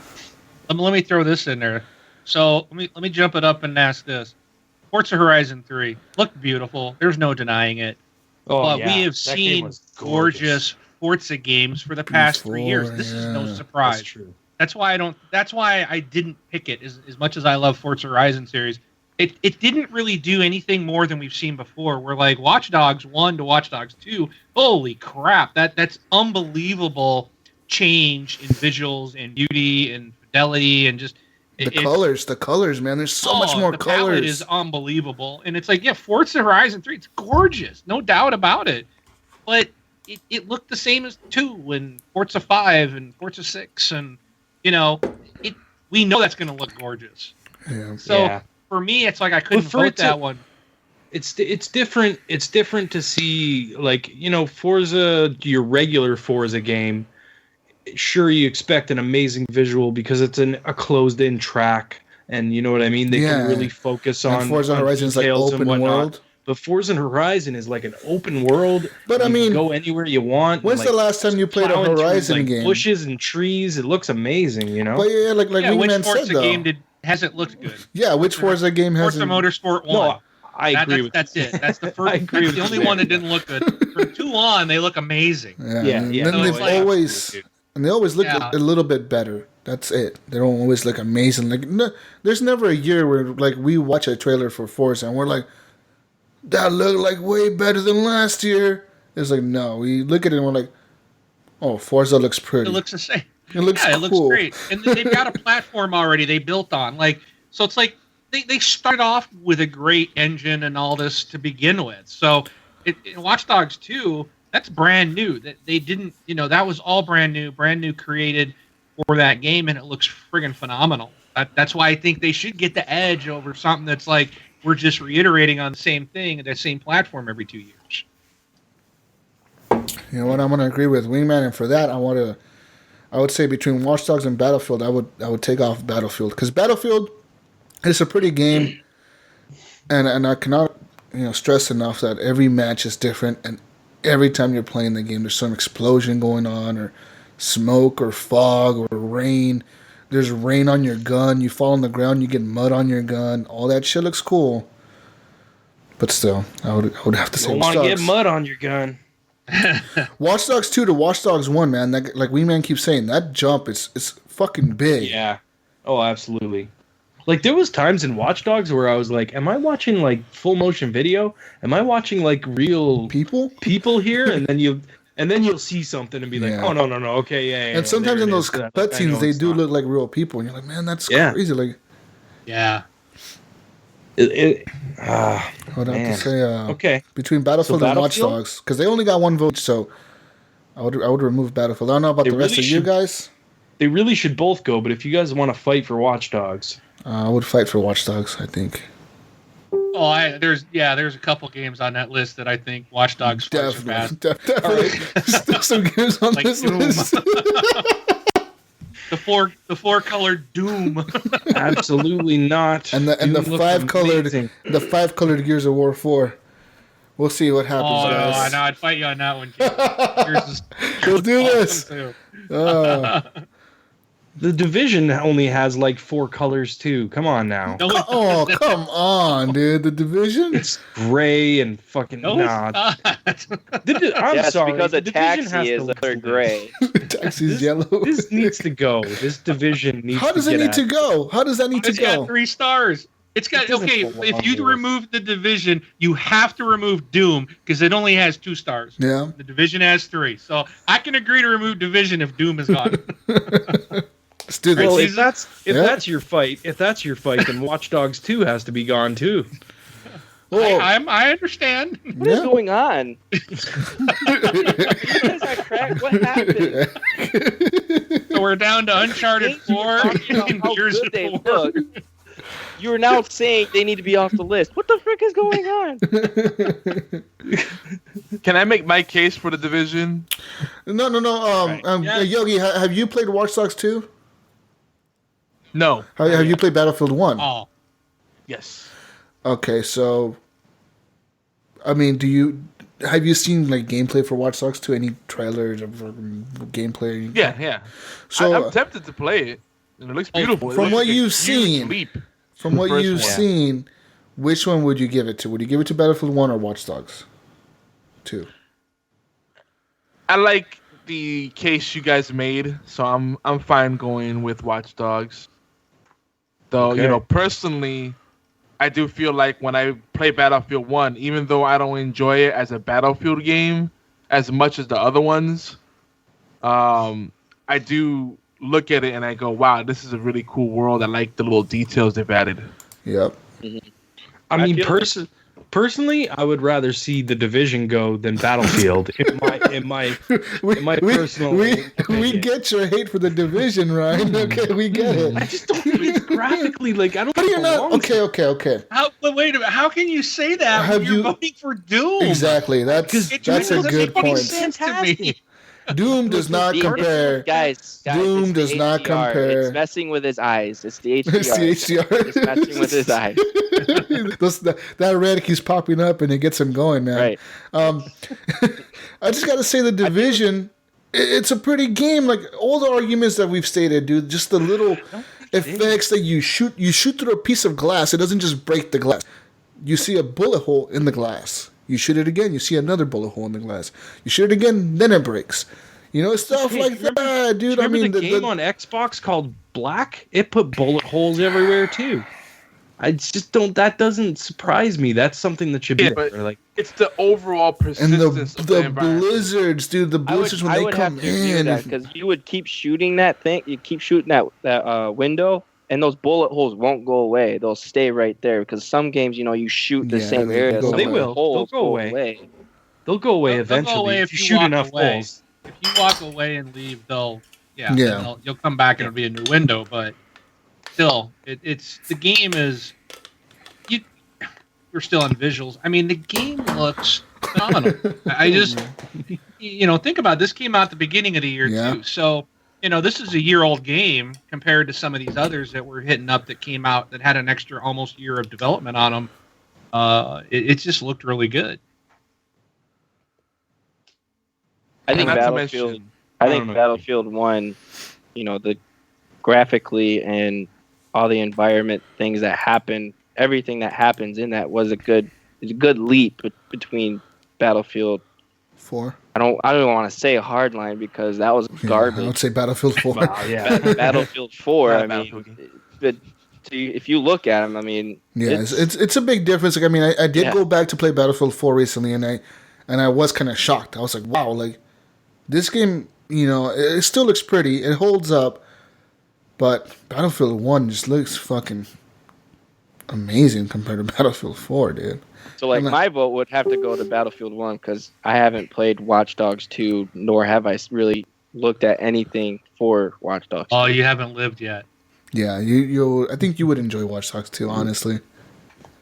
me throw this in there. So let me jump it up and ask this: Forza Horizon 3 looked beautiful. There's no denying it. But we have seen gorgeous Forza games for the past 3 years. This is no surprise. That's true. That's why I didn't pick it as much as I love Forza Horizon series. It didn't really do anything more than we've seen before. We're like Watch Dogs 1 to Watch Dogs 2. Holy crap! That's unbelievable change in visuals and beauty and fidelity and just. The colors, man. There's so much more colors. The palette is unbelievable. And it's like, Forza Horizon 3, it's gorgeous. No doubt about it. But it looked the same as 2 and Forza 5 and Forza 6. And, we know that's going to look gorgeous. Yeah. So, for me, it's like I couldn't vote that one. It's different. It's different to see, like, Forza, your regular Forza game. Sure, you expect an amazing visual because it's a closed-in track, and you know what I mean? They can really focus on Forza Horizon is like open world. But Forza Horizon is like an open world. But you I mean, can go anywhere you want. When's the last time you played a Horizon game? Bushes and trees. It looks amazing, But like Wingman said, though. Game hasn't looked good? Yeah, which Forza game hasn't? Forza Motorsport 1. No, I agree with that's it. That's the first. That's the only one that didn't look good. From 2 on, they look amazing. Yeah. And then they always look a little bit better. That's it. They don't always look amazing. Like there's never a year where like we watch a trailer for Forza and we're like, that looked like way better than last year. It's like, no, we look at it and we're like, oh, Forza looks pretty. It looks the same. It looks cool. It looks great. And they've got a platform already they built on. Like, so it's like they started off with a great engine and all this to begin with. So Watch Dogs 2, that's brand new. That they didn't, that was all brand new created for that game, and it looks friggin' phenomenal. That's why I think they should get the edge over something that's like we're just reiterating on the same thing and the same platform every 2 years. You know what? I'm going to agree with Wingman, and for that, I would say between Watch Dogs and Battlefield, I would take off Battlefield, because Battlefield is a pretty game, and I cannot stress enough that every match is different, and every time you're playing the game, there's some explosion going on, or smoke, or fog, or rain. There's rain on your gun. You fall on the ground, you get mud on your gun. All that shit looks cool, but still, I would have to say you Watch want to Dogs. get mud on your gun. Watch Dogs 2 to Watch Dogs 1, man. Like Wingman keeps saying, that jump is fucking big. Yeah. Oh, absolutely. Like, there was times in Watch Dogs where I was like, am I watching, like, full motion video? Am I watching, like, real people here? And then you'll see something and be like, oh, no, okay, yeah. And sometimes in those cutscenes, they do look like real people. And you're like, man, that's crazy. Like, yeah. I would have to say, okay. Between Battlefield and Watch Dogs, because they only got one vote, so I would remove Battlefield. I don't know about the rest of you guys. They really should both go, but if you guys want to fight for Watch Dogs, I would fight for Watch Dogs, I think. Oh, there's a couple games on that list that I think Watch Dogs definitely. Still some games on this list. The four colored Doom. Absolutely not. And the five colored Gears of War 4. We'll see what happens, guys. Oh, I know. I'd fight you on that one. We'll do this. The Division only has like 4 colors too. Come on now. Oh, come on, dude. The Division? It's gray and fucking nah. I'm sorry. Because a Division taxi is the color gray. Taxi's yellow. This needs to go. This Division needs to go. How does it need to go? How does that need to go? It's got 3 stars. It's got, okay, if you remove the Division, you have to remove Doom, because it only has 2 stars. Yeah. The Division has 3. So I can agree to remove Division if Doom is gone. Let's do this. Well, if that's your fight, then Watch Dogs 2 has to be gone too. Well, I understand. What is going on? What happened? So we're down to Uncharted 4 and Gears of War. You are now saying they need to be off the list. What the frick is going on? Can I make my case for the Division? No. Yogi, have you played Watch Dogs 2? No. Have you played Battlefield 1? Oh. Yes. Okay, so I mean, have you seen like gameplay for Watch Dogs 2? Any trailers or gameplay? Yeah. So I'm tempted to play it. And it looks beautiful. From what you've seen, which one would you give it to? Would you give it to Battlefield 1 or Watch Dogs 2? I like the case you guys made, so I'm fine going with Watch Dogs. Though, personally, I do feel like when I play Battlefield 1, even though I don't enjoy it as a Battlefield game as much as the other ones, I do look at it and I go, wow, this is a really cool world. I like the little details they've added. Yep. Mm-hmm. I mean, personally, I would rather see the Division go than Battlefield. in my personal opinion. We get your hate for the Division, Ryan. Okay, we get it. I just don't think it's graphically like I don't. How do you not? Okay. But wait a minute. How can you say that when you're voting for Doom? Exactly. That's a good point. Sense to me. Doom does not compare. Guys, Doom does not compare. It's messing with his eyes. It's the HDR. It's the HDR. It's messing with his eyes. That red keeps popping up and it gets him going, man. Right. I just got to say the Division, it's a pretty game. Like all the arguments that we've stated, dude, just the little effects that you shoot through a piece of glass. It doesn't just break the glass. You see a bullet hole in the glass. You shoot it again, you see another bullet hole in the glass. You shoot it again, then it breaks. Stuff like that, dude. Remember the game on Xbox called Black? It put bullet holes everywhere too. I just don't. That doesn't surprise me. That's something that should be but there. Like, it's the overall And persistence of the the environment. blizzards, dude. The blizzards when they come in. Because you would keep shooting that thing. You keep shooting that window, and those bullet holes won't go away. They'll stay right there. Because some games, you shoot the same area. go Some away. They will. holes They'll go away. They'll go away They'll eventually go away if you you shoot walk enough away. holes. If you walk away and leave, you'll Yeah. come back and it'll be a new window. But still, it's the game is. We're still on visuals. I mean, the game looks phenomenal. I just, think about it. This came out the beginning of the year too. So, this is a year-old game compared to some of these others that were hitting up that came out that had an extra almost year of development on them. It just looked really good. I think Battlefield. I think Battlefield 1, the graphically and all the environment things that happen, everything that happens in that was a good leap between Battlefield 4. I don't want to say hardline because that was garbage. I would say Battlefield 4. Battlefield 4. But if you look at them, it's a big difference. Like, I did go back to play Battlefield 4 recently, and I was kind of shocked. I was like, wow, like this game, it still looks pretty. It holds up, but Battlefield 1 just looks fucking amazing compared to Battlefield 4, dude. So, my vote would have to go to Battlefield 1 because I haven't played Watch Dogs 2, nor have I really looked at anything for Watch Dogs 2. Oh, you haven't lived yet. Yeah, I think you would enjoy Watch Dogs 2, honestly.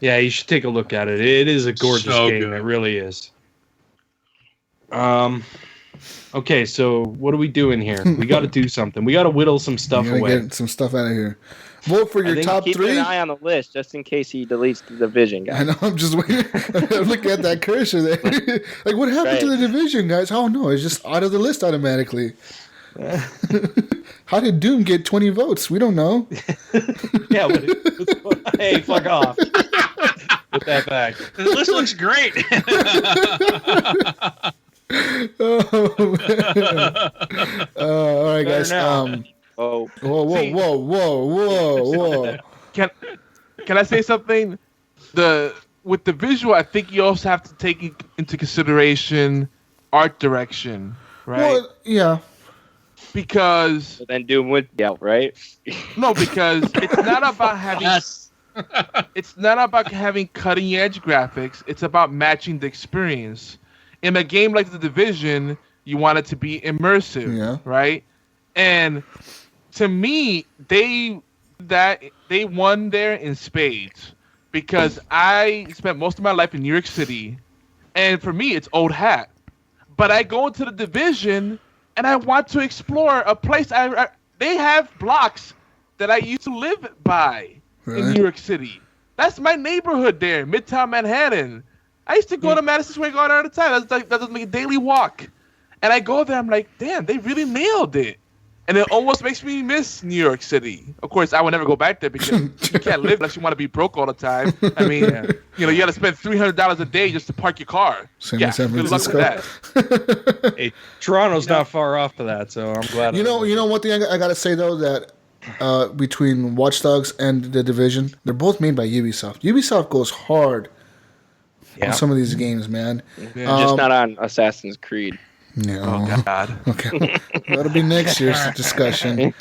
Yeah, you should take a look at it. It is a gorgeous game. Good. It really is. Okay, so what are we doing here? We got to do something. We got to whittle some stuff away. Get some stuff out of here. Vote for your top keep 3. Keep an eye on the list just in case he deletes the Division, guys. I know. I'm just waiting. I'm looking at that cursor there. Like, what happened to the Division, guys? Oh no, it's just out of the list automatically. How did Doom get 20 votes? We don't know. Yeah. Hey, fuck off. Put that back. The list looks great. All right, guys. Whoa. Whoa. Can I say something? With the visual, I think you also have to take into consideration art direction, right? Well, yeah. Because So then Doom would be out, right? no, because it's not about having Yes. it's not about having cutting edge graphics. It's about matching the experience. In a game like The Division, you want it to be immersive, right? And to me, they won there in spades because I spent most of my life in New York City, and for me, it's old hat. But I go into The Division, and I want to explore a place. They have blocks that I used to live by in New York City. That's my neighborhood there, Midtown Manhattan. I used to go to Madison Square Garden all the time. That's like a daily walk. And I go there, I'm like, damn, they really nailed it. And it almost makes me miss New York City. Of course, I would never go back there because you can't live unless you want to be broke all the time. I mean, you got to spend $300 a day just to park your car. Same yeah, as San good luck Francisco. with that. Hey, Toronto's not far off of that, so I'm glad. You know one thing I gotta say though, that between Watch Dogs and The Division, they're both made by Ubisoft. Ubisoft goes hard on some of these games, man. Just not on Assassin's Creed. No. Oh God. Okay, that'll be next year's discussion.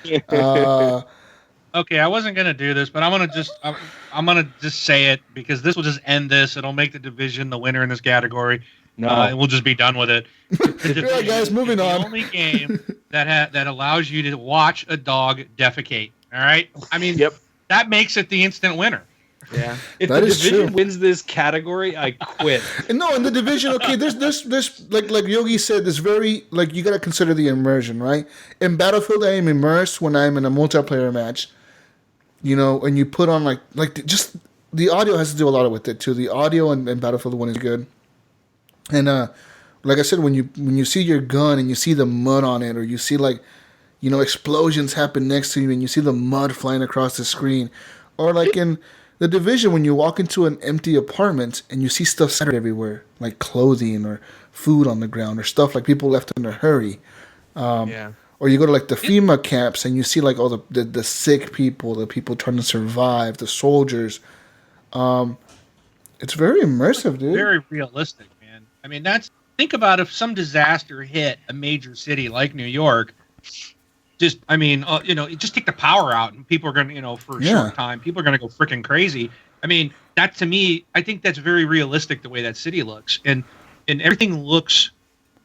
Okay, I wasn't gonna do this, but I'm gonna just say it because this will just end this. It'll make The Division the winner in this category. No, and we'll just be done with it. The All right, guys, moving on. The only game that allows you to watch a dog defecate. All right, I mean, that makes it the instant winner. Yeah. If That The is Division true. wins this category, I quit. No, in The Division, okay, there's like Yogi said, there's very, like, you gotta consider the immersion, right? In Battlefield, I am immersed when I'm in a multiplayer match, and you put on like just the audio has to do a lot with it too. The audio in Battlefield 1 is good, and like I said, when you see your gun and you see the mud on it, or you see explosions happen next to you and you see the mud flying across the screen, or like in The Division, when you walk into an empty apartment and you see stuff scattered everywhere, like clothing or food on the ground or stuff like people left in a hurry. Or you go to like the FEMA camps and you see like all the sick people, the people trying to survive, the soldiers. It's very immersive, dude. Very realistic, man. I mean, think about if some disaster hit a major city like New York. Just take the power out, and people are going to, for a short time, people are going to go freaking crazy. I mean, that to me, I think that's very realistic the way that city looks, and everything looks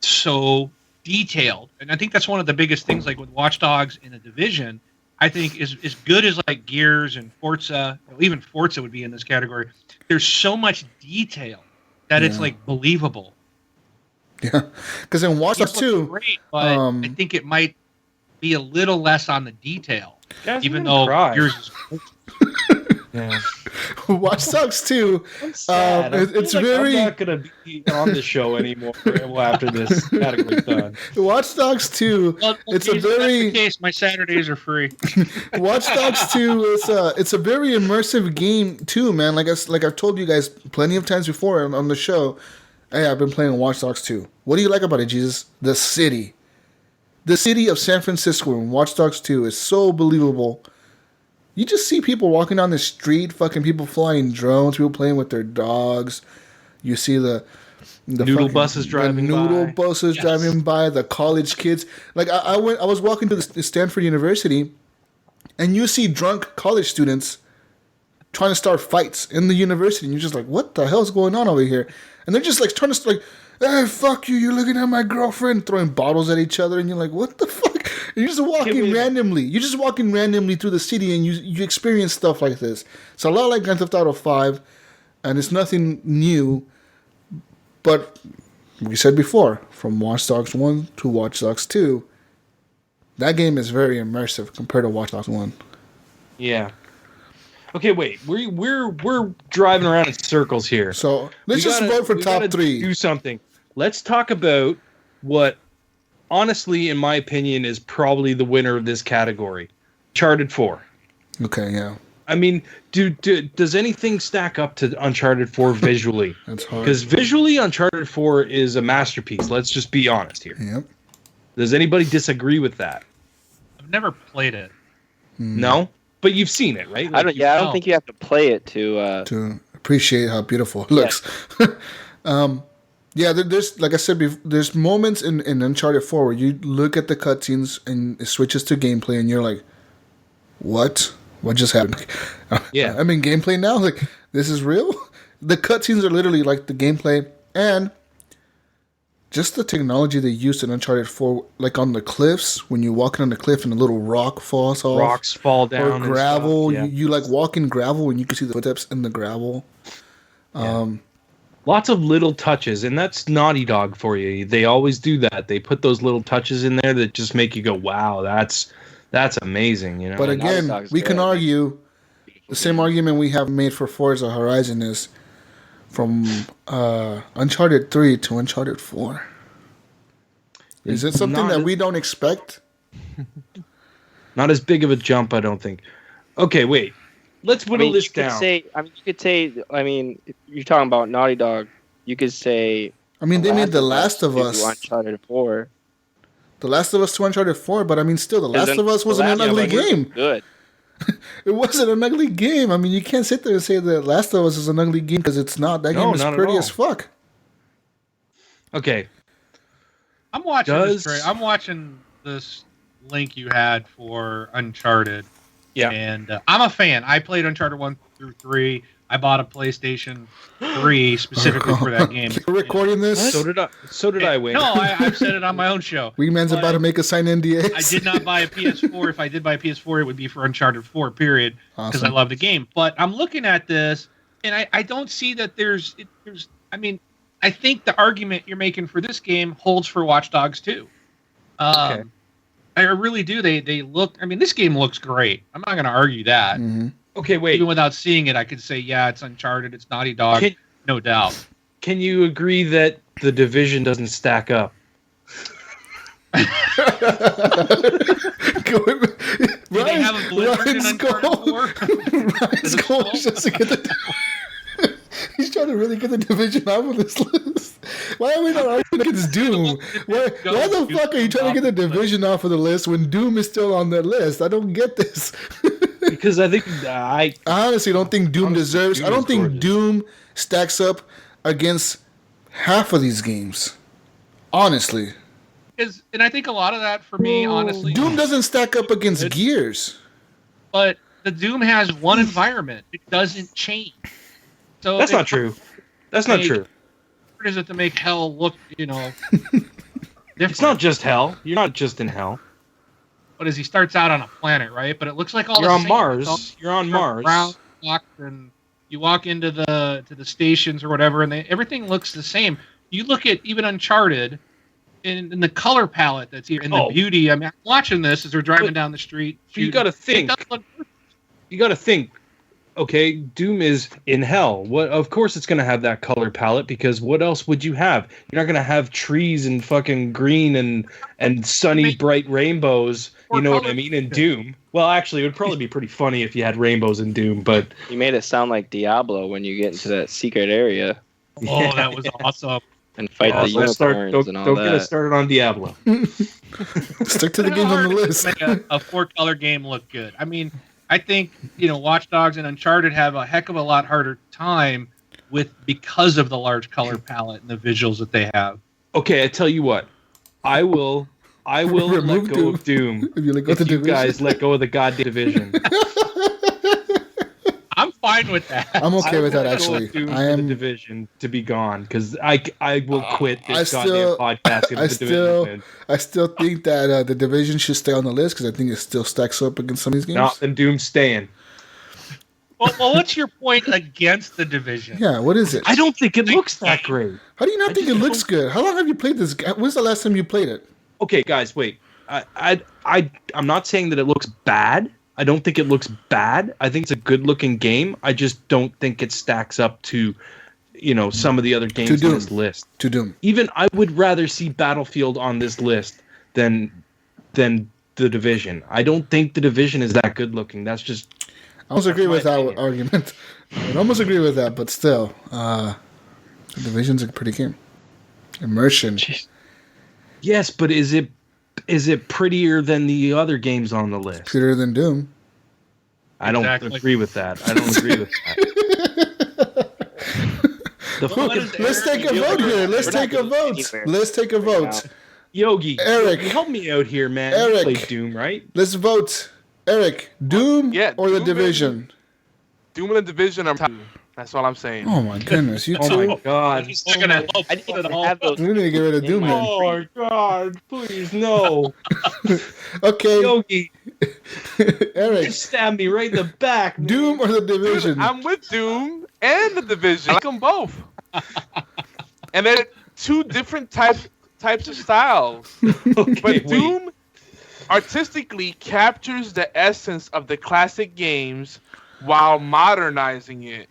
so detailed. And I think that's one of the biggest things, like with Watch Dogs and The Division. I think is good as like Gears and Forza, even Forza would be in this category. There's so much detail that it's like believable. Yeah, because in Watch Dogs 2, great, but I think it might be a little less on the detail, even though yours is. Yeah. Watch Dogs 2. It's very. I'm not gonna be on the show anymore after this category's done. Watch Dogs 2. Well, it's a very. That's the case. My Saturdays are free. Watch Dogs 2 it's a very immersive game too, man. Like I've told you guys plenty of times before on the show. Hey, I've been playing Watch Dogs 2. What do you like about it, Jesus? The city of San Francisco in Watch Dogs 2 is so believable. You just see people walking down the street, fucking people flying drones, people playing with their dogs. You see the noodle buses driving by, the college kids. Like I was walking to the Stanford University, and you see drunk college students trying to start fights in the university, and you're just like, what the hell's going on over here? And they're just like trying to like, hey, fuck you, you're looking at my girlfriend, throwing bottles at each other, and you're like, what the fuck? And you're just walking randomly. You're just walking randomly through the city, and you experience stuff like this. It's a lot like Grand Theft Auto 5, and it's nothing new. But we said before, from Watch Dogs 1 to Watch Dogs 2, that game is very immersive compared to Watch Dogs 1. Yeah. Okay, wait. We're driving around in circles here. So let's just vote for top 3. Do something. Let's talk about what, honestly, in my opinion, is probably the winner of this category. Uncharted 4. Okay, yeah. I mean, does anything stack up to Uncharted 4 visually? That's hard. Because visually, Uncharted 4 is a masterpiece. Let's just be honest here. Yep. Does anybody disagree with that? I've never played it. No? But you've seen it, right? Like, I don't think you have to play it to appreciate how beautiful it looks. Yeah, there's, like I said before, there's moments in Uncharted 4 where you look at the cutscenes and it switches to gameplay and you're like, what? What just happened? Yeah. I'm in gameplay now? Like, this is real? The cutscenes are literally like the gameplay, and just the technology they used in Uncharted 4, like on the cliffs, when you're walking on the cliff and a little rock falls off. Rocks fall down. Or gravel. And stuff, you like walk in gravel and you can see the footsteps in the gravel. Lots of little touches, and that's Naughty Dog for you. They always do that. They put those little touches in there that just make you go, wow, that's amazing. You know. But again, we can argue the same argument we have made for Forza Horizon is from Uncharted 3 to Uncharted 4. Is it something that we don't expect? Not as big of a jump, I don't think. Okay, wait. Let's whittle this down. You could say, if you're talking about Naughty Dog, you could say. I mean, they made The Last of Us. Uncharted 4. The Last of Us to Uncharted 4, but I mean, still, The Last of Us wasn't an ugly game. Good. It wasn't an ugly game. I mean, you can't sit there and say The Last of Us is an ugly game because it's not. That game is pretty as fuck. Okay. I'm watching this link you had for Uncharted. Yeah. And I'm a fan. I played Uncharted 1 through 3. I bought a PlayStation 3 specifically for that game. You're recording this? So did I, Wayne. No, I've said it on my own show. Wingman's about to make us sign NDAs. I did not buy a PS4. If I did buy a PS4, it would be for Uncharted 4, period. Because I love the game. But I'm looking at this, and I don't see that there's. I mean, I think the argument you're making for this game holds for Watch Dogs 2. Okay. I really do. They look. I mean, this game looks great. I'm not going to argue that. Mm-hmm. Okay, wait. Even without seeing it, I could say, yeah, it's Uncharted. It's Naughty Dog, no doubt. Can you agree that The Division doesn't stack up? Ryan's goal is just to get the. He's trying to really get the Division off of this list. Why are we not arguing against Doom? Why the fuck are you trying to get the Division off of the list when Doom is still on that list? I don't get this. because I think I honestly don't think Doom deserves. I don't think Doom stacks up against half of these games. Honestly, and I think a lot of that for me, honestly, Doom doesn't stack up against Gears. But the Doom has one environment; it doesn't change. So that's not true. That's not true. What is it to make hell look, different? It's not just hell. You're not just in hell. But as he starts out on a planet, right? But it looks like all you're the on same. Mars. You're on Mars. Brown, and you walk into the stations or whatever, and everything looks the same. You look at even Uncharted, in the color palette that's here, and the beauty. I mean, I'm watching this as we're driving down the street. You got to think. You got to think. Okay, Doom is in hell. What? Of course, it's going to have that color palette because what else would you have? You're not going to have trees and fucking green and sunny, bright rainbows. You know what I mean? In Doom. Well, actually, it would probably be pretty funny if you had rainbows in Doom. But you made it sound like Diablo when you get into that secret area. Oh, that was awesome! And fight the unicorns and all that. Don't get us started on Diablo. Stick to the games on the list. Make a 4-color game look good. I mean. I think Watch Dogs and Uncharted have a heck of a lot harder time because of the large color palette and the visuals that they have. Okay, I tell you what, I will let go of Doom if you guys let go of the goddamn Division. I'm fine with that. I'm okay with that actually. I am the Division to be gone because I will quit this goddamn podcast. I still think that the Division should stay on the list because I think it still stacks up against some of these games. No, then Doom's staying. Well, what's your point against the Division? Yeah, what is it? I don't think it looks that great. How do you not think it looks good? How long have you played this? When's the last time you played it? Okay, guys, wait. I'm not saying that it looks bad. I don't think it looks bad. I think it's a good-looking game. I just don't think it stacks up to, some of the other games on this list. To Doom. Even I would rather see Battlefield on this list than The Division. I don't think The Division is that good-looking. That's just... I almost agree with that argument. I almost agree with that, but still, The Division's a pretty game. Immersion. Jeez. Yes, but is it prettier than the other games on the list? Prettier than Doom. I don't agree with that. I don't agree with that. Let's take a vote here. Let's take a vote. Yogi, Eric, help me out here, man. Eric, you play Doom, right? Let's vote. Eric, Doom or The Division? Doom and The Division are top. That's all I'm saying. Oh my goodness, you two. Oh my god. He's not gonna help We need to get rid of Doom then. Oh my god, please no. Okay. Yogi. Eric. Just stab me right in the back. Doom or The Division? Dude, I'm with Doom and The Division. I like them both. And they're two different types of styles. But Doom artistically captures the essence of the classic games while modernizing it.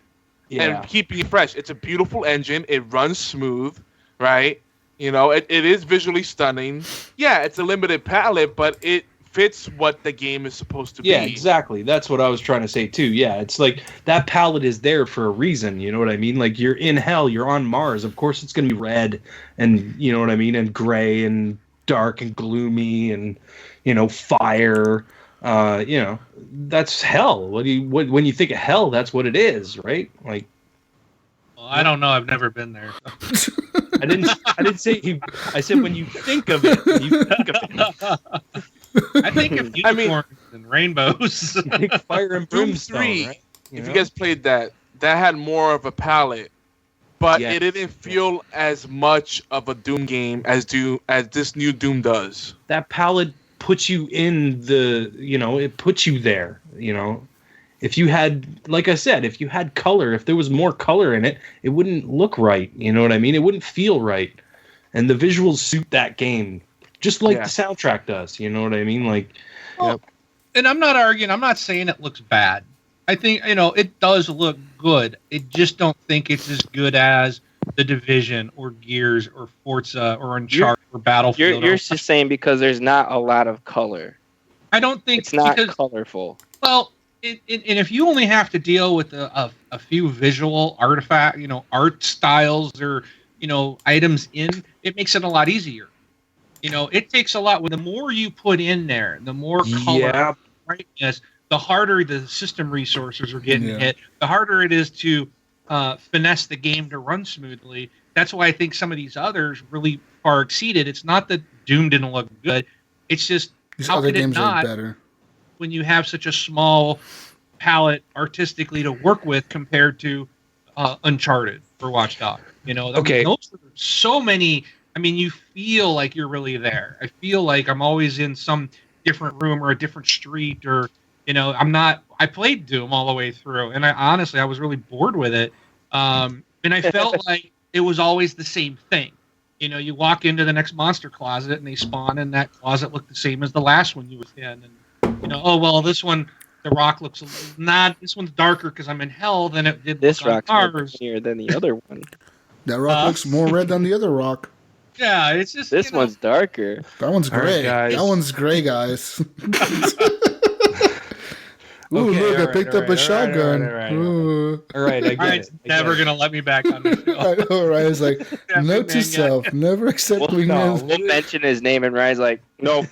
And keeping it fresh. It's a beautiful engine. It runs smooth, right? It is visually stunning. Yeah, it's a limited palette, but it fits what the game is supposed to be. Yeah, exactly. That's what I was trying to say too. Yeah, it's like that palette is there for a reason. You know what I mean? Like you're in hell, you're on Mars. Of course, it's going to be red, and you know what I mean, and gray and dark and gloomy, and fire. That's hell. When you think of hell, that's what it is, right? Like, well, I don't know. I've never been there. I didn't say. I said when you think of it. I think of unicorns and rainbows. I think fire and brimstone. Doom 3. Right? If you guys played that had more of a palette, but it didn't feel as much of a Doom game as this new Doom does. That palette puts you in it puts you there, If you had, like I said, if you had color, if there was more color in it, it wouldn't look right, you know what I mean? It wouldn't feel right. And the visuals suit that game, just like the soundtrack does, you know what I mean? Like, and I'm not arguing, I'm not saying it looks bad. I think, it does look good. I just don't think it's as good as The Division or Gears or Forza or Uncharted or Battlefield. You're just saying because there's not a lot of color. I don't think it's not colorful. Well, and if you only have to deal with a few visual artifact, art styles or items in, it makes it a lot easier. It takes a lot. The more you put in there, the more color, brightness, the harder the system resources are getting hit, the harder it is to finesse the game to run smoothly. That's why I think some of these others really far exceeded. It's not that Doom didn't look good. It's just These how other could it games not are better. when you have such a small palette artistically to work with compared to Uncharted or Watch Dogs. You know, Okay. those are so many. I mean, you feel like you're really there. I feel like I'm always in some different room or a different street, or you know, I'm not. I played Doom all the way through, and I was really bored with it. And I felt like it was always the same thing. You know, you walk into the next monster closet, and they spawn, and that closet looked the same as the last one you was in. And you know, oh well, this one, the rock looks not. This one's darker because I'm in hell than it did. This rock's rock's more prettier than the other one. That rock looks more red than the other rock. Yeah, it's just This one's darker. That one's All right, gray. guys. That one's gray, guys. Ooh, Okay, look, I alright, picked up a alright, shotgun. alright. Ooh. All right, I get Ryan's it. never gonna let me back on this show. I know, right? It's like, note to self, never accept We'll, weakness. we'll mention his name, and Ryan's like, nope.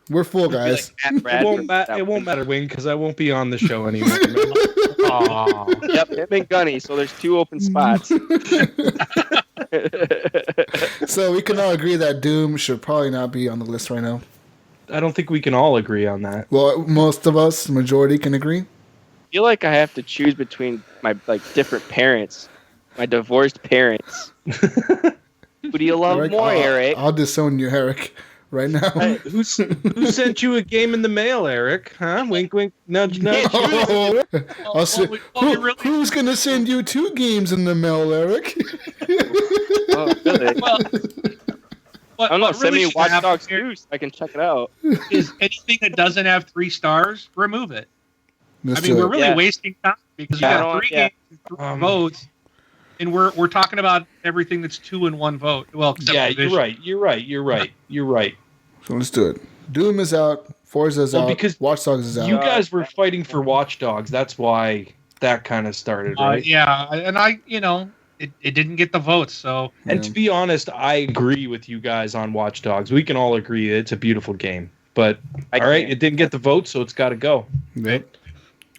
We're full, Be guys. like, Matt Bradford. It won't matter, Wing, because I won't be on the show anymore. Aw. Yep, him and Gunny. So there's 2 open spots. So we can all agree that Doom should probably not be on the list right now. I don't think we can all agree on that. Well, most of us, majority, can agree. I feel like I have to choose between my different parents, my divorced parents. Who do you love more, Eric? I'll disown you, Eric, right now. Hey, Who sent you a game in the mail, Eric? Huh? Wink, wink, nudge, nudge. I'll say, who's going to send you 2 games in the mail, Eric? Oh, really? Well, I don't know. Send really me should Watch happen Dogs here 2 so I can check it out. is anything that doesn't have 3 stars, remove it. Let's I mean, do we're it. really Yeah. wasting time because you Yeah. got 3 Yeah. games, and 3 votes, and we're talking about everything that's 2 and 1 vote. Well, except Yeah, Division. you're right. So let's do it. Doom is out. Forza's out. Because Watch Dogs is out. You guys were fighting for Watch Dogs. That's why that kind of started, right? Yeah, and it didn't get the votes, so And to be honest, I agree with you guys on Watch Dogs. We can all agree it's a beautiful game. But, all right, it didn't get the vote, so it's got to go. Yep.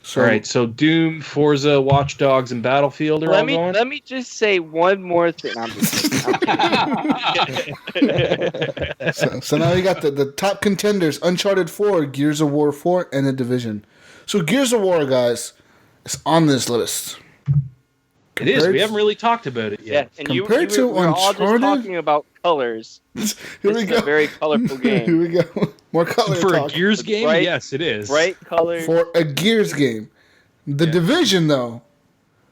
So, All right, so Doom, Forza, Watch Dogs, and Battlefield are all going? Let me just say one more thing. I'm just kidding. so now we got the top contenders: Uncharted 4, Gears of War 4, and The Division. So Gears of War, guys, is on this list. It is. We haven't really talked about it Yeah, yet. and Compared to we're all just Uncharted? talking about colors. Here This we is go. a very colorful Here game. we go. More color For talk. a Gears With game, bright- yes, it is. Bright colors. For a Gears game. The Division, though,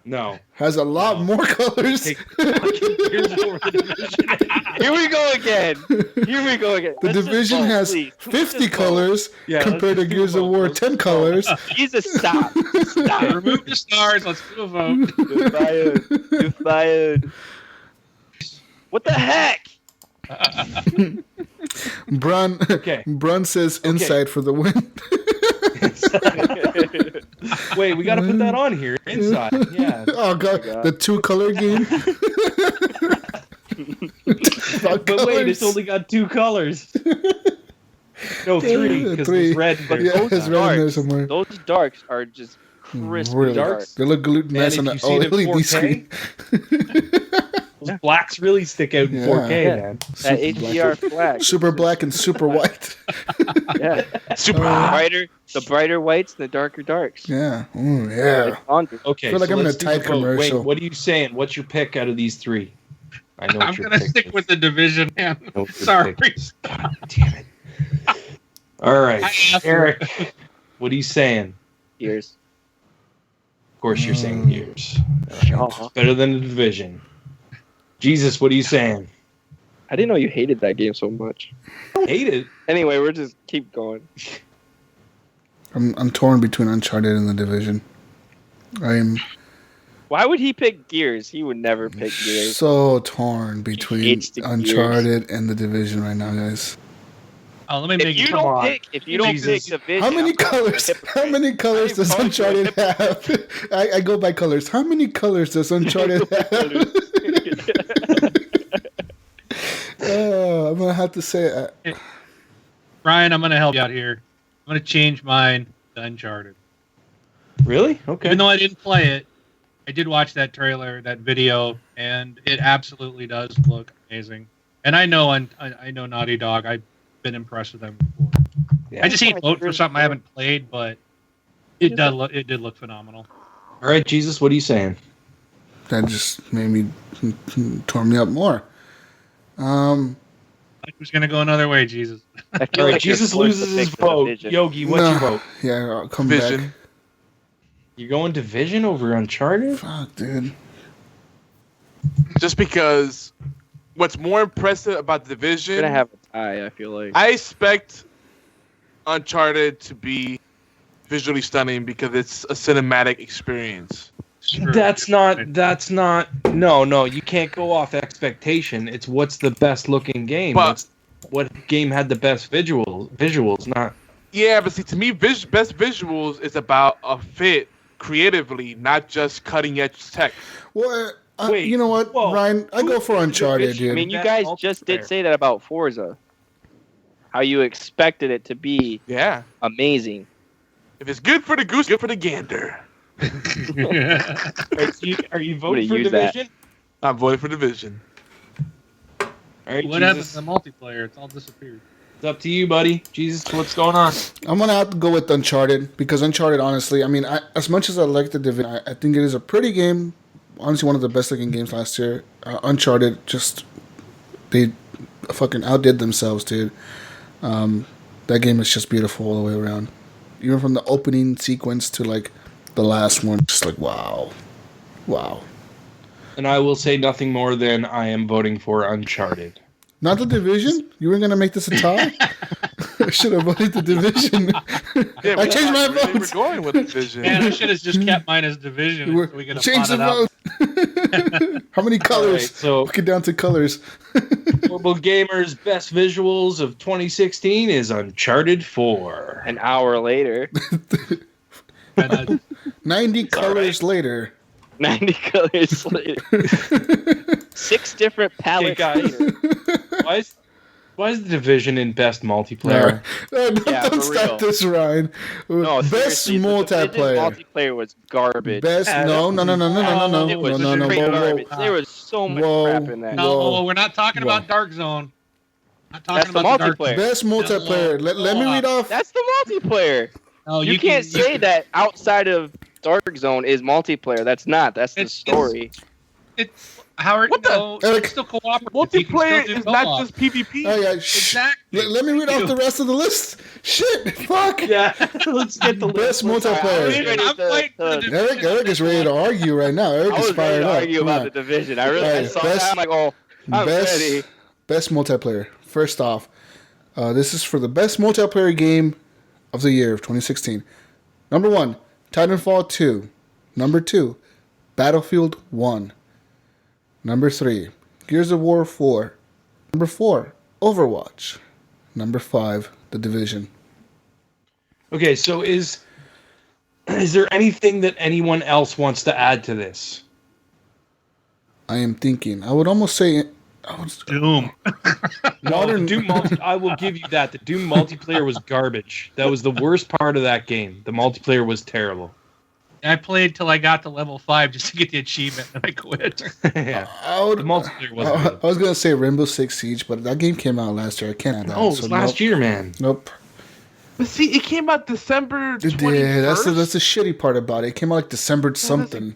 No. has a lot more colors. Take fucking Gears over the Division. Here we go again. Here we go again. The Let's just Division vote, has please. 50 colors Yeah, compared to let's do Gears of both. War Let's 10 colors. Jesus, stop. Stop. remove the stars. Let's do a vote. You're fired. You're fired. What the heck? Brun, Okay. Brun says insight for the win. Wait, we got to put that on here. Inside. Yeah. Oh, God. The 2-color game. But wait, it's only got 2 colors. No, 3, because there's red. But Yeah, those it's red in there darks, somewhere. those darks are just crisp Really. dark. They look nice if on you the see it in LED 4K, screen. Those blacks really stick out in Yeah. 4K, Yeah. man. That HDR flag. Super black and super white. Yeah. Super. The brighter whites, the darker darks. Yeah. Ooh, yeah. It's on. Okay, feel like so I'm in let's a do Tide the vote. commercial. Wait, what are you saying? What's your pick out of these 3? I know what I'm your gonna pick stick is. with the Division, man. I know what your Sorry. pick is. God damn it. All right, I asked Eric, what are you saying? Ears. Of course, you're saying yours. Uh-huh. Better than the Division. Jesus, what are you saying? I didn't know you hated that game so much. Hate it. Anyway, we're just keep going. I'm torn between Uncharted and The Division. I'm Why would he pick Gears? He would never pick Gears. so torn between hates the Gears. Uncharted and The Division right now, guys. Oh, let me make If you it. don't pick Jesus. Division, How many I'm calling you a colors? hypocrite. How many colors I'm does calling you a Uncharted have? I go by colors. How many colors does Uncharted have? I'm gonna have to say Ryan, I'm gonna help you out here. I'm gonna change mine. to Uncharted. Really? Okay. Even though I didn't play it, I did watch that trailer, that video, and it absolutely does look amazing. And I know Naughty Dog. I've been impressed with them before. Yeah. I just hate voting for something I haven't played, but it did look phenomenal. All right, Jesus, what are you saying? That just made me tore me up more. Like who's gonna go another way, Jesus? I All feel right, like you're Jesus supposed loses to his pick the vote. Division. Yogi, what's your vote? Yeah, I'll come Vision. back. You're going Division over Uncharted? Fuck, dude. Just because what's more impressive about the Division, You're gonna have a tie. I feel like. I expect Uncharted to be visually stunning because it's a cinematic experience. That's not. No, you can't go off expectation. It's what's the best looking game. But What game had the best visuals, not. yeah, but see, to me, best visuals is about a fit creatively, not just cutting edge tech. Well, Wait, you know what, whoa. Ryan? I go for Uncharted, Division? dude. I mean, you Best guys just multiplayer. did say that about Forza. How you expected it to be Yeah. amazing. If it's good for the goose, good for the gander. Are you voting Would've for used that. Division? I'm voting for Division. All right, What happened Jesus, to the multiplayer? It's all disappeared. it's up to you, buddy. Jesus, what's going on? I'm gonna have to go with Uncharted because Uncharted, honestly, I mean, as much as I like the Division, I think it is a pretty game. Honestly, one of the best looking games last year. Uncharted, they fucking outdid themselves, dude. That game is just beautiful all the way around. Even from the opening sequence to like the last one, just like wow. And I will say nothing more than I am voting for Uncharted. Not the Division? You were gonna make this a tie? I should have voted the Division. Yeah, I changed my We're vote. going with Division. Man, I should have just kept mine as Division. So we could have Change fought the it out. vote. How many colors? right, so- Look it down to colors. Horrible Gamers' best visuals of 2016 is Uncharted 4. An hour later, And, 90 colors later. 90 colors later, 6 different palettes guys. later. Why is the Division in best All multiplayer? right. Yeah, Don't for start real. this, Ryan. No, Best seriously, the Division multiplayer. multiplayer was garbage. Best Yeah, no. It was No. straight Whoa, whoa. garbage. There was so much Whoa. crap in that. no, Whoa. we're not talking about Dark Zone. Not talking That's the about Dark multiplayer. Best multiplayer. Let me read off. That's the multiplayer. No, You can't say that outside of Dark Zone is multiplayer. That's not. That's the It's- story. It's Howard. What the- No, Eric, it's still cooperative. You can Multiplayer still do is not co-op. just PvP. Oh yeah. Shh. Exactly. Let me read off the rest of the list. Shit. Fuck. Yeah, let's get the Best list. multiplayer. I'm waiting for the Division. Eric is ready to argue right now. Eric I is was ready fired to up. argue Come about on. the Division. I really Right, saw best- that. I'm like, oh, I'm ready. Best multiplayer. First off, this is for the best multiplayer game of the year of 2016. Number 1, Titanfall 2. Number 2, Battlefield 1. Number 3, Gears of War 4. Number 4, Overwatch. Number 5, The Division. Okay, so is there anything that anyone else wants to add to this? I am thinking. I would almost say. Doom. No, the Doom I will give you that. The Doom multiplayer was garbage. That was the worst part of that game. The multiplayer was terrible. I played till I got to level 5 just to get the achievement, and I quit. Yeah. I would, The multiplayer wasn't I good. was gonna say Rainbow Six Siege, but that game came out last year. I can't add that. Oh, it was so last year, man. Nope. But see, it came out December 21st. It did. That's the shitty part about it. It came out like December something.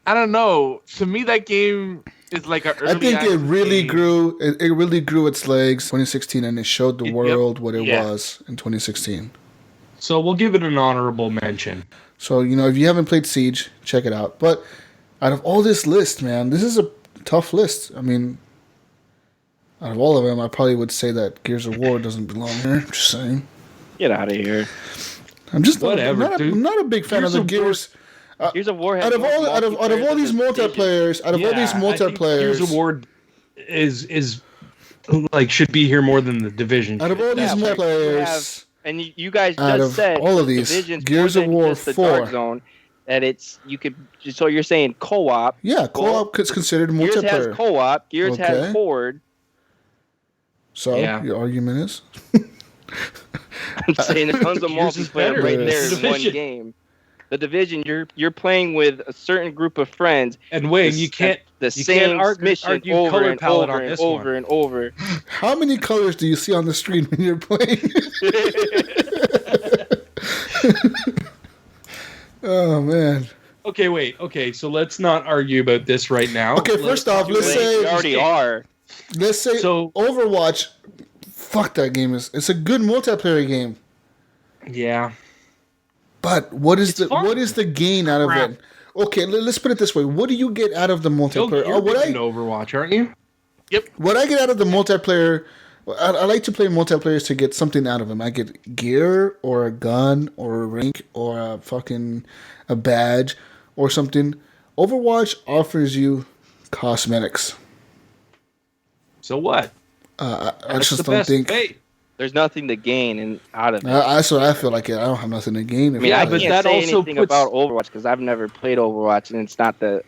I don't know. To me, that game is like an early I think it access really game. grew. It really grew its legs 2016, and it showed the Yep. world what it Yeah. was in 2016. So we'll give it an honorable mention. So if you haven't played Siege, check it out. But out of all this list, man, this is a tough list. I mean, out of all of them, I probably would say that Gears of War doesn't belong here. Just saying. Get out of here. I'm just Whatever, dude. I'm not a big fan Gears of of the War- Gears. Gears of War has Out of more all these multiplayer than Division. multiplayers, I think Gears of War is like should be here more than the Division. Out of all these Yeah, but you multiplayers, And you guys Out just of said all of these, Division's Gears more of than War just the 4. Dark Zone, that it's you could. So you're saying co-op? yeah, co-op is considered Gears has multiplayer. co-op. Gears Okay. has horde. So Yeah. your argument is I'm saying there's tons of Gears is multiplayer better. right Yes. there in one Division. game. The Division, you're playing with a certain group of friends. And Wayne, the- you can't the you same can't argue mission color over and palette over on and this over one. and over. How many colors do you see on the screen when you're playing? Oh man. Okay, wait. Okay, so let's not argue about this right now. Okay, first off, let's Wait, say we already are. let's say So- Overwatch. Fuck that game it's a good multiplayer game. Yeah. But what is It's fun. what is the gain out of Crap. it? Okay, let's put it this way. What do you get out of the multiplayer? You're what big into Overwatch, aren't you? What I get out of the multiplayer, I like to play multiplayers to get something out of them. I get gear or a gun or a rank or a badge or something. Overwatch offers you cosmetics. So what? I That's just the don't best think. way. There's nothing to gain out of it. That's what I feel like. I don't have nothing to gain. I mean, Yeah, I but can't that say also anything puts- about Overwatch because I've never played Overwatch, and it's not the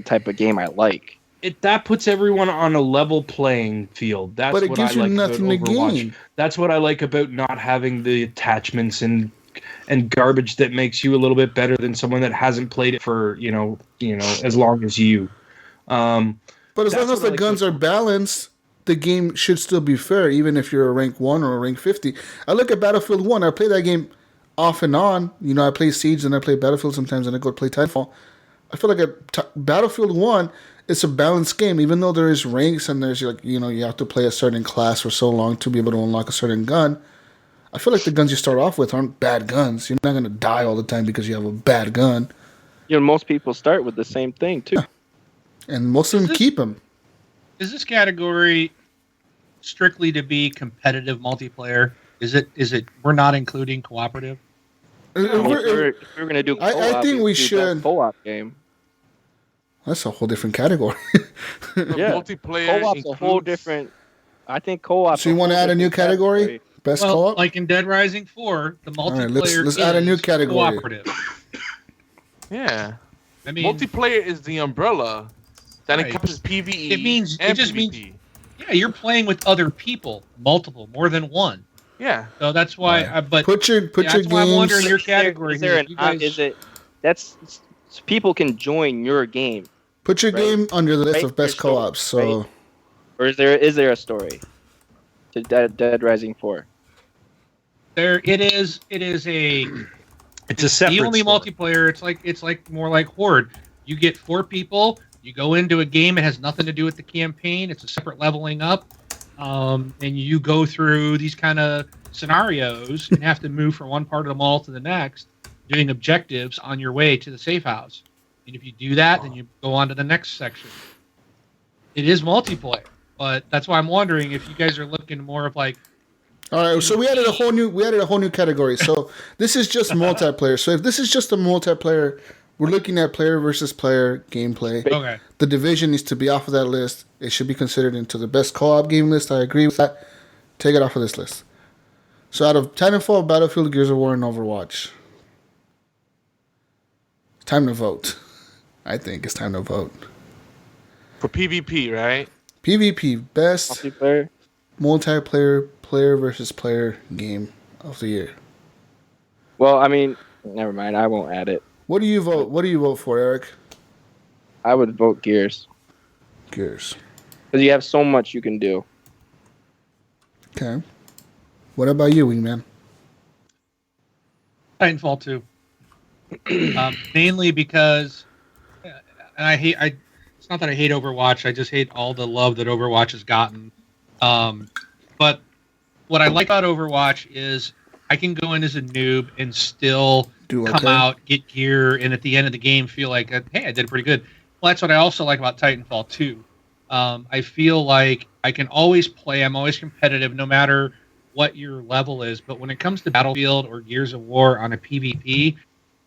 type of game I like. That puts everyone on a level playing field. That's But it what gives I you like nothing about to Overwatch. gain. That's what I like about not having the attachments and garbage that makes you a little bit better than someone that hasn't played it for as long as you. But as That's long as what I the like guns are balanced, the game should still be fair, even if you're a rank 1 or a rank 50. I look at Battlefield 1. I play that game off and on. I play Siege and I play Battlefield sometimes, and I go play Titanfall. I feel like Battlefield 1, it's a balanced game, even though there is ranks and there's you have to play a certain class for so long to be able to unlock a certain gun. I feel like the guns you start off with aren't bad guns. You're not going to die all the time because you have a bad gun. Most people start with the same thing too. And most of them keep them. Is this category strictly to be competitive multiplayer? Is it? We're not including cooperative. If we're gonna do co-op, I think we let's do should. best co-op game. That's a whole different category. Yeah, Multiplayer co-op's a whole includes- different. I think co-op. So you want to add a new category? Best Well, co-op? like in Dead Rising 4, the multiplayer right, let's add a new is category. cooperative. Yeah. I mean, Multiplayer is the umbrella that Right. encompasses PvE. It just PvP. means yeah, you're playing with other people, multiple, more than one. Yeah. So that's why. But Put your that's why I'm wondering games. your category. Is there here. an? You guys- Is it? That's so people can join your game, Put your right? game under the list Right? of best Your story, co-ops. So right? Or is there a story to Dead Rising 4? There it is. It is a It's a separate the only story. multiplayer. It's like more like Horde. You get 4 people. You go into a game. It has nothing to do with the campaign. It's a separate leveling up, and you go through these kind of scenarios and have to move from one part of the mall to the next, doing objectives on your way to the safe house. And if you do that, then you go on to the next section. It is multiplayer, but that's why I'm wondering if you guys are looking more of like. all right, so we added a whole new category. So this is just multiplayer. So if this is just a multiplayer, we're looking at player versus player gameplay. Okay. The Division needs to be off of that list. It should be considered into the best co-op game list. I agree with that. Take it off of this list. So out of Titanfall, Battlefield, Gears of War, and Overwatch, time to vote. I think it's time to vote. For PvP, right? PvP, best Multiplayer. multiplayer player versus player game of the year. Well, I mean, never mind. I won't add it. What do you vote? What do you vote for, Eric? I would vote Gears Gears. because you have so much you can do. Okay. What about you, Wingman? Titanfall 2. Mainly because, and it's not that I hate Overwatch. I just hate all the love that Overwatch has gotten. But what I like about Overwatch is I can go in as a noob and still Do come okay. out, get gear, and at the end of the game feel like, hey, I did pretty good. Well, that's what I also like about Titanfall 2. I feel like I can always play. I'm always competitive, no matter what your level is. But when it comes to Battlefield or Gears of War on a PvP,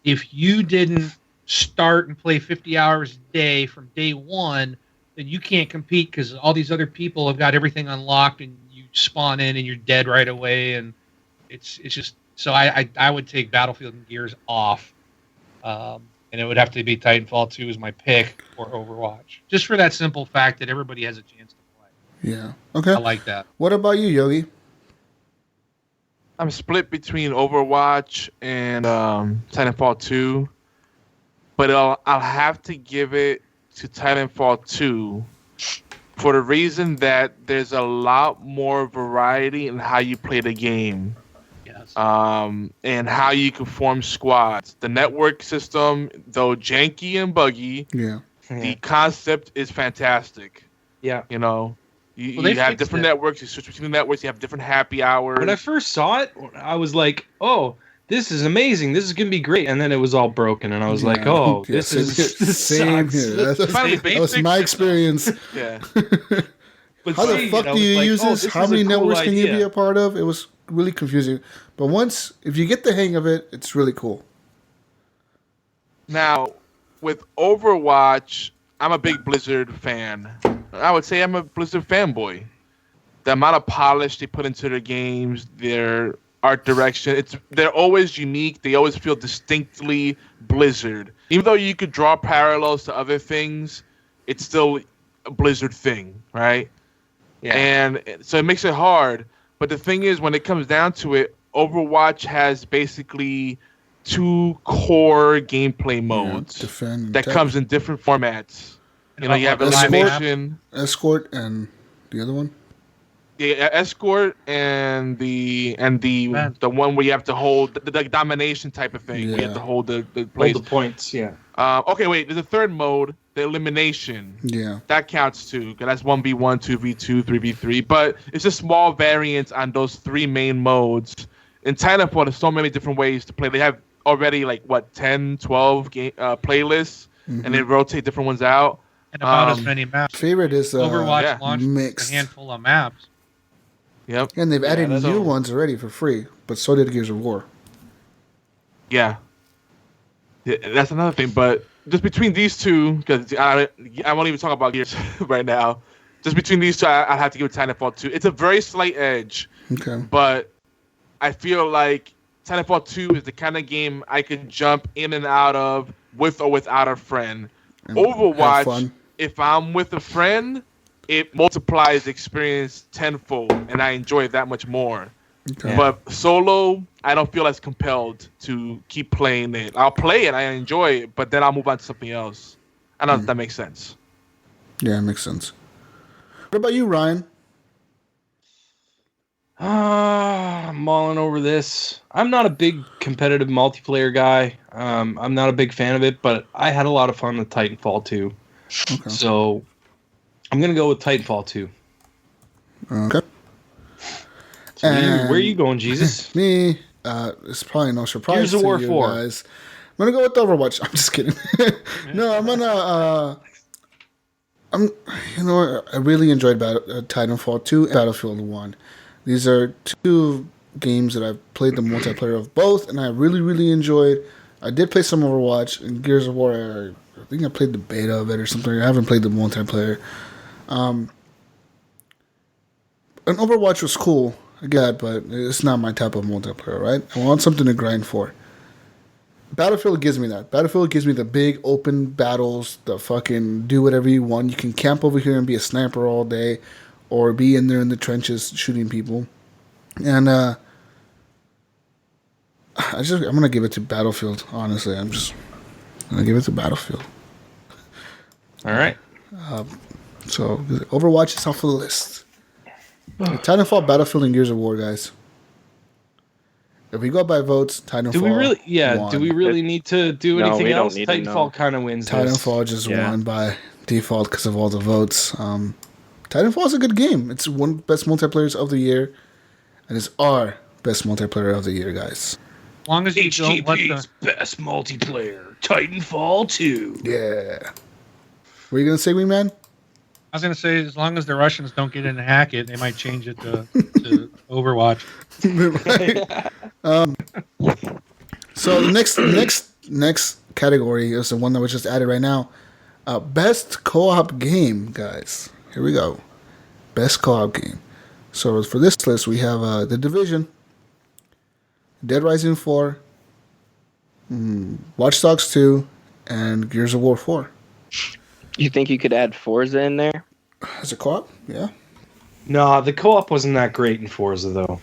if you didn't start and play 50 hours a day from day one, then you can't compete because all these other people have got everything unlocked, and you spawn in and you're dead right away. And it's just so I would take Battlefield and Gears off. And it would have to be Titanfall 2 as my pick or Overwatch. Just for that simple fact that everybody has a chance to play. Yeah. Okay. I like that. What about you, Yogi? I'm split between Overwatch and Titanfall 2, but I'll have to give it to Titanfall 2 for the reason that there's a lot more variety in how you play the game. Yes. And how you can form squads. The network system, though janky and buggy, the concept is fantastic. Yeah. You know, you Well, have different networks. You switch between the networks. You have different happy hours. When I first saw it, I was like, "Oh, this is amazing. This is gonna be great." And then it was all broken, and I was like, "Oh, this same sucks." here. That was my experience. Yeah. But How the fuck do you use this? How many networks can you be a part of? It was really confusing. But if you get the hang of it, it's really cool. Now, with Overwatch, I'm a big Blizzard fan. I would say I'm a Blizzard fanboy. The amount of polish they put into their games, their art direction, they're always unique. They always feel distinctly Blizzard. Even though you could draw parallels to other things, it's still a Blizzard thing, right? Yeah. And so it makes it hard. But the thing is, when it comes down to it, Overwatch has basically 2 core gameplay modes that comes in different formats. You know, you have elimination, escort, and the other one. Yeah, escort and the one where you have to hold the domination type of thing. Yeah. Where you have to hold the place. Hold the points. Yeah. Okay, wait. There's a third mode, the elimination. Yeah. That counts too, because that's 1v1, 2v2, 3v3. But it's just small variants on those 3 main modes. In Titanfall, there's so many different ways to play. They have already 10, 12 playlists, and they rotate different ones out. And about as many maps. Favorite is Overwatch launched mixed. a handful of maps. Yep. And they've added new ones already for free, but so did Gears of War. Yeah. That's another thing. But just between these two, because I won't even talk about Gears right now. Just between these two, I'd have to give it Titanfall 2. It's a very slight edge. Okay. But I feel like Titanfall 2 is the kind of game I could jump in and out of with or without a friend. And Overwatch, if I'm with a friend, it multiplies the experience tenfold, and I enjoy it that much more. Okay. But solo, I don't feel as compelled to keep playing it. I'll play it, I enjoy it, but then I'll move on to something else. I don't know if that makes sense. Yeah, it makes sense. What about you, Ryan? I'm mulling over this. I'm not a big competitive multiplayer guy. I'm not a big fan of it, but I had a lot of fun with Titanfall 2. Okay. So I'm going to go with Titanfall 2. Okay. So where are you going, Jesus? Me, it's probably no surprise Gears of to War you 4. guys. I'm going to go with Overwatch. I'm just kidding. No, I'm going to... I really enjoyed Titanfall 2 and Battlefield 1. These are 2 games that I've played the multiplayer of both, and I really, really enjoyed. I did play some Overwatch and Gears of War. I think I played the beta of it or something. I haven't played the multiplayer. And Overwatch was cool, I get, but it's not my type of multiplayer, right? I want something to grind for. Battlefield gives me that. Battlefield gives me the big open battles, the fucking do whatever you want. You can camp over here and be a sniper all day, or be in there in the trenches shooting people. And I'm gonna give it to Battlefield. Honestly, I'm just gonna give it to Battlefield. All right. So Overwatch is off the list. Titanfall, Battlefield, and Gears of War, guys. If we go by votes, Titanfall. Do we really? Yeah. won. Do we really need to do anything we don't else? need to know. Titanfall kind of wins. Titanfall just won by default because of all the votes. Titanfall is a good game. It's one best multiplayers of the year, and it's our best multiplayer of the year, guys. As long as you don't let HGP's best multiplayer, Titanfall 2. Yeah. What are you gonna say, Wee Man? I was going to say, as long as the Russians don't get in and hack it, they might change it to Overwatch. So the next category is the one that was just added right now. Best co-op game, guys. Here we go. Best co-op game. So for this list, we have The Division, Dead Rising 4, Watch Dogs 2, and Gears of War 4. You think you could add Forza in there? As a co-op? Yeah. No, the co-op wasn't that great in Forza, though.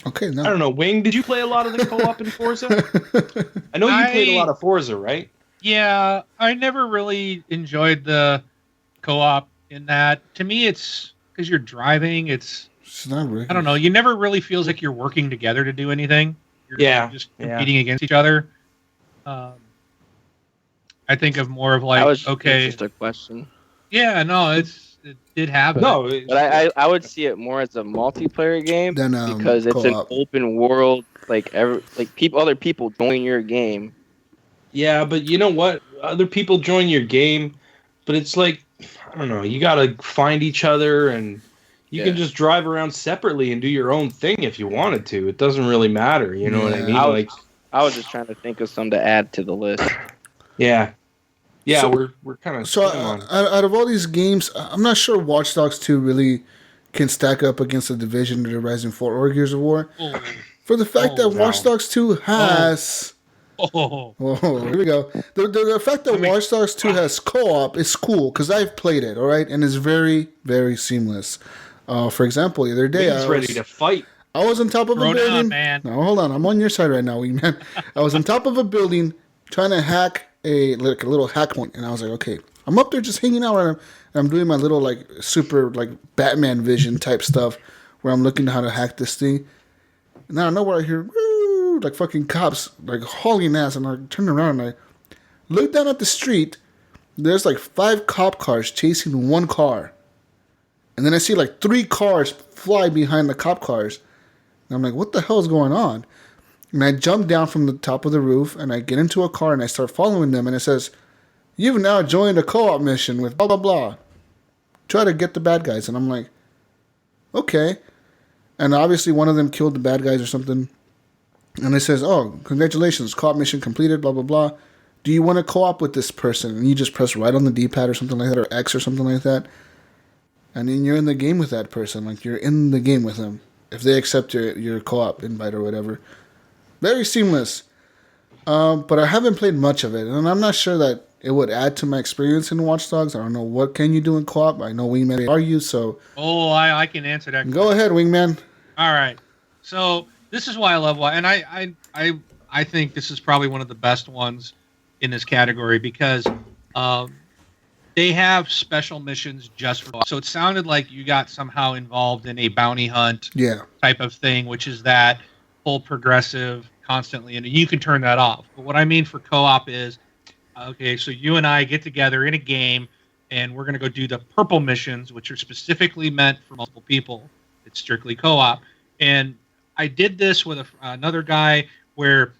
Okay, no. I don't know. Wing, did you play a lot of the co-op in Forza? I know you played a lot of Forza, right? Yeah, I never really enjoyed the co-op in that. To me, it's because you're driving. It's not really. I don't know. You never really feels like you're working together to do anything. You're just competing against each other. I think of more of like, that was okay, just a question. Yeah, no, it did happen. No, but I would see it more as a multiplayer game because it's co-op. an open world. Other people join your game. Yeah, but you know what? Other people join your game, but it's like, I don't know. You gotta find each other, and you can just drive around separately and do your own thing if you wanted to. It doesn't really matter. You know what I mean? I was just trying to think of some to add to the list. Yeah. Yeah, So- we're kind of out of all these games, I'm not sure Watch Dogs 2 really can stack up against the Division or the Rising 4 or Gears of War. For the fact that Watch Dogs 2 has... Oh, here we go. The fact that Watch Dogs 2 has co-op is cool because I've played it, all right? And it's very, very seamless. For example, the other day Wing's ready to fight. I was on top of a Throw building. down, man. No, hold on. I'm on your side right now, Wingman. I was on top of a building trying to hack a little hack point, and I was like, okay, I'm up there just hanging out, and I'm doing my little super Batman vision type stuff, where I'm looking at how to hack this thing. And out of nowhere, I hear woo, fucking cops hauling ass, and I turn around and I look down at the street. There's 5 cop cars chasing one car, and then I see 3 cars fly behind the cop cars. And I'm like, what the hell is going on? And I jump down from the top of the roof, and I get into a car, and I start following them, and it says, you've now joined a co-op mission with blah, blah, blah. Try to get the bad guys. And I'm like, okay. And obviously one of them killed the bad guys or something. And it says, oh, congratulations, co-op mission completed, blah, blah, blah. Do you want to co-op with this person? And you just press right on the D-pad or something like that, or X or something like that. And then you're in the game with that person. You're in the game with them. If they accept your co-op invite or whatever. Very seamless. But I haven't played much of it. And I'm not sure that it would add to my experience in Watch Dogs. I don't know what can you do in co-op. I know Wingman are you, so... Oh, I can answer that. Go ahead, Wingman. All right. So this is why I love and I think this is probably one of the best ones in this category because they have special missions just for. So it sounded like you got somehow involved in a bounty hunt type of thing, which is that full progressive constantly, and you can turn that off. But what I mean for co-op is, okay, so you and I get together in a game, and we're going to go do the purple missions, which are specifically meant for multiple people. It's strictly co-op. And I did this with another guy where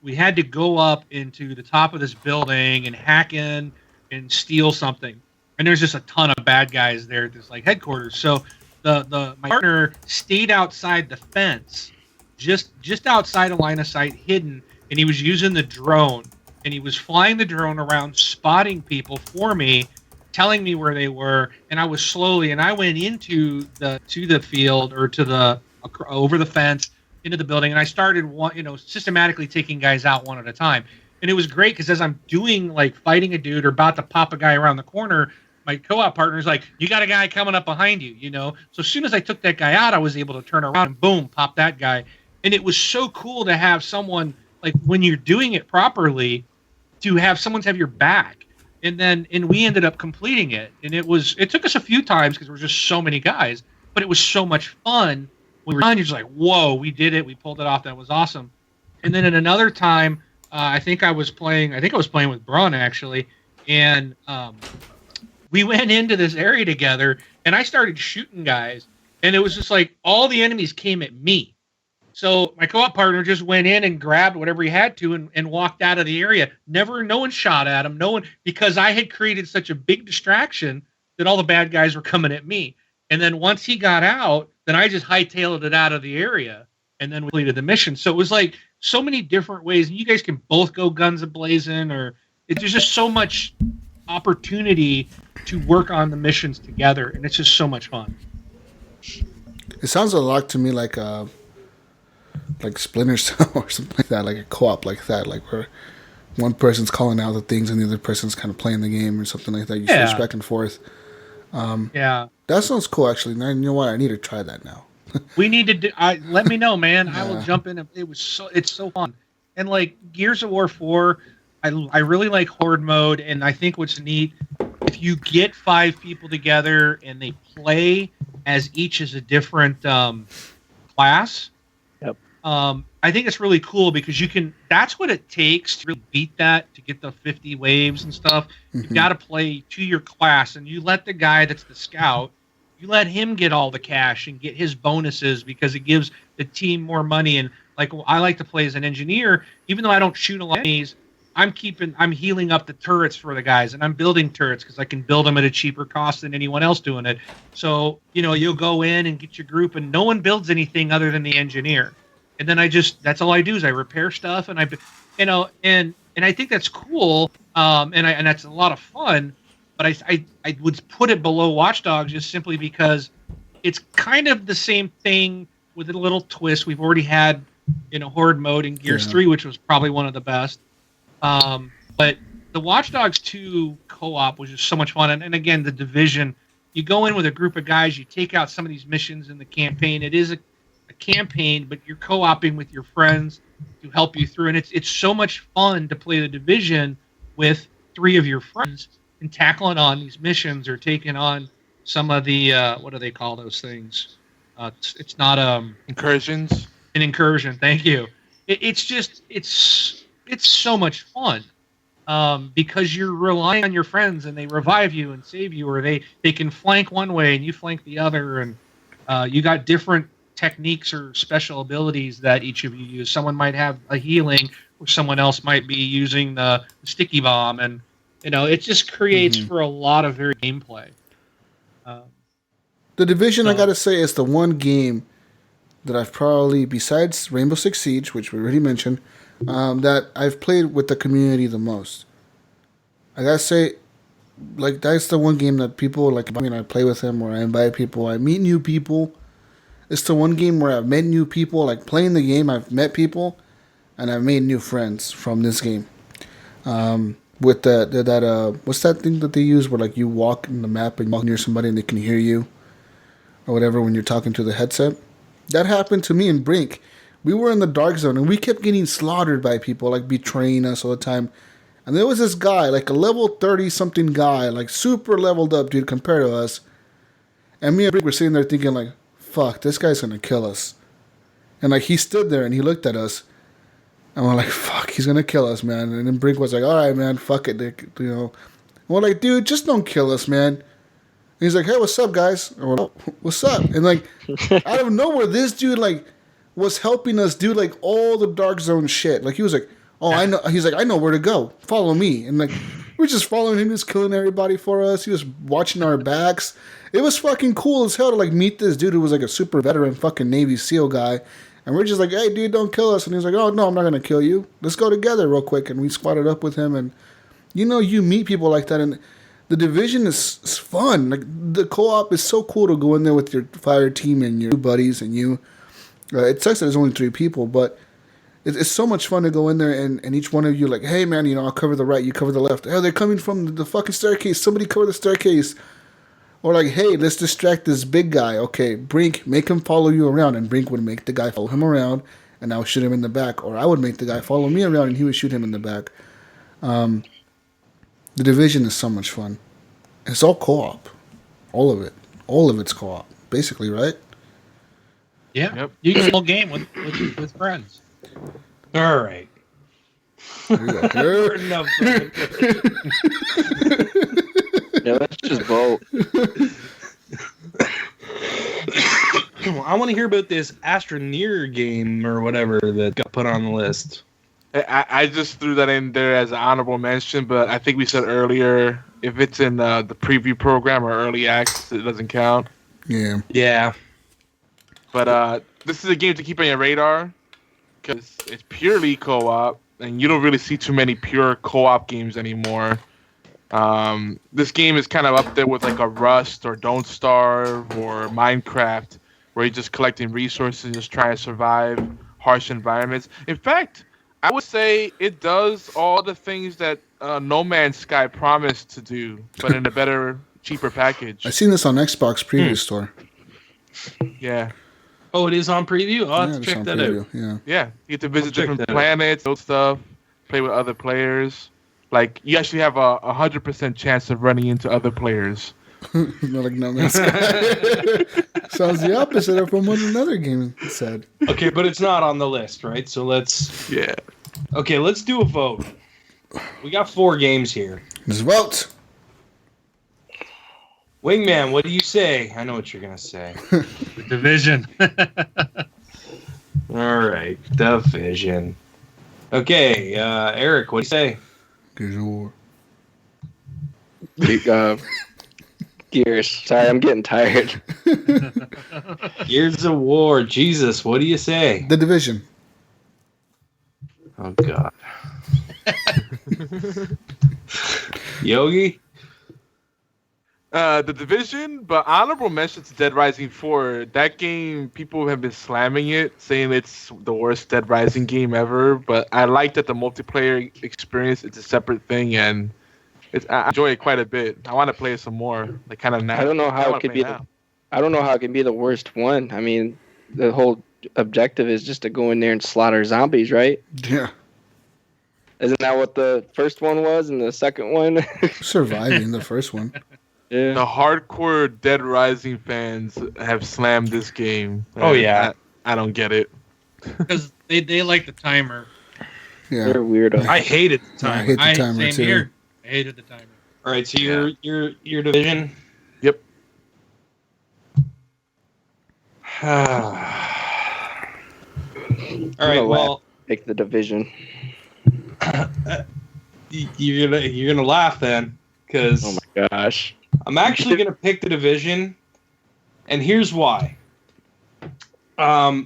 we had to go up into the top of this building and hack in and steal something. And there's just a ton of bad guys there at this headquarters. So my partner stayed outside the fence, just outside a line of sight, hidden, and he was using the drone. And he was flying the drone around, spotting people for me, telling me where they were, and I went into the field or over the fence into the building, and I started systematically taking guys out one at a time. And it was great because as I'm doing fighting a dude or about to pop a guy around the corner, my co-op partner's like, you got a guy coming up behind you, So as soon as I took that guy out, I was able to turn around and boom, pop that guy. And it was so cool to have someone when you're doing it properly, to have someone have your back. And we ended up completing it. And it took us a few times because there were just so many guys, but it was so much fun. When we were done, you're just like, whoa, we did it. We pulled it off. That was awesome. And then at another time, I think I was playing with Braun actually. And we went into this area together and I started shooting guys. And it was just all the enemies came at me. So my co-op partner just went in and grabbed whatever he had to and walked out of the area. No one shot at him. No one, because I had created such a big distraction that all the bad guys were coming at me. And then once he got out, then I just hightailed it out of the area and then we completed the mission. So it was so many different ways. And you guys can both go guns a-blazing, or there's just so much opportunity to work on the missions together. And it's just so much fun. It sounds a lot to me like Splinter Cell or something like that, like a co-op like that, where one person's calling out the things and the other person's kind of playing the game or something like that. You switch back and forth. Yeah. That sounds cool, actually. Now, you know what? I need to try that now. We need to do. Let me know, man. I will jump in. It's so fun. And like Gears of War 4, I really like Horde mode. And I think what's neat, if you get 5 people together and they play as each is a different class. Yep. I think it's really cool because that's what it takes to really beat that, to get the 50 waves and stuff. You've got to play to your class, and you let the guy that's the scout, you let him get all the cash and get his bonuses because it gives the team more money. And like, I like to play as an engineer, even though I don't shoot a lot of enemies, I'm healing up the turrets for the guys, and I'm building turrets because I can build them at a cheaper cost than anyone else doing it. So, you'll go in and get your group, and no one builds anything other than the engineer. And then that's all I do is I repair stuff, and and I think that's cool, and that's a lot of fun. But I would put it below Watch Dogs just simply because it's kind of the same thing with a little twist. We've already had, Horde mode in Gears 3, which was probably one of the best. But the Watch Dogs 2 co-op was just so much fun. And again, the Division, you go in with a group of guys, you take out some of these missions in the campaign. It is a campaign, but you're co-oping with your friends to help you through. And it's so much fun to play the Division with 3 of your friends and tackling on these missions or taking on some of the, what do they call those things? It's not incursions. An incursion. Thank you. It's so much fun because you're relying on your friends and they revive you and save you, or they can flank one way and you flank the other, and you got different techniques or special abilities that each of you use. Someone might have a healing, or someone else might be using the sticky bomb, and it just creates for a lot of varied gameplay. The Division, I gotta say, is the one game that I've probably, besides Rainbow Six Siege, which we already mentioned, that I've played with the community the most. I gotta say, like, that's the one game that people, like, I play with them, or I invite people, I meet new people. It's the one game where I've met new people, like, playing the game, I've met people, and I've made new friends from this game. With that what's that thing that they use where, like, you walk in the map and you walk near somebody and they can hear you, or whatever, when you're talking to the headset? That happened to me and Brink. We were in the dark zone, and we kept getting slaughtered by people, like, betraying us all the time. And there was this guy, like a level 30-something guy, like, super leveled up, dude, compared to us. And me and Brink were sitting there thinking, like, fuck, this guy's gonna kill us. And, like, he stood there, and he looked at us. And we're like, fuck, he's gonna kill us, man. And then Brink was like, all right, man, fuck it, Dick. And we're like, dude, just don't kill us, man. And he's like, hey, what's up, guys? And we're like, oh, what's up? And, like, out of nowhere, this dude, like, was helping us do, like, all the dark zone shit. Like, he was like, oh, I know. He's like, I know where to go. Follow me. And, like, we're just following him, just killing everybody for us. He was watching our backs. It was fucking cool as hell to, like, meet this dude who was, like, a super veteran fucking Navy SEAL guy. And we're just like, hey, dude, don't kill us. And he's like, oh, no, I'm not going to kill you. Let's go together real quick. And we squatted up with him. And, you meet people like that. And the Division is fun. Like, the co-op is so cool to go in there with your fire team and your buddies and you. It sucks that there's only 3 people, but it's so much fun to go in there and each one of you, like, hey, man, I'll cover the right, you cover the left. Oh, they're coming from the fucking staircase. Somebody cover the staircase. Or like, hey, let's distract this big guy. Okay, Brink, make him follow you around. And Brink would make the guy follow him around, and I would shoot him in the back. Or I would make the guy follow me around, and he would shoot him in the back. The Division is so much fun. It's all co-op. All of it. All of it's co-op, basically, right? Yeah. Yep. You can play a game with friends. All right. There you go. Enough. Yeah, let's just vote. I want to hear about this Astroneer game or whatever that got put on the list. I just threw that in there as an honorable mention, but I think we said earlier, if it's in the preview program or early access, it doesn't count. Yeah. Yeah. But this is a game to keep on your radar because it's purely co-op, and you don't really see too many pure co-op games anymore. This game is kind of up there with like a Rust or Don't Starve or Minecraft, where you're just collecting resources and just trying to survive harsh environments. In fact, I would say it does all the things that No Man's Sky promised to do, but in a better, cheaper package. I've seen this on Xbox Preview Store. Yeah. Oh, it is on preview? I'll have to it's check on that preview, out. Yeah. Yeah, you get to visit check different that out. planets, those stuff, play with other players. Like, you actually have a 100% chance of running into other players. Not like No Man's Sky. Sounds the opposite of from what another game said. Okay, but it's not on the list, right? So let's Yeah. do a vote. We got 4 games here. Let's vote. Wingman, what do you say? I know what you're gonna say. The Division. All right, Division. Okay, Eric, what do you say? Gears of War. Gears. Sorry, I'm getting tired. Gears of War. Jesus, what do you say? The Division. Oh God. Yogi. The Division, but honorable mention to Dead Rising 4. That game, people have been slamming it, saying it's the worst Dead Rising game ever. But I like that the multiplayer experience, it's a separate thing, and I enjoy it quite a bit. I want to play it some more. Like, kind of now. I don't know how it could be. I don't know how it can be the worst one. I mean, the whole objective is just to go in there and slaughter zombies, right? Yeah. Isn't that what the first one was and the second one? Surviving the first one. Yeah. The hardcore Dead Rising fans have slammed this game. Oh, yeah. I don't get it. Because they like the timer. Yeah. They're weirdo. I hated the I time. hate the timer same too. here. I hated the timer. All right, so your Division. Yep. All right, well, Take the Division. you're gonna laugh then, because Oh my gosh. I'm actually gonna pick the Division, and here's why. The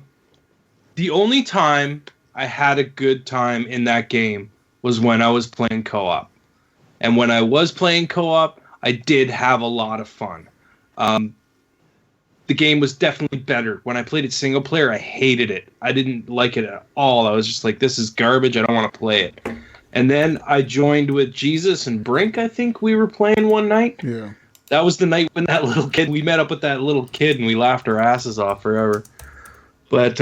only time I had a good time in that game was when I was playing co-op, and when I was playing co-op, I did have a lot of fun. The game was definitely better. When I played it single player, I hated it. I didn't like it at all. I was just like, this is garbage. I don't want to play it. And then I joined with Jesus and Brink, I think we were playing one night. Yeah. That was the night when that little kid, we met up with that little kid and we laughed our asses off forever. But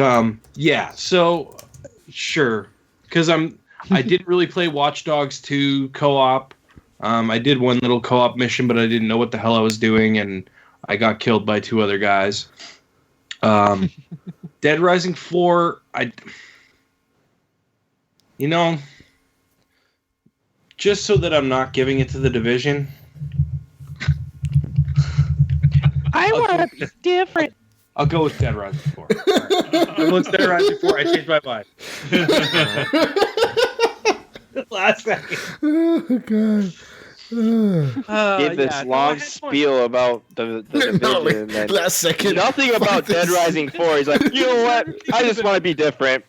yeah, so sure. Because I didn't really play Watch Dogs 2 co-op. I did one little co-op mission, but I didn't know what the hell I was doing, and I got killed by 2 other guys. Dead Rising 4, just so that I'm not giving it to the Division. I want to be different. I'll go with Dead Rising 4. Right. I'll go with Dead Rising 4. I changed my mind. Last second. Oh God. Gave this long spiel about the Division. No, like, and then last second. nothing about Dead Rising 4. He's like, you know what? I just want to be different.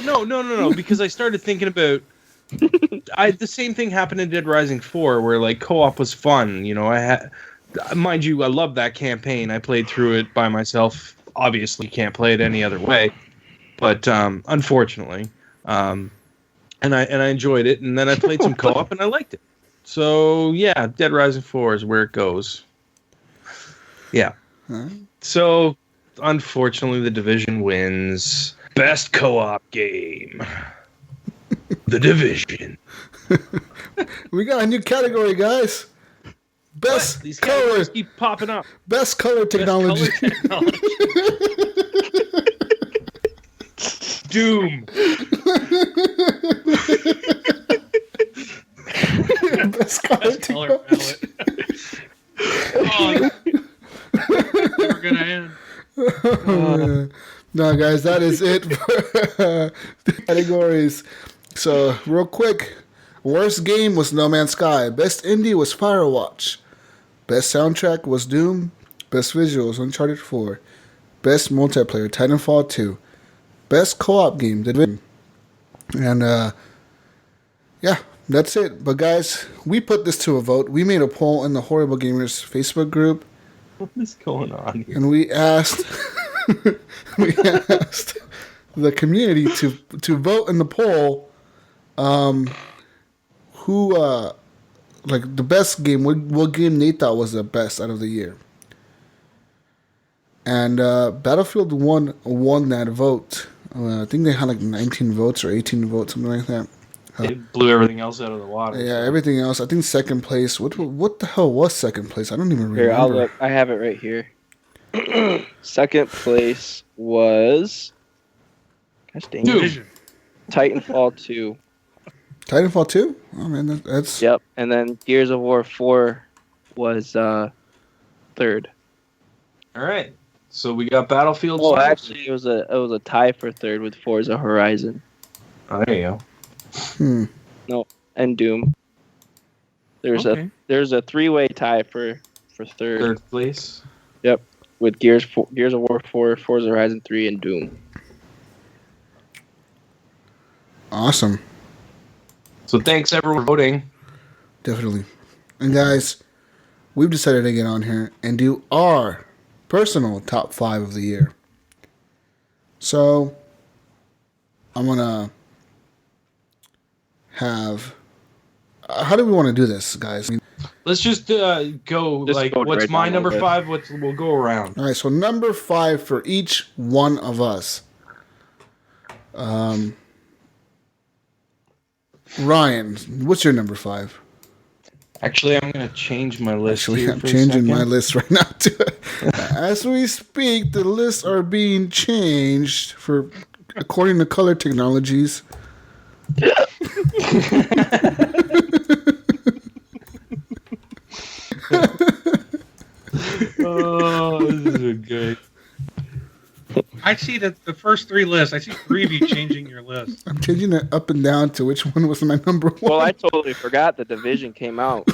No. Because I started thinking about. The same thing happened in Dead Rising 4, where like co-op was fun. You know, mind you, I love that campaign. I played through it by myself. Obviously, can't play it any other way. But unfortunately, and I enjoyed it. And then I played some co-op, and I liked it. So yeah, Dead Rising 4 is where it goes. Yeah. Huh? So unfortunately, the Division wins. Best co-op game. The Division. We got a new category, guys. Best These color. categories keep popping up. Best color technology. Best color technology. Doom. Best color Best color technology. palette. Never gonna end. No, guys, that is it for the categories. So, real quick, worst game was No Man's Sky. Best indie was Firewatch. Best soundtrack was Doom. Best visuals, Uncharted 4. Best multiplayer, Titanfall 2. Best co-op game, The Division. And, yeah, that's it. But, guys, we put this to a vote. We made a poll in the Horrible Gamers Facebook group. What is going on here? And we asked the community to vote in the poll who like the best game, what game they thought was the best out of the year. And Battlefield 1 won that vote. I think they had like 19 votes or 18 votes, something like that. It blew everything else out of the water. Yeah, everything else. I think second place. What the hell was second place? I don't even remember. Here, I'll look. I have it right here. Second place was. Gosh dang it. Titanfall 2. Titanfall 2? Oh man, that's. Yep, and then Gears of War 4 was third. All right. So we got Battlefield. Oh, actually, it was a tie for third with Forza Horizon. Oh, there you go. No, and Doom. There's a 3-way tie for third. Third place. Yep, with Gears of War 4, Forza Horizon 3, and Doom. Awesome. So thanks everyone for voting. Definitely. And guys, we've decided to get on here and do our personal top 5 of the year. So I'm gonna have. How do we want to do this, guys? Let's just go. Just go what's right my down number the list. 5? We'll go around. All right. So number 5 for each one of us. Ryan, what's your number 5? Actually, I'm going to change my list. Actually, I'm changing my list right now too. As we speak, the lists are being changed for according to color technologies. Oh, this is good. I see that the first 3 lists. I see 3 of you changing your list. I'm changing it up and down to which one was my number 1. Well, I totally forgot the Division came out.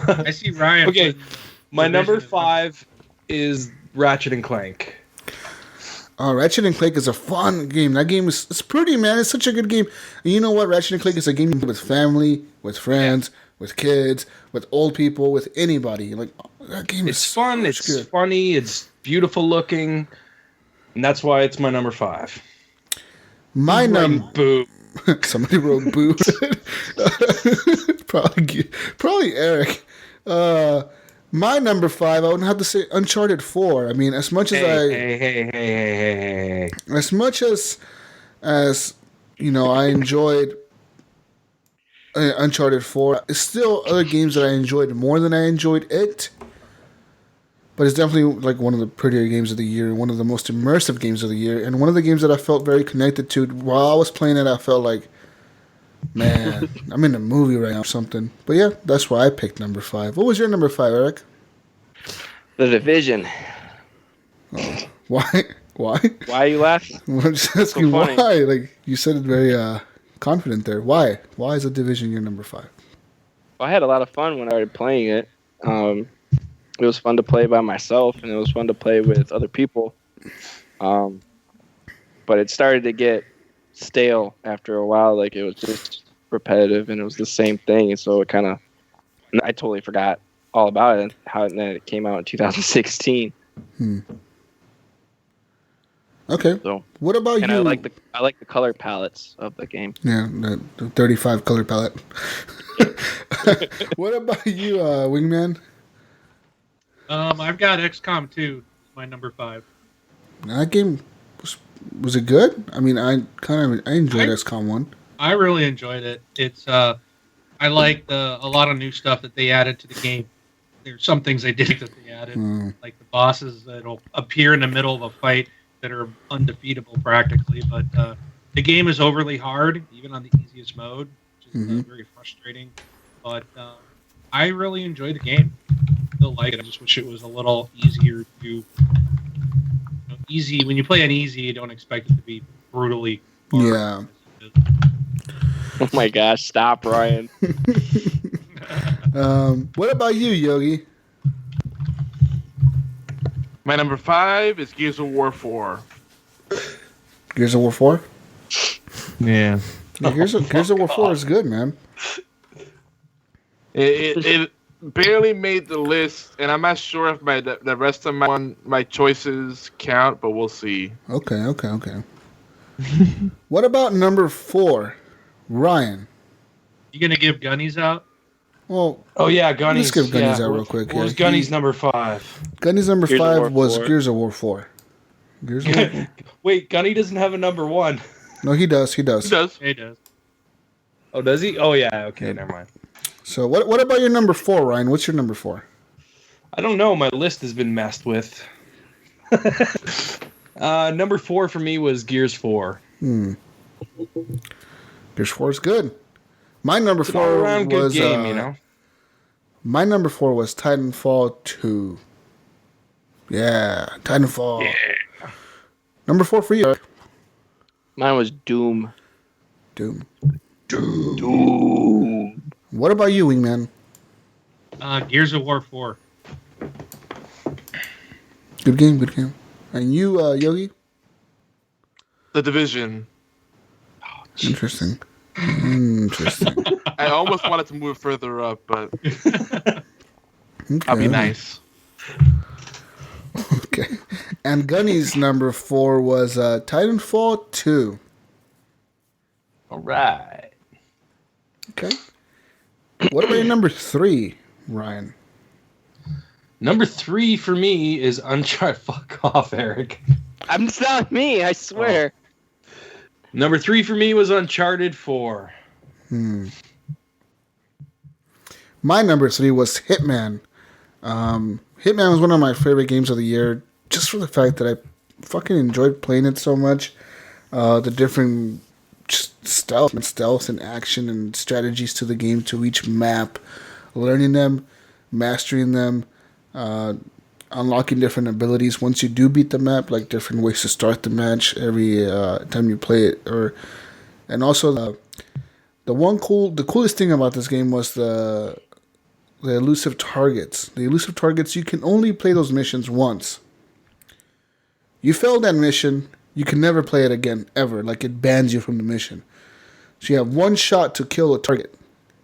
I see Ryan. Okay, my number Division is 5 is Ratchet and Clank. Oh, Ratchet and Clank is a fun game. That game it's pretty, man. It's such a good game. And you know what? Ratchet and Clank is a game with family, with friends, with kids, with old people, with anybody. Like that game is fun. so It's good. funny. It's beautiful looking, and that's why it's my number 5. My number. Boo. Somebody wrote boo. probably Eric. My number 5, I would have to say Uncharted 4. I mean, as much as Hey. as much as you know, I enjoyed Uncharted 4. It's still other games that I enjoyed more than I enjoyed it. But it's definitely like one of the prettier games of the year, one of the most immersive games of the year, and one of the games that I felt very connected to. While I was playing it, I felt like, man, I'm in a movie right now or something. But yeah, that's why I picked number 5. What was your number 5, Eric? The Division. Oh, why? Why? Why are you laughing? I'm just asking So funny. why. Like you said it very confident there. Why? Why is the Division your number 5? Well, I had a lot of fun when I started playing it. It was fun to play by myself, and it was fun to play with other people. But it started to get stale after a while. Like, it was just repetitive, and it was the same thing. And so I totally forgot all about it, and then it came out in 2016. Okay. So, what about and you? I like the color palettes of the game. Yeah, the 35 color palette. What about you, Wingman? I've got XCOM 2, my number 5. That game was it good? I mean, I enjoyed XCOM 1. I really enjoyed it. It's I like a lot of new stuff that they added to the game. There's some things they did that they added, like the bosses that'll appear in the middle of a fight that are undefeatable practically. But the game is overly hard, even on the easiest mode, which is very frustrating. But I really enjoy the game. Still like it. I just wish it was a little easier to. Easy when you play on easy, you don't expect it to be brutally hard. Yeah. Oh my gosh! Stop, Ryan. What about you, Yogi? My number 5 is Gears of War 4. Gears of War 4? Yeah. Yeah, Gears of War 4 is good, man. It barely made the list, and I'm not sure if the rest of my choices count, but we'll see. Okay. What about number 4, Ryan? You gonna give Gunnies out? Well, Oh yeah, Gunny's. let's give Gunny's yeah. out real quick. What was Gunny's number 5? Gunny's number Gears of 5 War was 4. Gears of War 4. Gears of War 4. Wait, Gunny doesn't have a number 1. No, he does. He does. He does. Oh, does he? Oh yeah. Okay, never mind. So what about your number 4, Ryan? What's your number 4? I don't know. My list has been messed with. Number 4 for me was Gears 4. Gears 4 is good. My number It's an 4 all-around good was game, you know. My number 4 was Titanfall 2. Yeah, Titanfall. Yeah. Number 4 for you, Eric. Mine was Doom. Doom. What about you, Wingman? Gears of War 4. Good game, good game. And you, Yogi? The Division. Interesting. I almost wanted to move further up, but Okay. I'll be nice. Okay. And Gunny's number 4 was Titanfall 2. All right. Okay. What about your number 3, Ryan? Number 3 for me is Uncharted. Fuck off, Eric. It's not me, I swear. Number 3 for me was Uncharted 4. My number 3 was Hitman. Hitman was one of my favorite games of the year, just for the fact that I fucking enjoyed playing it so much. The different stealth and action and strategies to the game, to each map, learning them, mastering them, unlocking different abilities once you do beat the map, like different ways to start the match every time you play it. And also the coolest thing about this game was the elusive targets. The elusive targets, you can only play those missions once. You failed that mission, you can never play it again, ever. Like, it bans you from the mission. So you have one shot to kill a target,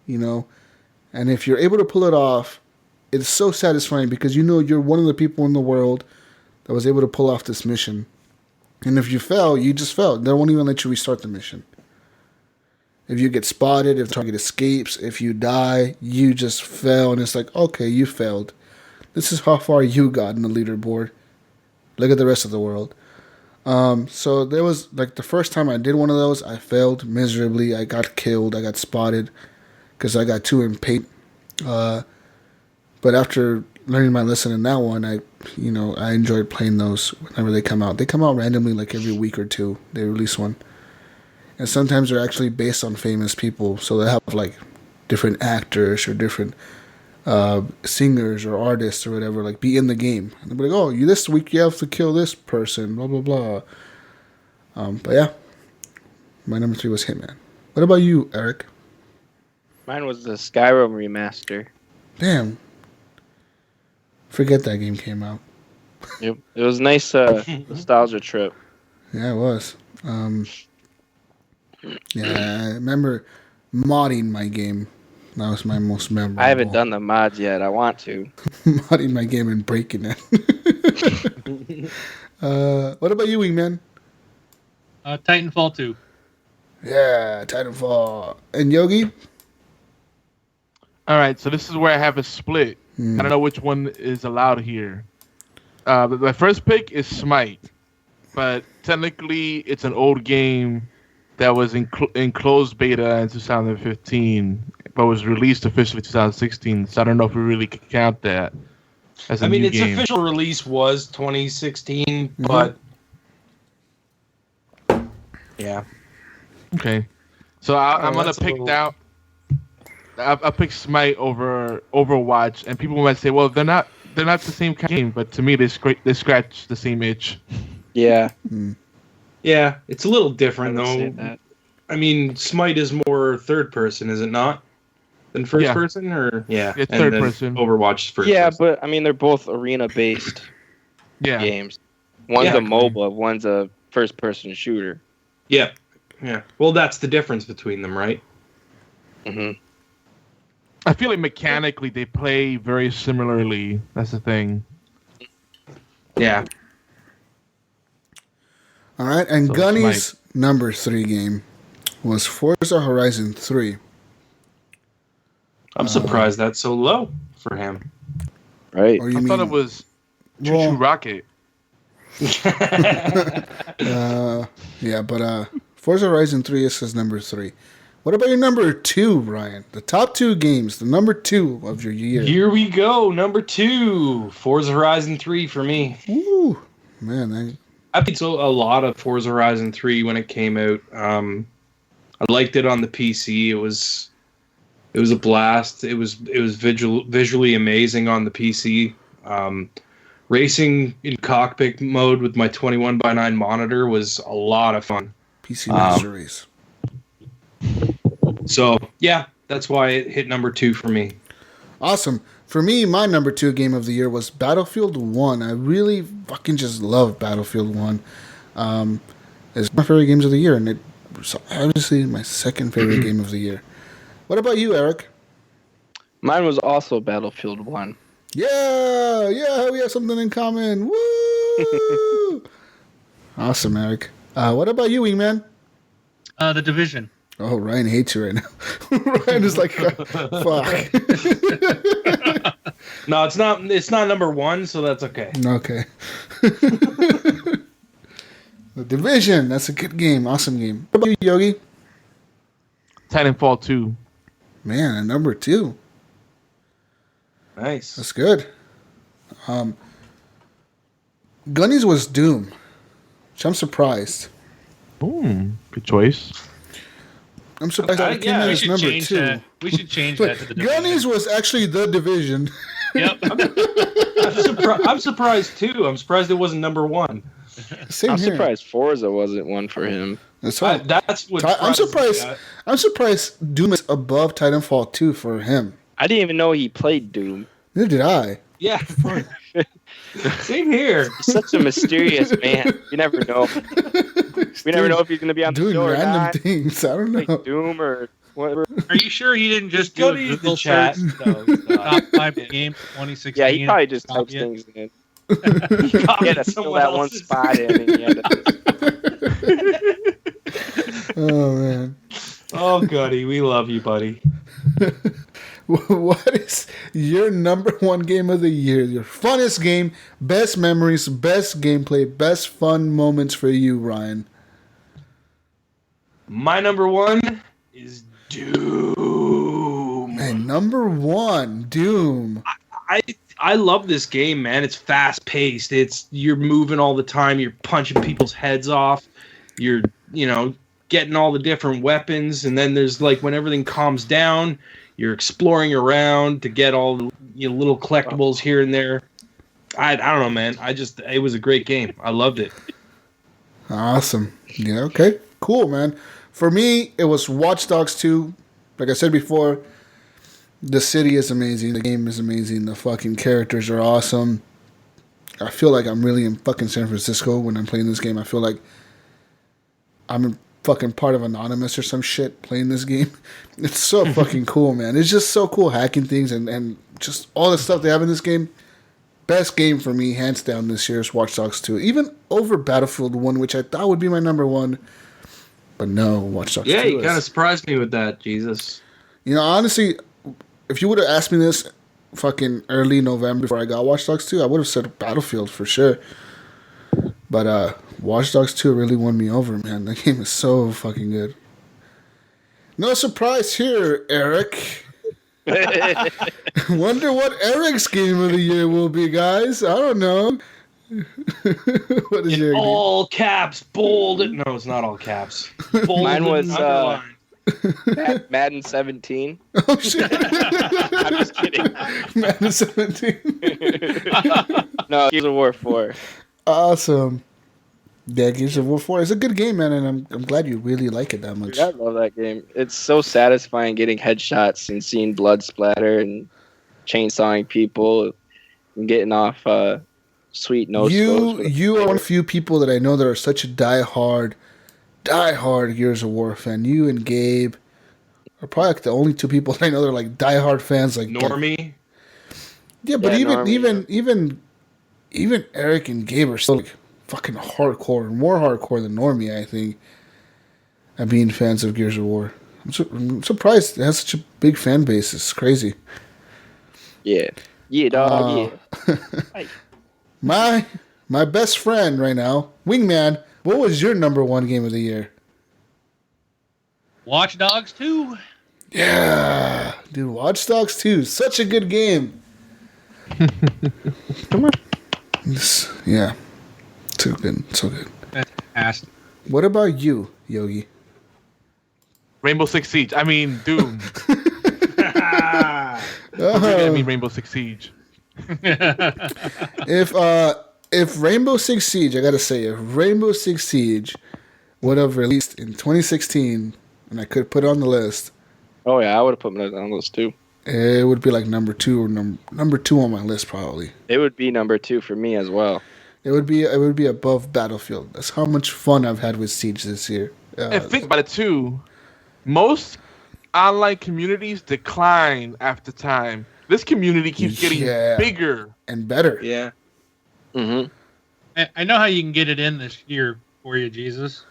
you know? And if you're able to pull it off, it's so satisfying because you know you're one of the people in the world that was able to pull off this mission. And if you fail, you just failed. They won't even let you restart the mission. If you get spotted, if the target escapes, if you die, you just fail. And it's like, okay, you failed. This is how far you got in the leaderboard. Look at the rest of the world. So there was, like, the first time I did one of those, I failed miserably. I got killed. I got spotted because I got too impatient. But after learning my lesson in that one, I enjoyed playing those whenever they come out. They come out randomly, like every week or two. They release one. And sometimes they're actually based on famous people. So they have, like, different actors or different singers or artists or whatever, like, be in the game. And they'll be like, oh, this week you have to kill this person, blah, blah, blah. But yeah, my number 3 was Hitman. What about you, Eric? Mine was the Skyrim remaster. Damn. Forget that game came out. It was a nice nostalgia trip. Yeah, it was. Yeah, I remember modding my game. That was my most memorable. I haven't done the mods yet. I want to. Modding my game and breaking it. What about you, Wingman? Titanfall 2. Yeah, Titanfall. And Yogi? All right, so this is where I have a split. I don't know which one is allowed here. But my first pick is Smite, but technically it's an old game that was in closed beta in 2015, but was released officially 2016. So I don't know if we really could count that as a new its game. official release was 2016, but yeah. Okay, so I'm gonna pick out. I picked Smite over Overwatch, and people might say, "Well, they're not the same kind of game," but to me, they scratch the same itch. Yeah. Yeah, it's a little different I would say though. that. I mean, Smite is more third person, is it not? Than first person, or It's and third then person. Overwatch is first. Yeah, person. but I mean, they're both arena-based games. One's Yeah. a MOBA, one's a first-person shooter. Yeah. Well, that's the difference between them, right? Mm-hmm. I feel like mechanically they play very similarly. That's the thing. Yeah. All right, and So Gunny's number 3 game was Forza Horizon 3. I'm surprised that's so low for him. Right. I thought it was Choo Choo Rocket. Yeah, but Forza Horizon 3 is his number 3. What about your number 2, Ryan? The top 2 games, the number 2 of your year. Here we go, number 2, Forza Horizon 3 for me. Ooh, man, I played a lot of Forza Horizon 3 when it came out. I liked it on the PC. It was a blast. It was visually amazing on the PC. Racing in cockpit mode with my 21:9 monitor was a lot of fun. PC Master Race. So yeah, that's why it hit number 2 for me. Awesome. For me, my number 2 game of the year was Battlefield 1. I really fucking just love Battlefield 1. It's my favorite games of the year, and it's obviously my second favorite game of the year. What about you, Eric? Mine was also Battlefield 1. Yeah, we have something in common. Woo! Awesome, Eric. What about you, Wingman? The Division. Oh, Ryan hates you right now. Ryan is like, fuck. No, it's not. It's not number 1, so that's okay. Okay. The Division. That's a good game. Awesome game. What about you, Yogi? Titanfall 2. Man, a number 2. Nice. That's good. Gunny's was Doom, which I'm surprised. Good choice. I'm surprised that it came in as number 2. That. We should change that to the Division. Gunny's was actually the Division. Yep. I'm surprised too. I'm surprised it wasn't number 1. Same I'm here. surprised Forza wasn't one for him. That's right. That's what I'm surprised. I'm surprised Doom is above Titanfall 2 for him. I didn't even know he played Doom. Neither did I. Yeah. Same here. He's such a mysterious man. You never know. We never know if he's going to be on the Doing show or random not. things. I don't know. Like Doom or whatever. Are you sure he didn't just do Go a to the Google chat. search? No, Top 5 games 2016. Yeah, he probably just types Copy it. things in. He had to fill that one spot in. And he had to... Oh man. Oh, Goody, we love you, buddy. What is your number 1 game of the year? Your funnest game, best memories, best gameplay, best fun moments for you, Ryan? My number 1 is Doom. Man, number 1, Doom. I love this game, man. It's fast paced. You're moving all the time. You're punching people's heads off. You're getting all the different weapons, and then there's like when everything calms down, you're exploring around to get all the little collectibles here and there. I don't know, man. It was a great game. I loved it. Awesome. Yeah, okay. Cool, man. For me, it was Watch Dogs 2. Like I said before, the city is amazing. The game is amazing. The fucking characters are awesome. I feel like I'm really in fucking San Francisco when I'm playing this game. I feel like I'm fucking part of Anonymous or some shit playing this game. It's so fucking cool, man. It's just so cool hacking things and just all the stuff they have in this game. Best game for me, hands down, this year is Watch Dogs 2. Even over Battlefield 1, which I thought would be my number 1. But no, Watch Dogs 2 Yeah, you is... kind of surprised me with that, Jesus. Honestly, if you would have asked me this fucking early November before I got Watch Dogs 2, I would have said Battlefield for sure. But Watch Dogs 2 really won me over, man. That game is so fucking good. No surprise here, Eric. Wonder what Eric's game of the year will be, guys. I don't know. What is your all caps, bold. No, it's not all caps. Bold Mine was underlined. Madden 17. Oh, shit. I'm just kidding. Madden 17. No, Gears of War 4. Awesome. Yeah, Gears of War 4 is a good game, man, and I'm glad you really like it that much. Dude, I love that game. It's so satisfying getting headshots and seeing blood splatter and chainsawing people and getting off sweet no scopes. You are one of the few people that I know that are such a diehard Gears of War fan. You and Gabe are probably like the only 2 people that I know that are like diehard fans. Like Normie. Yeah, but Normie, even Eric and Gabe are still like fucking hardcore, more hardcore than Normie, I think, at being fans of Gears of War. I'm surprised it has such a big fan base. It's crazy. Yeah. Yeah, dog. Yeah. My best friend right now, Wingman. What was your number one game of the year? Watch Dogs 2. Yeah, dude, Watch Dogs 2, such a good game. Come on. Yeah, so good, so good. Fantastic. What about you, Yogi? Rainbow Six Siege. I mean, Doom. Don't forget me, Rainbow Six Siege. If Rainbow Six Siege, I gotta say, if Rainbow Six Siege would have released in 2016, and I could put it on the list, Oh yeah, I would have put it on the list too. it would be like number 2 or number 2 on my list probably. It would be number 2 for me as well. It would be above Battlefield. That's how much fun I've had with Siege this year. And think about it too. Most online communities decline after time. This community keeps getting bigger and better. Yeah. Mm-hmm. I know how you can get it in this year for you, Jesus.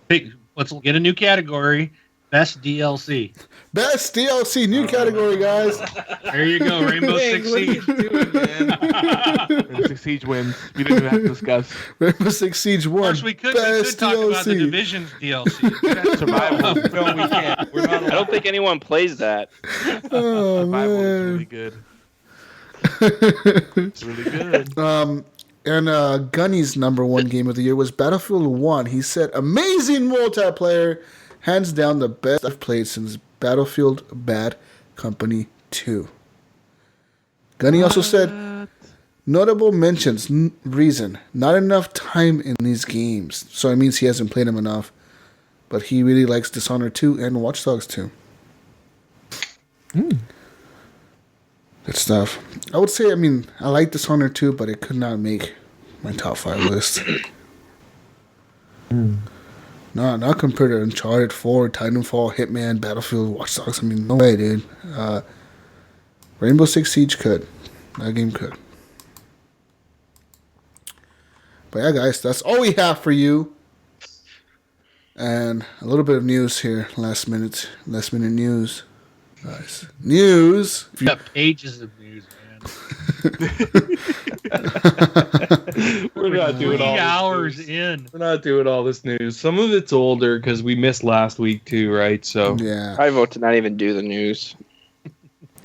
Let's get a new category. Best DLC. Best DLC, new category, guys. There you go, Rainbow Six Siege. Rainbow Six Siege wins. We didn't even have to discuss. Rainbow Six Siege Of won. course, we could Best talk about the DLC. Division's DLC. Survival. No, we can't. We're not I don't think anyone plays that. Oh, Survival is man. really good. It's really good. And Gunny's number one game of the year was Battlefield 1. He said, amazing multiplayer. Hands down the best I've played since Battlefield Bad Company 2. Gunny also said, notable mentions, reason, not enough time in these games. So it means he hasn't played them enough. But he really likes Dishonored 2 and Watch Dogs 2. Good stuff. I would say, I like Dishonored 2, but it could not make my top 5 list. No, not compared to Uncharted 4, Titanfall, Hitman, Battlefield, Watch Dogs. No way, dude. Rainbow Six Siege could. That game could. But yeah, guys, that's all we have for you. And a little bit of news here. Last minute news. Guys. News. We got pages of news, man. We're not doing 3 all hours this news. in. We're not doing all this news. Some of it's older because we missed last week too, right? So Yeah. I vote to not even do the news.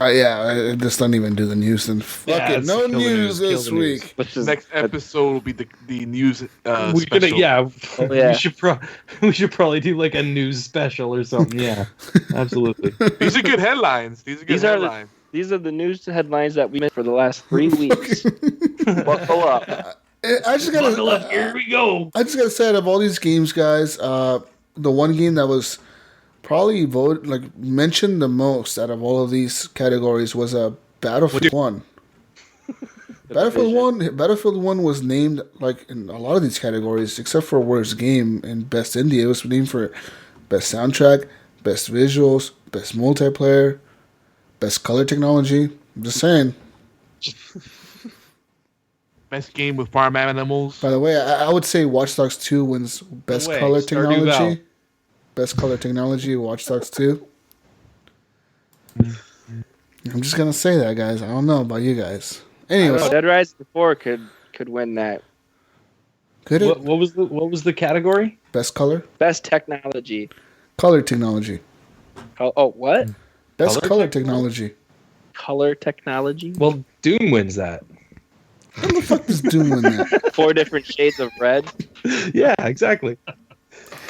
I just don't even do the news. Then fuck it. it's No kill the news news, this kill the news. week. Let's just, Next episode will be the news we could, special. yeah, Oh, yeah. we should probably do like a news special or something. Yeah, absolutely. These are good headlines. These are the news headlines that we missed for the last 3 weeks. Buckle up. I just gotta. Buckle up, here we go. I just gotta say, out of all these games, guys, the one game that was probably mentioned the most out of all of these categories was Battlefield 1. Battlefield 1 was named in a lot of these categories, except for Worst Game and Best Indie. It was named for Best Soundtrack, Best Visuals, Best Multiplayer, Best Color Technology. I'm just saying. Best game with farm animals. By the way, I would say Watch Dogs 2 wins Best Color Stardew Valley. Technology. Best Color Technology, Watch Dogs 2. I'm just gonna say that, guys. I don't know about you guys. Anyways, Dead Rising 4 could win that. could it? What was the category? Best Color? Best technology. Color Technology. Oh, what? Best Color Technology. Color technology? Well, Doom wins that. How the fuck does Doom win that? 4 different shades of red. Yeah, exactly.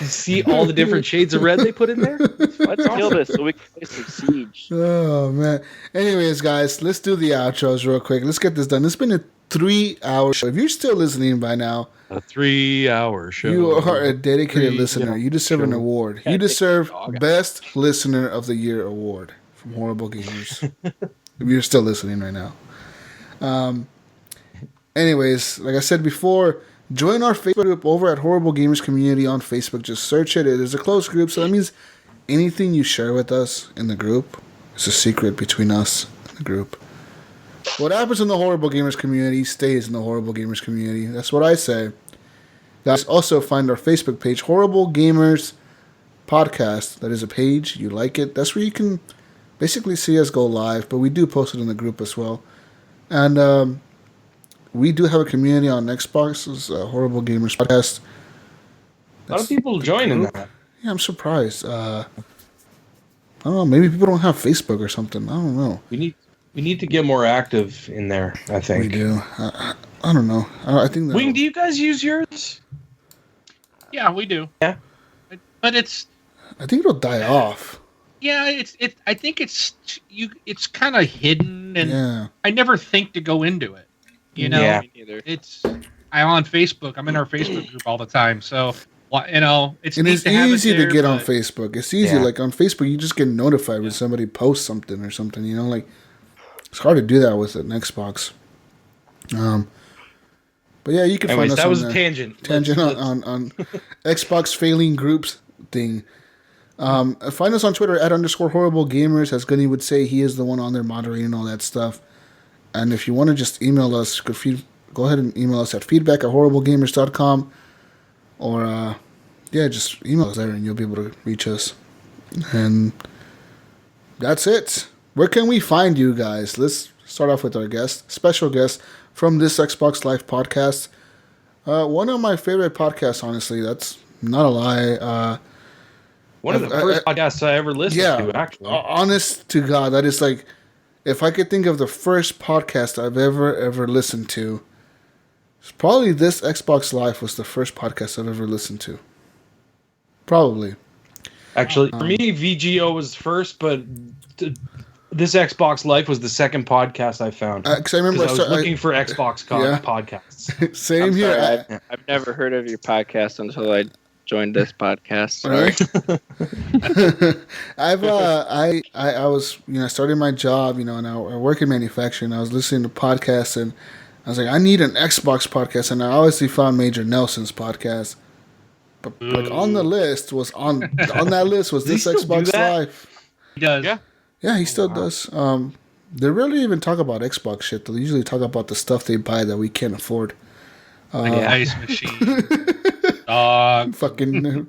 You see all the different shades of red they put in there? Let's kill this so we can play some Siege. Oh, man. Anyways, guys, let's do the outros real quick. Let's get this done. It's been a 3-hour show. If you're still listening by now, A 3-hour show. you are a dedicated 3 listener. You deserve an award. You deserve Best Listener of the Year award from Horrible Gamers. If you're still listening right now. Anyways, like I said before, join our Facebook group over at Horrible Gamers Community on Facebook. Just search it. It is a closed group, so that means anything you share with us in the group is a secret between us and the group. What happens in the Horrible Gamers Community stays in the Horrible Gamers Community. That's what I say. Guys, also find our Facebook page, Horrible Gamers podcast. That is a page. You like it. That's where you can basically see us go live. But we do post it in the group as well. And we do have a community on Xbox. It's Horrible Gamers Podcast. A lot of people joining that. Yeah, I'm surprised. I don't know. Maybe people don't have Facebook or something. I don't know. We need to get more active in there, I think. We do. I don't know. I think Wing, do you guys use yours? Yeah, we do. Yeah. But it's... I think it'll die off. Yeah, I think it's kind of hidden, and I never think to go into it. You know? Yeah, me neither. I'm on Facebook. I'm in our Facebook group all the time, so... it's easy to get on Facebook. It's easy. Like on Facebook, you just get notified when somebody posts something or something. You know, like it's hard to do that with an Xbox. But yeah, you can find us. That on was a tangent. On Xbox failing groups thing. Find us on Twitter at _horriblegamers. As Gunny would say, he is the one on there moderating all that stuff. And if you want to just email us, go ahead and email us at feedback@horriblegamers.com. Or, just email us there and you'll be able to reach us. And that's it. Where can we find you guys? Let's start off with our special guest from this Xbox Live podcast. One of my favorite podcasts, honestly. That's not a lie. One of the first podcasts I ever listened to, actually. Honest to God, that is like, if I could think of the first podcast I've ever listened to, probably this Xbox Live was the first podcast I've ever listened to. Probably. Actually, for me, VGO was first, but this Xbox Live was the second podcast I found. Because I remember I was looking for Xbox podcasts. Same here. I've never heard of your podcast until I joined this podcast. Sorry. I was starting my job, and I work in manufacturing. I was listening to podcasts and I was like, I need an Xbox podcast, and I obviously found Major Nelson's podcast. But like on the list was on that list was this Xbox Live. He does. Yeah, he still does. They rarely even talk about Xbox shit. They usually talk about the stuff they buy that we can't afford. Like an ice machine, dog, fucking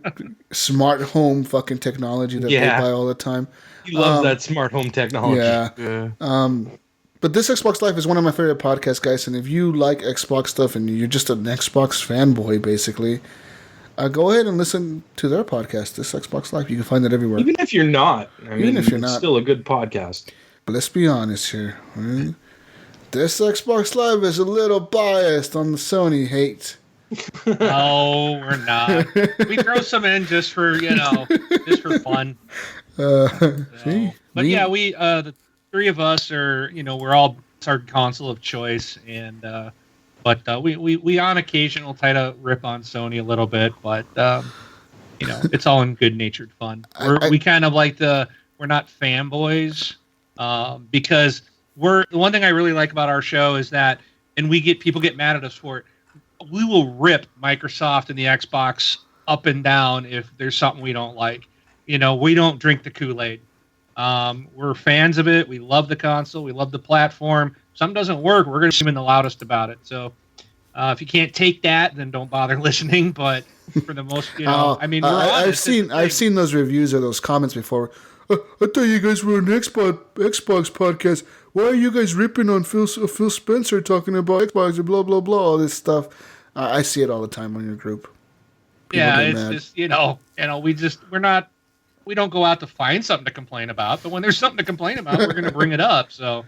smart home fucking technology that they buy all the time. You love that smart home technology. Yeah. But this Xbox Live is one of my favorite podcasts, guys. And if you like Xbox stuff and you're just an Xbox fanboy, basically, go ahead and listen to their podcast, this Xbox Live. You can find it everywhere. Even if you're not. It's still a good podcast. But let's be honest here. Right? This Xbox Live is a little biased on the Sony hate. No, we're not. We throw some in just for fun. But yeah, we the three of us are, we're all our console of choice, and but we on occasion will try to rip on Sony a little bit, but it's all in good-natured fun. We kind of like we're not fanboys, because the one thing I really like about our show is that, and people get mad at us for it, we will rip Microsoft and the Xbox up and down if there's something we don't like. We don't drink the Kool-Aid. We're fans of it. We love the console. We love the platform. If something doesn't work, we're going to scream the loudest about it. So if you can't take that, then don't bother listening. But for the most, I've seen those reviews or those comments before. I thought you guys were an Xbox podcast. Why are you guys ripping on Phil Spencer talking about Xbox and blah blah blah all this stuff? I see it all the time on your group. It's just we don't go out to find something to complain about, but when there's something to complain about, we're going to bring it up. So,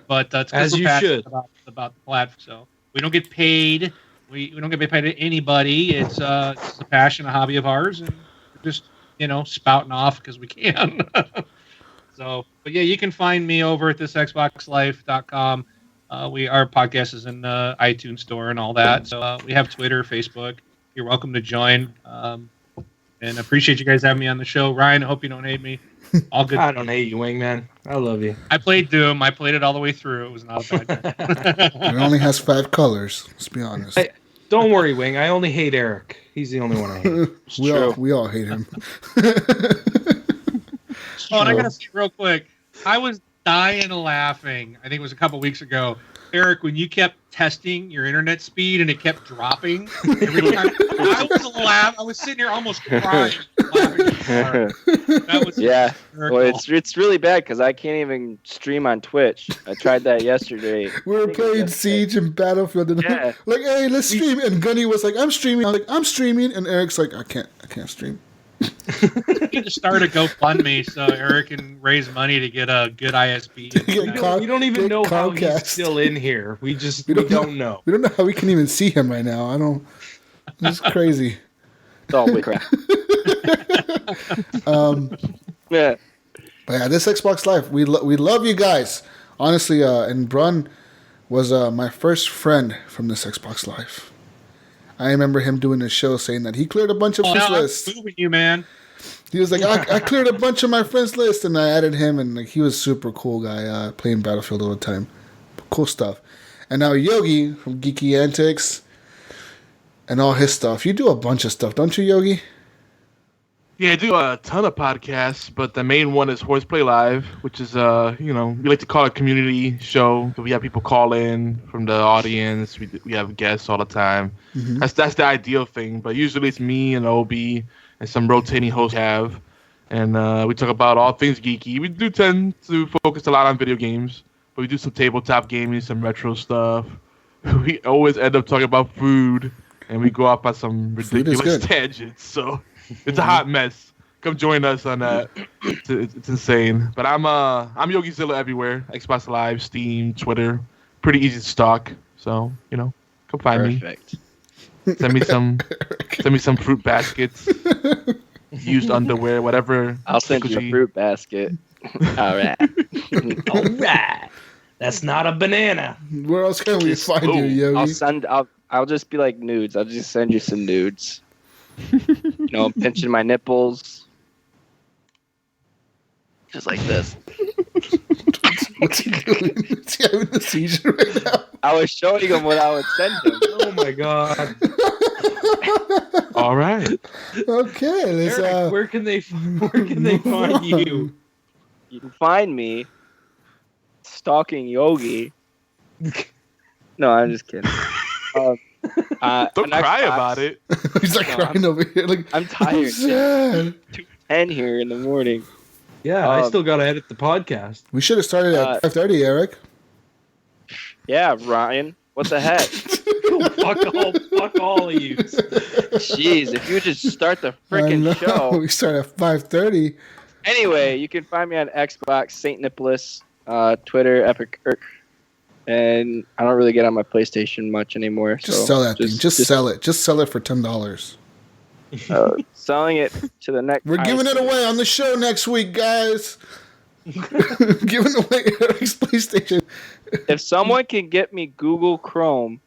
but that's as you should about the platform. So we don't get paid. We don't get paid to anybody. It's a passion, a hobby of ours, and we're just spouting off because we can. So, but yeah, you can find me over at thisxboxlife.com. Our podcast is in the iTunes store and all that. So we have Twitter, Facebook. You're welcome to join. And appreciate you guys having me on the show. Ryan, I hope you don't hate me. All good. I don't hate you, Wingman. I love you. I played Doom. I played it all the way through. It was not a bad game. It only has 5 colors. Let's be honest. Don't worry, Wing. I only hate Eric. He's the only one I hate. We all hate him. And I got to say real quick, I was dying laughing. I think it was a couple weeks ago. Eric, when you kept testing your internet speed and it kept dropping every time, I was sitting here almost crying That was Yeah. hysterical. Well, it's really bad because I can't even stream on Twitch. I tried that yesterday. We were playing Siege and Battlefield, and Yeah. like, hey, let's stream. And Gunny was like, I'm streaming. I'm like, I'm streaming. And Eric's like, I can't stream. We need to start a GoFundMe so Eric can raise money to get a good ISP. We don't even know how he's Comcast. still in here. We just We we don't don't know. We don't know how we can even see him right now. I don't. It's crazy. It's all crap. Yeah. But yeah, this Xbox Live, we love you guys. Honestly, and Brun was my first friend from this Xbox Live. I remember him doing a show saying that he cleared a bunch of his lists. I'm moving you, man. He was like, I cleared a bunch of my friends' list, and I added him, and like he was a super cool guy, playing Battlefield all the time. Cool stuff. And now Yogi from Geeky Antics and all his stuff. You do a bunch of stuff, don't you, Yogi? Yeah, I do a ton of podcasts, but the main one is HorsePLAY Live, which is we like to call it a community show. We have people call in from the audience. We have guests all the time. Mm-hmm. That's the ideal thing. But usually it's me and Obi and some rotating hosts have, and we talk about all things geeky. We do tend to focus a lot on video games, but we do some tabletop gaming, some retro stuff. We always end up talking about food, and we go off on some ridiculous tangents. So. It's a hot mess. Come join us on that. It's insane. But I'm YogiZilla everywhere. Xbox Live, Steam, Twitter. Pretty easy to stalk. So come find Perfect. me. Send me some fruit baskets, used underwear, whatever. I'll send you a fruit basket. All right. All right. That's not a banana. Where else can we find you, Yogi? I'll just be like nudes. I'll just send you some nudes. Pinching my nipples. Just like this. What's he doing? Is he having a seizure right now? I was showing him what I would send him. Oh my god. All right. Okay, let's Eric, where can they find you? You can find me stalking Yogi. No, I'm just kidding. Don't cry about it. He's like crying over here. Like, I'm tired. Sad. 2:10 here in the morning. Yeah, I still gotta edit the podcast. We should have started at 5:30, Eric. Yeah, Ryan. What the heck? Fuck all of you. Jeez, if you just start the freaking show. We start at 5:30. Anyway, you can find me on Xbox, St. Nicholas, Twitter, Epic Kirk. And I don't really get on my PlayStation much anymore. Just sell that thing. Just sell it. Just sell it for $10. Selling it to the next. We're giving it away on the show next week, guys. Giving away Eric's PlayStation. If someone can get me Google Chrome,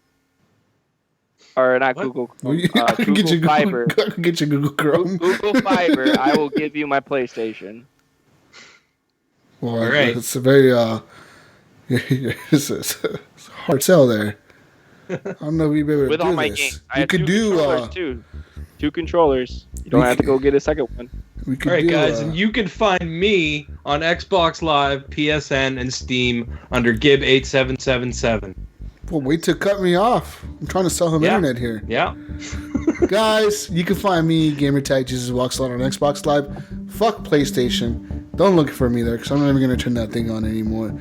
or not Google Chrome, Google Fiber. I can get you Google Chrome. Google Fiber, I will give you my PlayStation. Well, all right. It's a very it's a hard sell there. I don't know if you'll be able to With do all my this. games. I You have could do controllers, too. 2 controllers. You don't have to go get a second one. We could All right, do, guys, and you can find me on Xbox Live, PSN, and Steam under Gib8777. well, wait to cut me off. I'm trying to sell him internet here. Yeah. Guys, you can find me, Gamertag Jesus Walks Out on Xbox Live. Fuck PlayStation. Don't look for me there, because I'm not even going to turn that thing on anymore.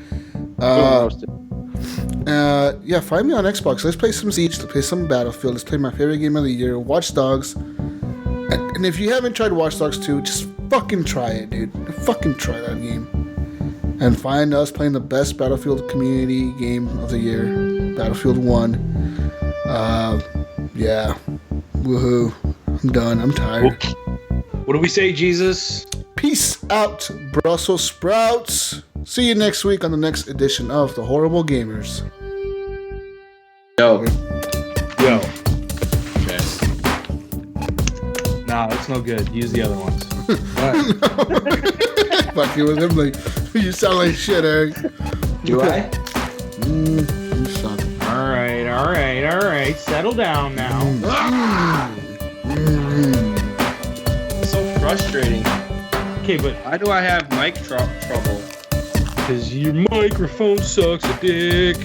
Yeah, find me on Xbox. Let's play some Siege. Let's play some Battlefield. Let's play my favorite game of the year, Watch Dogs. And if you haven't tried Watch Dogs 2, just fucking try it, dude. Fucking try that game. And find us playing the best Battlefield community game of the year, Battlefield 1. Yeah. Woohoo. I'm done. I'm tired. What do we say, Jesus? Peace out, Brussels sprouts. See you next week on the next edition of The Horrible Gamers. Yo. Okay. Nah, that's no good. Use the other ones. Fucking with him like, you sound like shit, Eric. Do I? You suck. All right. Settle down now. So frustrating. Okay, but Why do I have mic trouble? because your microphone sucks a dick.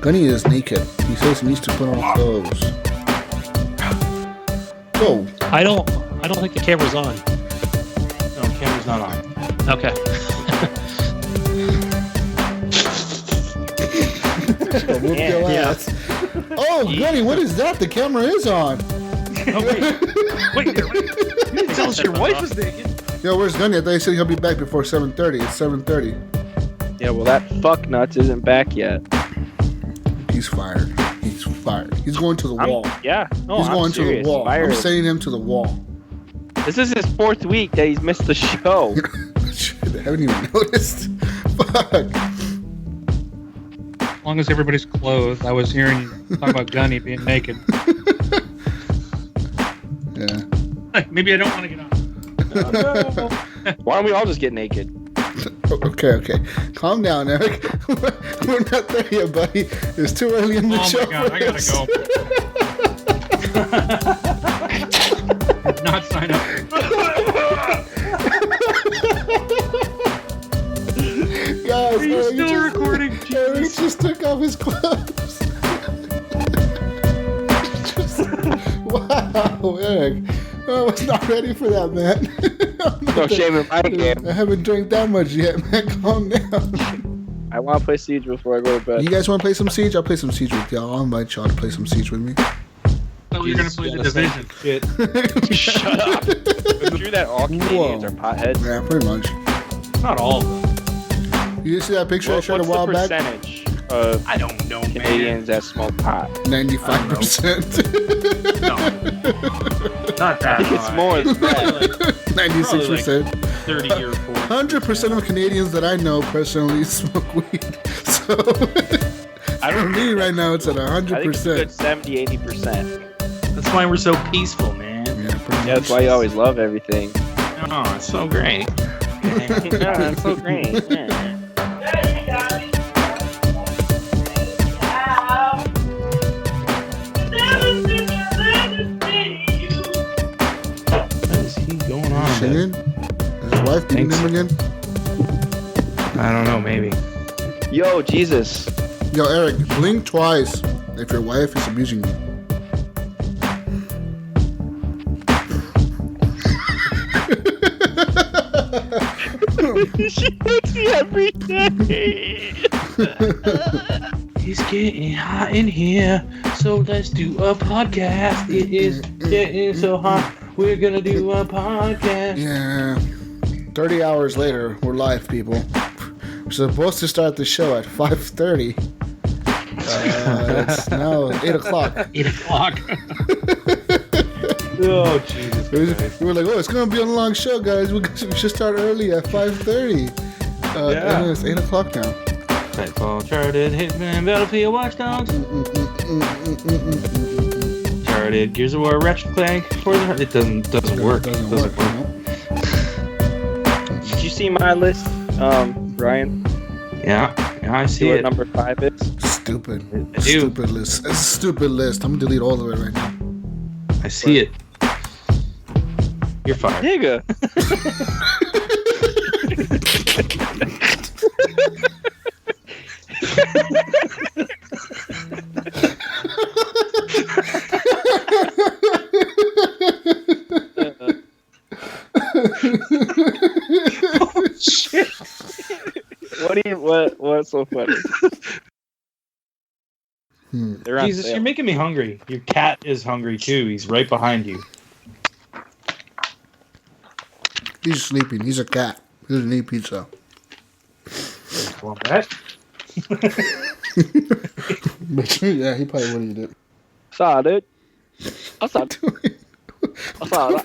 Gunny is naked. He says he needs to put on clothes. Go. I don't think the camera's on. No, camera's not on. Okay. Whoop your ass. Oh, Gunny, what is that? The camera is on. Oh, wait. You didn't tell us your wife was naked. Yo, where's Gunny? I thought he said he'll be back before 7:30. It's 7:30. Yeah, well, that fuck nuts isn't back yet. He's fired. He's fired. He's going to the wall. Yeah. No, He's I'm going serious. to the wall. Fired. I'm sending him to the wall. This is his 4th week that he's missed the show. Shit, I haven't even noticed. Fuck. As long as everybody's clothed. I was hearing you talk about Gunny being naked. Yeah. Maybe I don't want to get on. Why don't we all just get naked? Okay. Calm down, Eric. We're not there yet, buddy. It's too early in the show. Oh my god, I gotta go. Did not sign up. Guys, Are you still recording? Eric just took off his clothes. Wow, Eric. I was not ready for that, man. No shame in my game. I haven't drank that much yet, man. Calm down. I want to play Siege before I go to bed. You guys want to play some Siege? I'll play some Siege with y'all. I'll invite y'all to play some Siege with me. Oh, you're gonna play the Division. Shit. Shut up. It's true that all Canadians are potheads. Yeah, pretty much. Not all of them. You see that picture I shared a while What's the back? percentage of I don't know, Canadians that smoke pot? 95%. Not that I think it's more than that. 96%. 30 year 100% of Canadians that I know personally smoke weed. So, for me right now, it's at 100%. I think it's a good 70-80%. That's why we're so peaceful, man. Yeah, pretty Yeah, that's why you always love everything. Oh, it's so great. Yeah, that's so great. Yeah. What is he going on? Singing? His wife beating him again? I don't know, maybe. Yo, Jesus. Yo, Eric, blink twice if your wife is abusing you. She makes me every day. It's getting hot in here, so let's do a podcast. It is getting so hot, we're gonna do a podcast. Yeah. 30 hours later, we're live, people. We're supposed to start the show at 5:30. It's now 8 o'clock. 8 o'clock. Oh, Jesus. We were like, oh, it's going to be a long show, guys. We should start early at 5:30. Yeah. And it's 8 o'clock now. Nightfall, Charted, Hitman, Battlefield, Watch Dogs. Charted, Gears of War, Ratchet Clank. It doesn't work. Doesn't work. Did you see my list, Ryan? Yeah, I see See what it. number 5 is? Stupid. I do. Stupid list. It's a stupid list. I'm going to delete all of it right now. I see it. You're fired. Nigga. Oh, shit. What's so funny? They're on Jesus, sale. you're making me hungry. Your cat is hungry too. He's right behind you. He's sleeping. He's a cat. He doesn't eat pizza. Want that? But yeah, he probably would eat it. Saw it. I saw it. I saw it.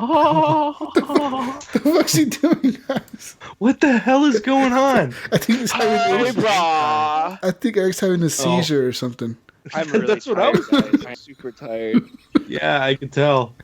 What the fuck's he doing, guys? What the hell is going on? I think he's having Hey, brah. I think Eric's having a seizure or something. I'm really That's what I tired, was- guys. I'm super tired. Yeah, I can tell.